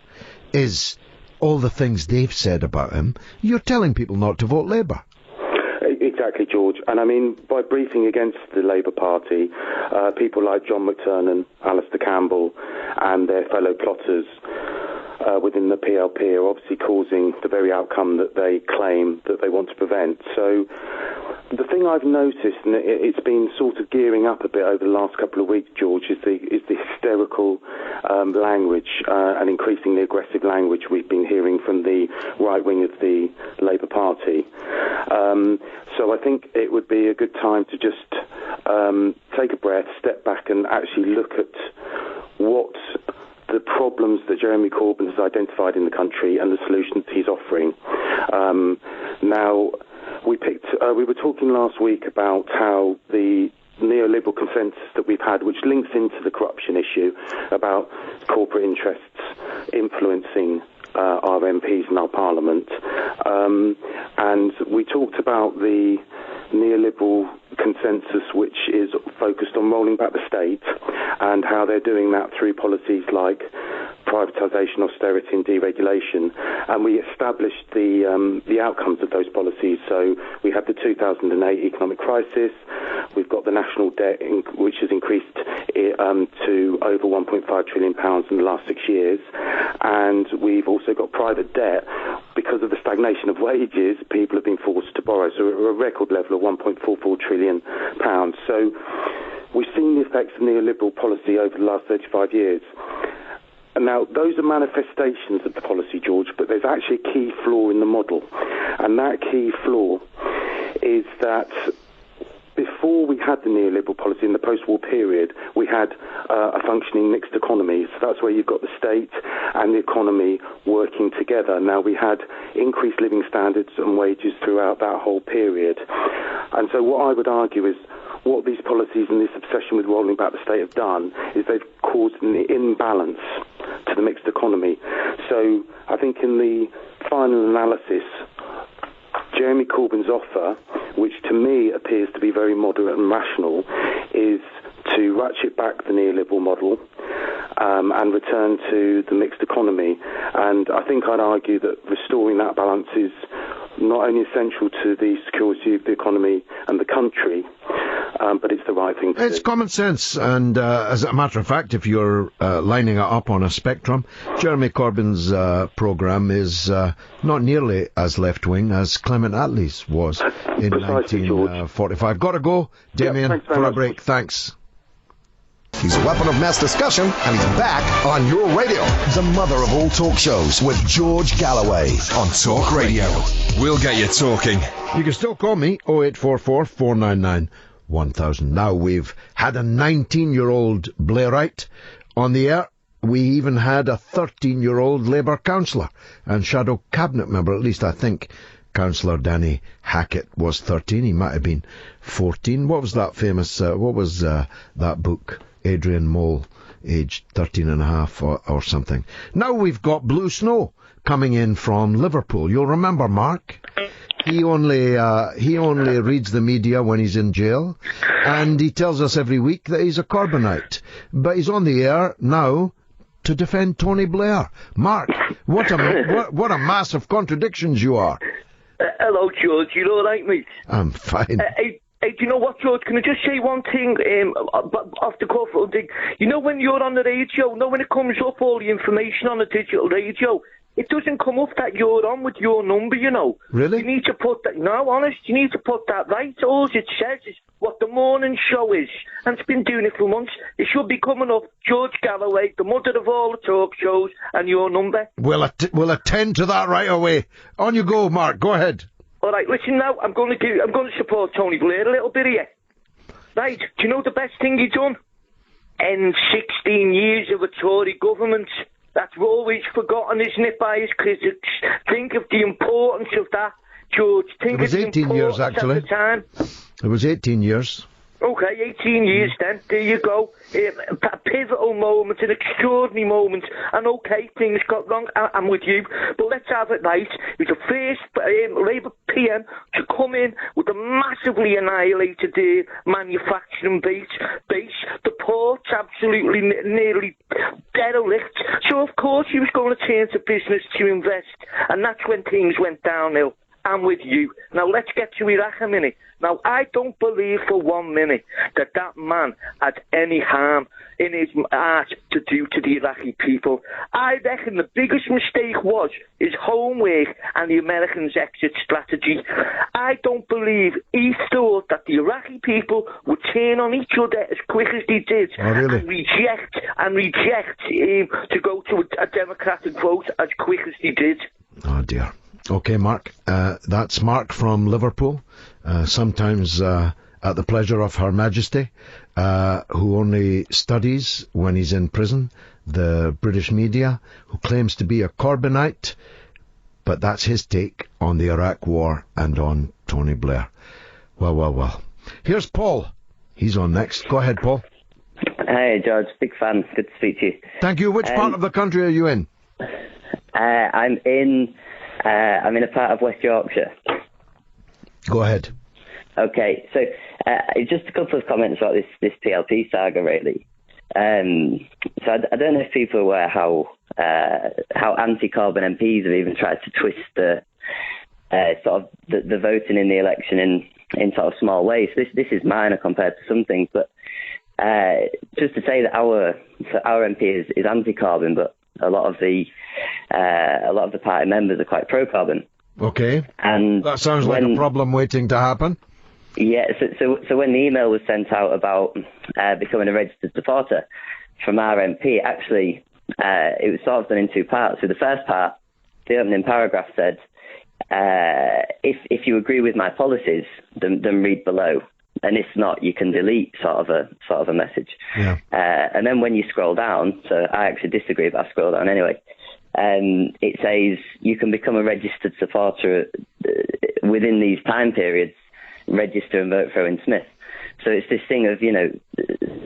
is all the things they've said about him, you're telling people not to vote Labour. Exactly, George. And I mean, by briefing against the Labour Party, people like John McTernan, Alistair Campbell, and their fellow plotters within the PLP are obviously causing the very outcome that they claim that they want to prevent. So the thing I've noticed, and it's been sort of gearing up a bit over the last couple of weeks, George, is the hysterical language and increasingly aggressive language we've been hearing from the right wing of the Labour Party. So I think it would be a good time to just take a breath, step back and actually look at what the problems that Jeremy Corbyn has identified in the country and the solutions he's offering. Now, we were talking last week about how the neoliberal consensus that we've had, which links into the corruption issue, about corporate interests influencing our MPs in our parliament. And we talked about the neoliberal consensus, which is focused on rolling back the state, and how they're doing that through policies like privatisation, austerity and deregulation. And we established the outcomes of those policies. So we had the 2008 economic crisis. We've got the national debt, which has increased to over £1.5 trillion in the last 6 years. And we've also got private debt. Because of the stagnation of wages, people have been forced to borrow. So we're at a record level of £1.44 trillion. So we've seen the effects of neoliberal policy over the last 35 years. And now, those are manifestations of the policy, George, but there's actually a key flaw in the model. And that key flaw is that before we had the neoliberal policy in the post-war period, we had a functioning mixed economy. So that's where you've got the state and the economy working together. Now, we had increased living standards and wages throughout that whole period. And so what I would argue is what these policies and this obsession with rolling back the state have done is they've caused an imbalance to the mixed economy. So I think in the final analysis, Jeremy Corbyn's offer, which to me appears to be very moderate and rational, is to ratchet back the neoliberal model and return to the mixed economy. And I think I'd argue that restoring that balance is not only essential to the security of the economy and the country, but it's the right thing to do. It's common sense, and as a matter of fact, if you're lining it up on a spectrum, Jeremy Corbyn's programme is not nearly as left-wing as Clement Attlee's was in 1945. Got to go, Damien, for a break. Thanks. He's a weapon of mass discussion, and he's back on your radio. The mother of all talk shows with George Galloway. On Talk Radio. We'll get you talking. You can still call me, 0844 499 1000. Now, we've had a 19-year-old Blairite on the air. We even had a 13-year-old Labour councillor and shadow cabinet member, at least I think Councillor Danny Hackett was 13. He might have been 14. What was that famous, that book? Adrian Mole, aged 13 and a half or something. Now we've got Blue Snow coming in from Liverpool. You'll remember Mark. He only reads the media when he's in jail, and he tells us every week that he's a Corbynite. But he's on the air now to defend Tony Blair. Mark, what a mass of contradictions you are. Hello, George. You all right, mate? I'm fine. Hey, do you know what, George? Can I just say one thing off the cuff? You know when you're on the radio, when it comes up all the information on the digital radio, it doesn't come up that you're on with your number, you know. Really? You need to put that... No, honest, you need to put that right. All it says is what the morning show is. And it's been doing it for months. It should be coming up, George Galloway, the mother of all the talk shows, and your number. We'll attend to that right away. On you go, Mark. Go ahead. All right, listen now. I'm going to support Tony Blair a little bit here. Right, do you know the best thing he's done? End 16 years of a Tory government. That's always forgotten, isn't it, by his critics? Think of the importance of that, George. Think it was of the 18 years, actually. at the time. It was 18 years. Okay, 18 years then. There you go. A pivotal moment, an extraordinary moment. And okay, things got wrong. I'm with you. But let's have it right. He's the first Labour PM to come in with a massively annihilated manufacturing base. The port's absolutely nearly derelict. So, of course, he was going to turn to business to invest. And that's when things went downhill. I'm with you. Now, let's get to Iraq a minute. Now, I don't believe for 1 minute that man had any harm in his heart to do to the Iraqi people. I reckon the biggest mistake was his homework and the Americans' exit strategy. I don't believe he thought that the Iraqi people would turn on each other as quick as they did and reject him to go to a democratic vote as quick as they did. Oh, dear. Okay, Mark. That's Mark from Liverpool. Sometimes at the pleasure of Her Majesty, who only studies when he's in prison, the British media, who claims to be a Corbynite, but that's his take on the Iraq War and on Tony Blair. Well. Here's Paul. He's on next. Go ahead, Paul. Hey, George. Big fan. Good to speak to you. Thank you. Which part of the country are you in? I'm in a part of West Yorkshire. Go ahead. Okay, so just a couple of comments about this PLP saga, really. So I don't know if people are aware how anti-Corbyn MPs have even tried to twist the voting in the election in sort of small ways. This is minor compared to some things, but just to say that our MP is anti-Corbyn, but a lot of the party members are quite pro-Corbyn. Okay, and that sounds like a problem waiting to happen. Yeah, so when the email was sent out about becoming a registered supporter from our MP, actually it was sort of done in two parts. So the first part, the opening paragraph said, if you agree with my policies, then read below. And if not, you can delete sort of a message. Yeah. And then when you scroll down, so I actually disagree, but I scroll down anyway. It says you can become a registered supporter within these time periods. Register and vote for Owen Smith. So it's this thing of,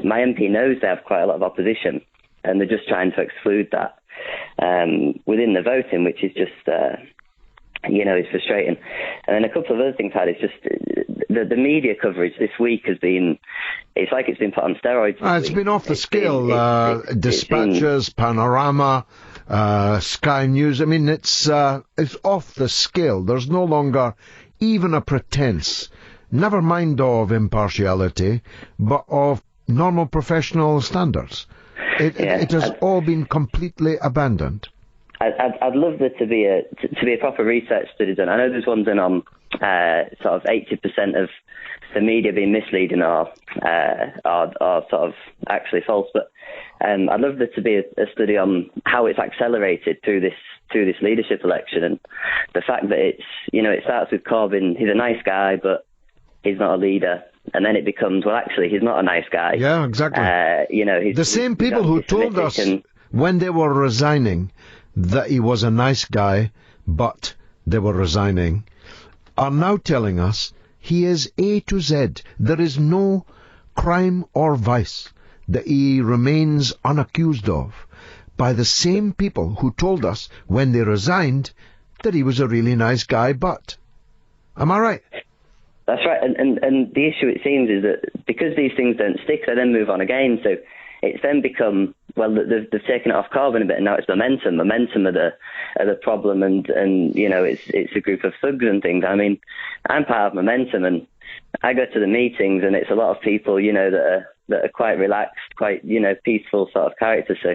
my MP knows they have quite a lot of opposition, and they're just trying to exclude that within the voting, which is just, it's frustrating. And then a couple of other things had is just the media coverage this week has been, it's like it's been put on steroids. It's been off the scale. Dispatches, Panorama, Sky News. I mean, it's off the scale. There's no longer even a pretense, never mind of impartiality, but of normal professional standards. It has all been completely abandoned. I'd love there to be a proper research study done. I know there's one done on sort of 80% of the media being misleading or sort of actually false, but I'd love there to be a study on how it's accelerated through this leadership election, and the fact that it starts with Corbyn. He's a nice guy, but he's not a leader, and then it becomes, well, actually, he's not a nice guy. Yeah, exactly. The same people who told us when they were resigning that he was a nice guy, but they were resigning, are now telling us he is A to Z. There is no crime or vice that he remains unaccused of, by the same people who told us when they resigned that he was a really nice guy, but. Am I right? That's right, and the issue, it seems, is that because these things don't stick, they then move on again, so it's then become, well, they've taken it off Corbyn a bit, and now it's Momentum. Momentum are the problem, and it's a group of thugs and things. I mean, I'm part of Momentum, and I go to the meetings, and it's a lot of people, that are quite relaxed, quite, peaceful sort of characters, so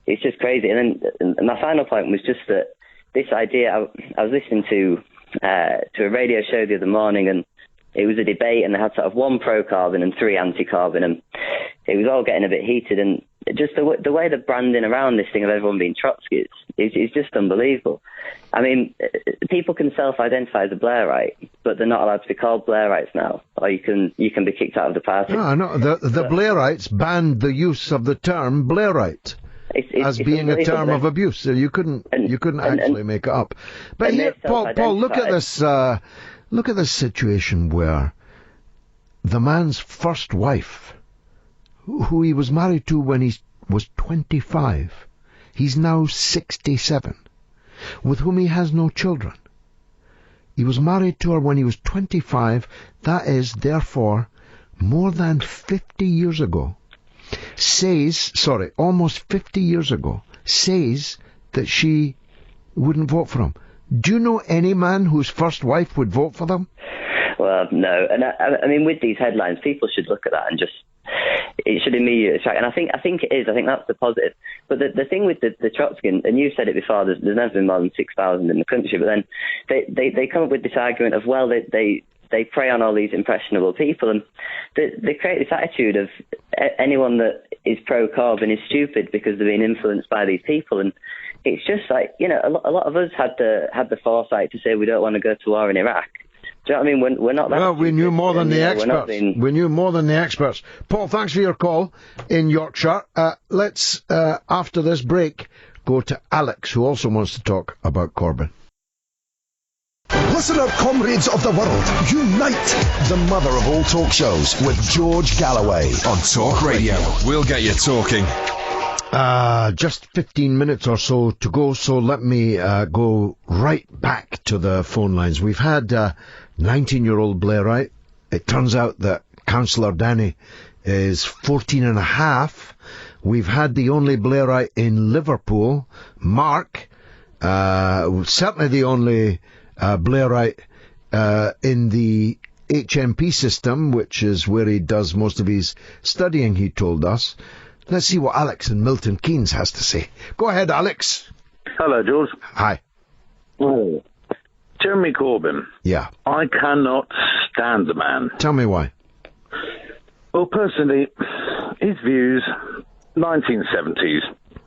it's just crazy. And then my final point was just that this idea, I was listening to a radio show the other morning, and it was a debate, and they had sort of one pro-Corbyn and three anti-Corbyn, and it was all getting a bit heated, and just the way the branding around this thing of everyone being Trotsky is just unbelievable. I mean, people can self-identify as a Blairite, but they're not allowed to be called Blairites now, or you can be kicked out of the party. No, the Blairites banned the use of the term Blairite as being a term of abuse. So you couldn't actually make it up. But here, Paul, look at this situation where the man's first wife, who he was married to when he was 25, he's now 67, with whom he has no children. He was married to her when he was 25, that is, therefore, more than 50 years ago. Almost 50 years ago, says that she wouldn't vote for him. Do you know any man whose first wife would vote for them? Well, no. And I mean, with these headlines, people should look at that and it should immediately strike. And I think it is. I think that's the positive. But the thing with the Trotsky, and you said it before, there's never been more than 6,000 in the country, but then they come up with this argument of, well, they prey on all these impressionable people, and they create this attitude of anyone that is pro-Corbyn is stupid because they're being influenced by these people. And it's just like, a lot of us had the foresight to say we don't want to go to war in Iraq, Do you know what I mean? We're not that. Well, we knew more than the experts. Being... We knew more than the experts. Paul, thanks for your call in Yorkshire. Let's, after this break, go to Alex, who also wants to talk about Corbyn. Listener comrades of the world, unite! The mother of all talk shows with George Galloway. On Talk Radio. We'll get you talking. Just 15 minutes or so to go, so let me go right back to the phone lines. We've had 19-year-old Blairite. It turns out that Councillor Danny is 14 and a half. We've had the only Blairite in Liverpool, Mark, certainly the only Blairite in the HMP system, which is where he does most of his studying, he told us. Let's see what Alex in Milton Keynes has to say. Go ahead, Alex. Hello, George. Hi. Oh. Jeremy Corbyn. Yeah. I cannot stand the man. Tell me why. Well, personally, his views, 1970s,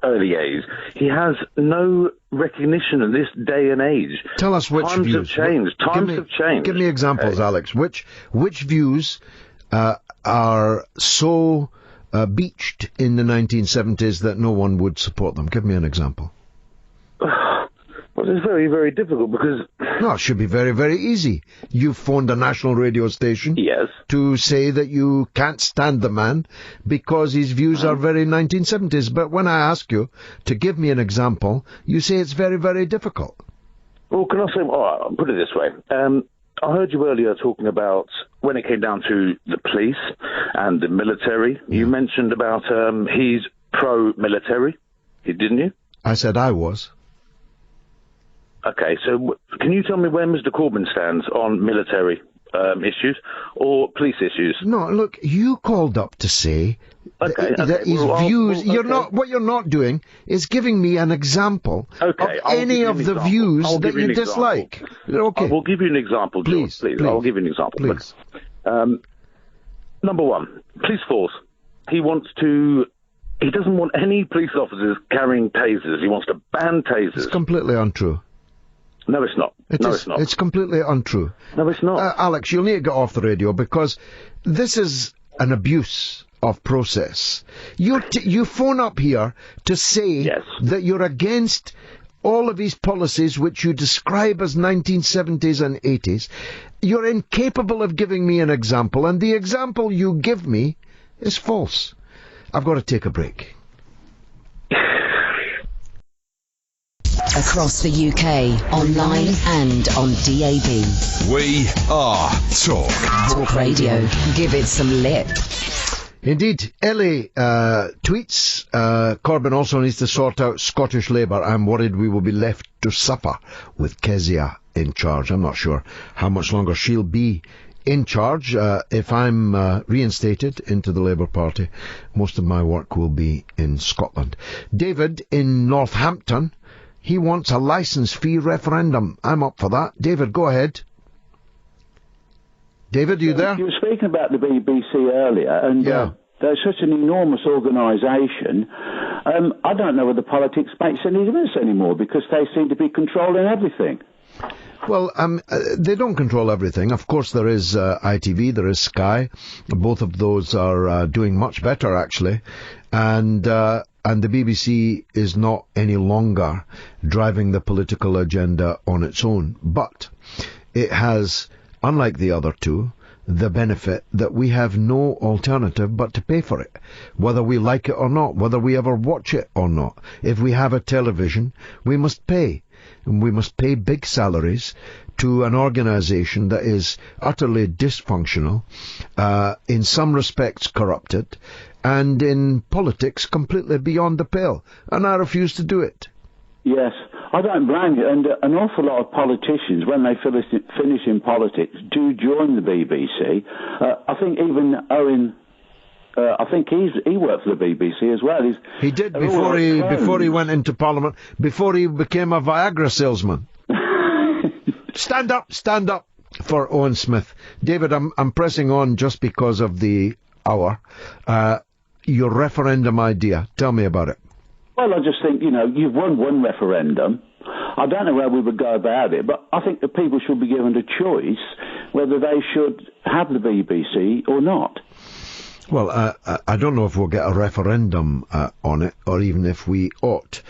early 80s, he has no recognition in this day and age. Tell us which Times views. have changed. Times have changed. Give me examples, Alex. Which views are so beached in the 1970s that no one would support them? Give me an example. Well, it's very, very difficult because... No, it should be very, very easy. You phoned a national radio station to say that you can't stand the man because his views are very 1970s. But when I ask you to give me an example, you say it's very, very difficult. Well, can I say... I'll put it this way. I heard you earlier talking about when it came down to the police and the military. You mentioned about he's pro-military, didn't you? I said I was. Okay, so can you tell me where Mr. Corbyn stands on military issues or police issues? No, look, you called up to say that his views... What you're not doing is giving me an example of any of the views that you dislike. Okay. I will give you an example, George, please. I'll give you an example. Please. Number one, police force. He doesn't want any police officers carrying tasers. He wants to ban tasers. It's completely untrue. No, it's not. It's not. It's completely untrue. No, it's not. Alex, you'll need to get off the radio because this is an abuse of process. You phone up here to say that you're against all of his policies which you describe as 1970s and 80s. You're incapable of giving me an example, and the example you give me is false. I've got to take a break. Across the UK, online and on DAB. We are Talk. Talk Radio. Give it some lip. Indeed. Ellie tweets, Corbyn also needs to sort out Scottish Labour. I'm worried we will be left to suffer with Kezia in charge. I'm not sure how much longer she'll be in charge. If I'm reinstated into the Labour Party, most of my work will be in Scotland. David in Northampton, he wants a licence fee referendum. I'm up for that. David, go ahead. David, are you there? You were speaking about the BBC earlier, and they're such an enormous organisation. I don't know whether politics makes any difference anymore because they seem to be controlling everything. Well, they don't control everything. Of course, there is ITV, there is Sky. Both of those are doing much better, actually. And the BBC is not any longer driving the political agenda on its own. But it has, unlike the other two, the benefit that we have no alternative but to pay for it, whether we like it or not, whether we ever watch it or not. If we have a television, we must pay. And we must pay big salaries to an organisation that is utterly dysfunctional, in some respects corrupted, and in politics completely beyond the pale. And I refuse to do it. Yes, I don't blame you. And an awful lot of politicians, when they finish in politics, do join the BBC. I think even Owen... I think he worked for the BBC as well. He did before he went into Parliament, before he became a Viagra salesman. Stand up for Owen Smith. David, I'm pressing on just because of the hour. Your referendum idea, tell me about it. Well, I just think, you've won one referendum. I don't know where we would go about it, but I think that people should be given a choice whether they should have the BBC or not. Well, I don't know if we'll get a referendum on it, or even if we ought.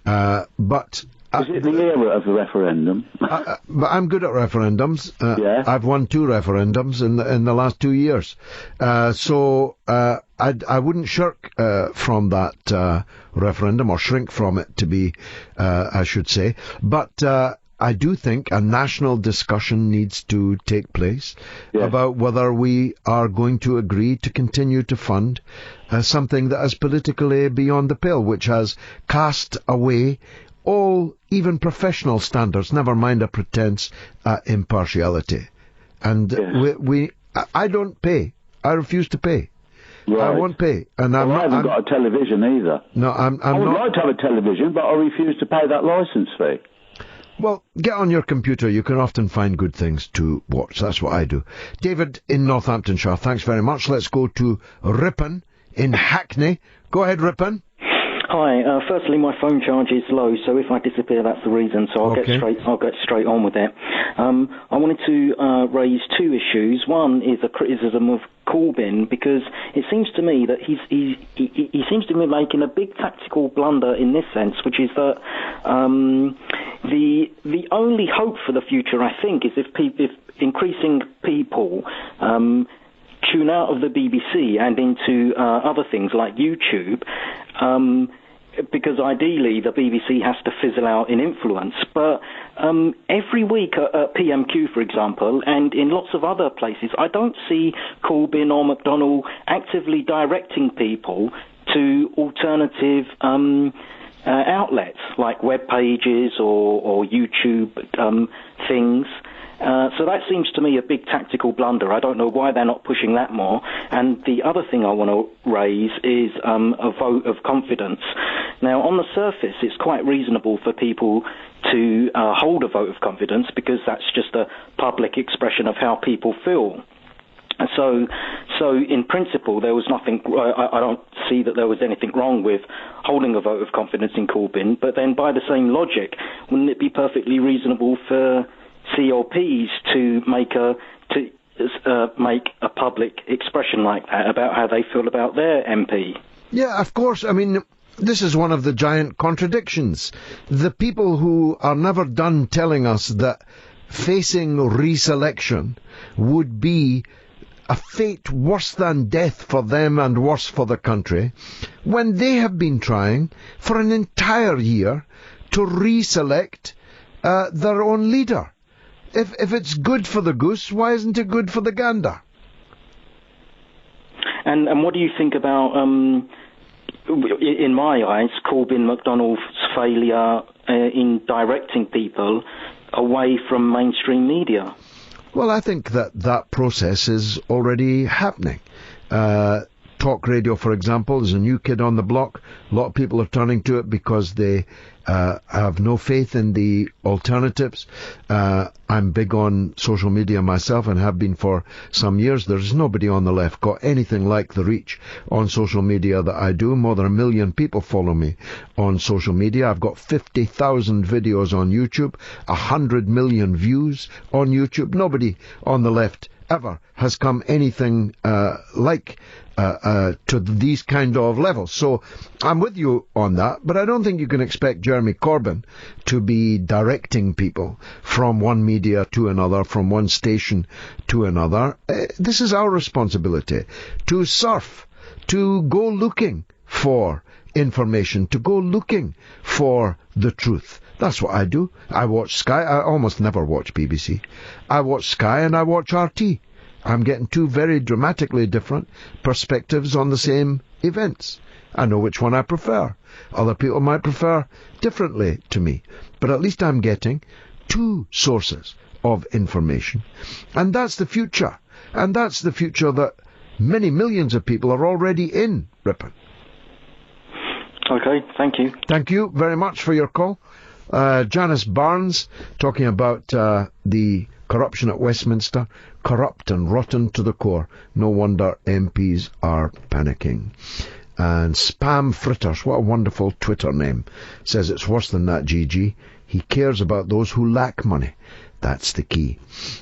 But is it the era of the referendum? But I'm good at referendums. Yeah. I've won 2 referendums in the last 2 years. So I wouldn't shirk from that referendum, or shrink from it, to be, I should say. But I do think a national discussion needs to take place about whether we are going to agree to continue to fund something that is politically beyond the pale, which has cast away all, even professional standards, never mind a pretense at impartiality. And I don't pay. I refuse to pay. Right. I won't pay. And I haven't got a television either. No, I would like to have a television, but I refuse to pay that licence fee. Well, get on your computer. You can often find good things to watch. That's what I do. David in Northamptonshire, thanks very much. Let's go to Ripon in Hackney. Go ahead, Ripon. Hi. Firstly, my phone charge is low, so if I disappear, that's the reason. So I'll get straight on with it. I wanted to raise 2 issues. One is a criticism of Corbyn, because it seems to me that he seems to be making a big tactical blunder in this sense, which is that the only hope for the future, I think, is if increasing people tune out of the BBC and into other things like YouTube, because ideally the BBC has to fizzle out in influence. But every week at PMQ, for example, and in lots of other places, I don't see Corbyn or McDonnell actively directing people to alternative outlets like web pages or YouTube things. So that seems to me a big tactical blunder. I don't know why they're not pushing that more. And the other thing I want to raise is a vote of confidence. Now, on the surface, it's quite reasonable for people to hold a vote of confidence, because that's just a public expression of how people feel. So in principle, there was nothing. I don't see that there was anything wrong with holding a vote of confidence in Corbyn. But then, by the same logic, wouldn't it be perfectly reasonable for CLPs to make a public expression like that about how they feel about their MP? Yeah, of course. I mean, this is one of the giant contradictions. The people who are never done telling us that facing reselection would be a fate worse than death for them and worse for the country, when they have been trying for an entire year to reselect their own leader. If it's good for the goose, why isn't it good for the gander? And what do you think about, in my eyes, Corbyn McDonnell's failure in directing people away from mainstream media? Well, I think that process is already happening. Talk radio, for example, is a new kid on the block. A lot of people are turning to it because they have no faith in the alternatives. I'm big on social media myself and have been for some years. There's nobody on the left got anything like the reach on social media that I do. More than 1 million people follow me on social media. I've got 50,000 videos on YouTube, 100 million views on YouTube. Nobody on the left ever has come anything like to these kind of levels. So I'm with you on that, but I don't think you can expect Jeremy Corbyn to be directing people from one media to another, from one station to another. This is our responsibility to surf, to go looking for information, to go looking for the truth. That's what I do. I watch Sky. I almost never watch BBC. I watch Sky and I watch RT. I'm getting 2 very dramatically different perspectives on the same events. I know which one I prefer. Other people might prefer differently to me. But at least I'm getting 2 sources of information. And that's the future. And that's the future that many millions of people are already in, Ripon. Okay, thank you. Thank you very much for your call. Janice Barnes, talking about the corruption at Westminster, corrupt and rotten to the core. No wonder MPs are panicking. And Spam Fritters, what a wonderful Twitter name, says it's worse than that, GG. He cares about those who lack money. That's the key.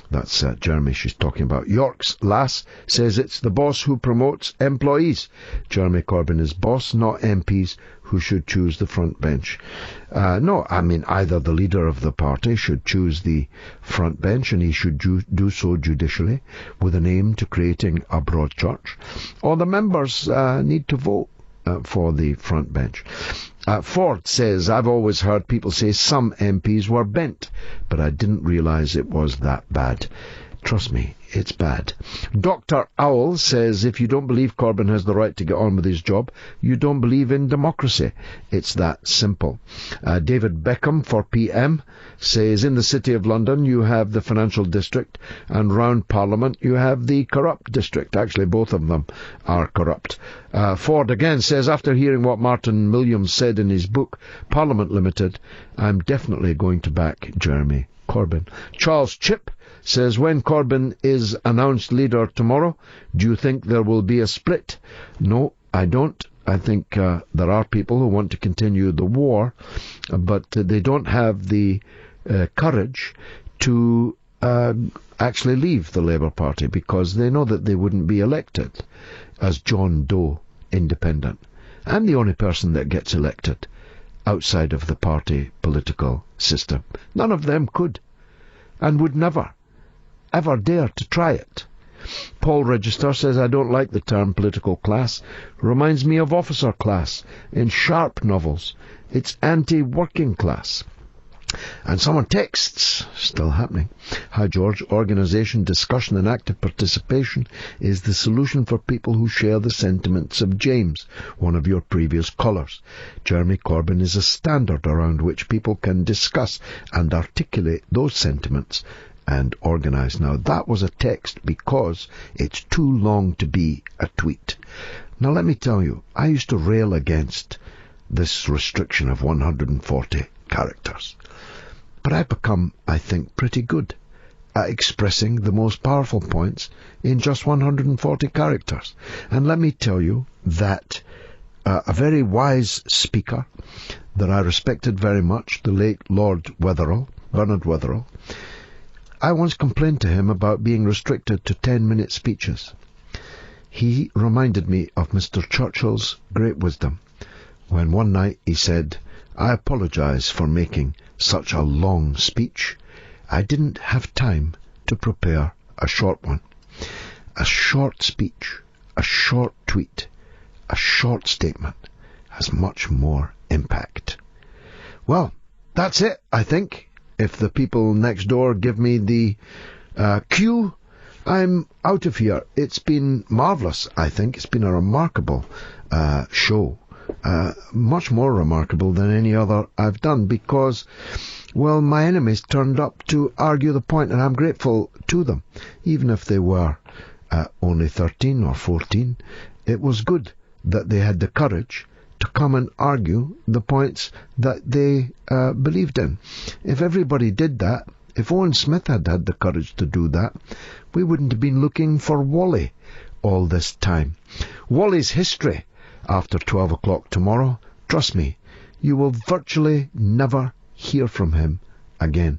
That's Jeremy she's talking about. York's lass says it's the boss who promotes employees. Jeremy Corbyn is boss, not MPs who should choose the front bench. No, I mean either the leader of the party should choose the front bench, and he should do so judicially with an aim to creating a broad church, or the members need to vote for the front bench. Ford says, I've always heard people say some MPs were bent, but I didn't realise it was that bad. Trust me, it's bad. Dr. Owl says, if you don't believe Corbyn has the right to get on with his job, you don't believe in democracy. It's that simple. David Beckham for PM says, in the City of London you have the financial district, and round Parliament you have the corrupt district. Actually, both of them are corrupt. Ford again says, after hearing what Martin Williams said in his book, Parliament Limited, I'm definitely going to back Jeremy Corbyn. Charles Chipp says, when Corbyn is announced leader tomorrow, do you think there will be a split? No, I don't. I think there are people who want to continue the war, but they don't have the courage to actually leave the Labour Party, because they know that they wouldn't be elected as John Doe independent. I'm the only person that gets elected outside of the party political system. None of them could, and would never ever dare to try it. Paul Register says, I don't like the term political class. Reminds me of officer class in Sharp novels. It's anti-working class. And someone texts, still happening, hi George, organisation, discussion and active participation is the solution for people who share the sentiments of James, one of your previous callers. Jeremy Corbyn is a standard around which people can discuss and articulate those sentiments and organise. Now, that was a text because it's too long to be a tweet. Now, let me tell you, I used to rail against this restriction of 140 characters. But I've become, I think, pretty good at expressing the most powerful points in just 140 characters. And let me tell you that a very wise speaker that I respected very much, the late Lord Wetherell, Bernard Wetherell, I once complained to him about being restricted to 10-minute speeches. He reminded me of Mr. Churchill's great wisdom, when one night he said, I apologise for making such a long speech. I didn't have time to prepare a short one. A short speech, a short tweet, a short statement has much more impact. Well, that's it, I think. If the people next door give me the cue, I'm out of here. It's been marvellous, I think. It's been a remarkable show. Much more remarkable than any other I've done, because, well, my enemies turned up to argue the point, and I'm grateful to them. Even if they were only 13 or 14, it was good that they had the courage to come and argue the points that they believed in. If everybody did that, if Owen Smith had had the courage to do that, we wouldn't have been looking for Wally all this time. Wally's history after 12 o'clock tomorrow, trust me, you will virtually never hear from him again.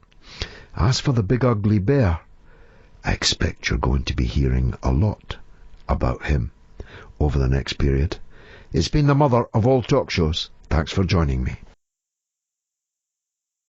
As for the big ugly bear, I expect you're going to be hearing a lot about him over the next period. It's been the mother of all talk shows. Thanks for joining me.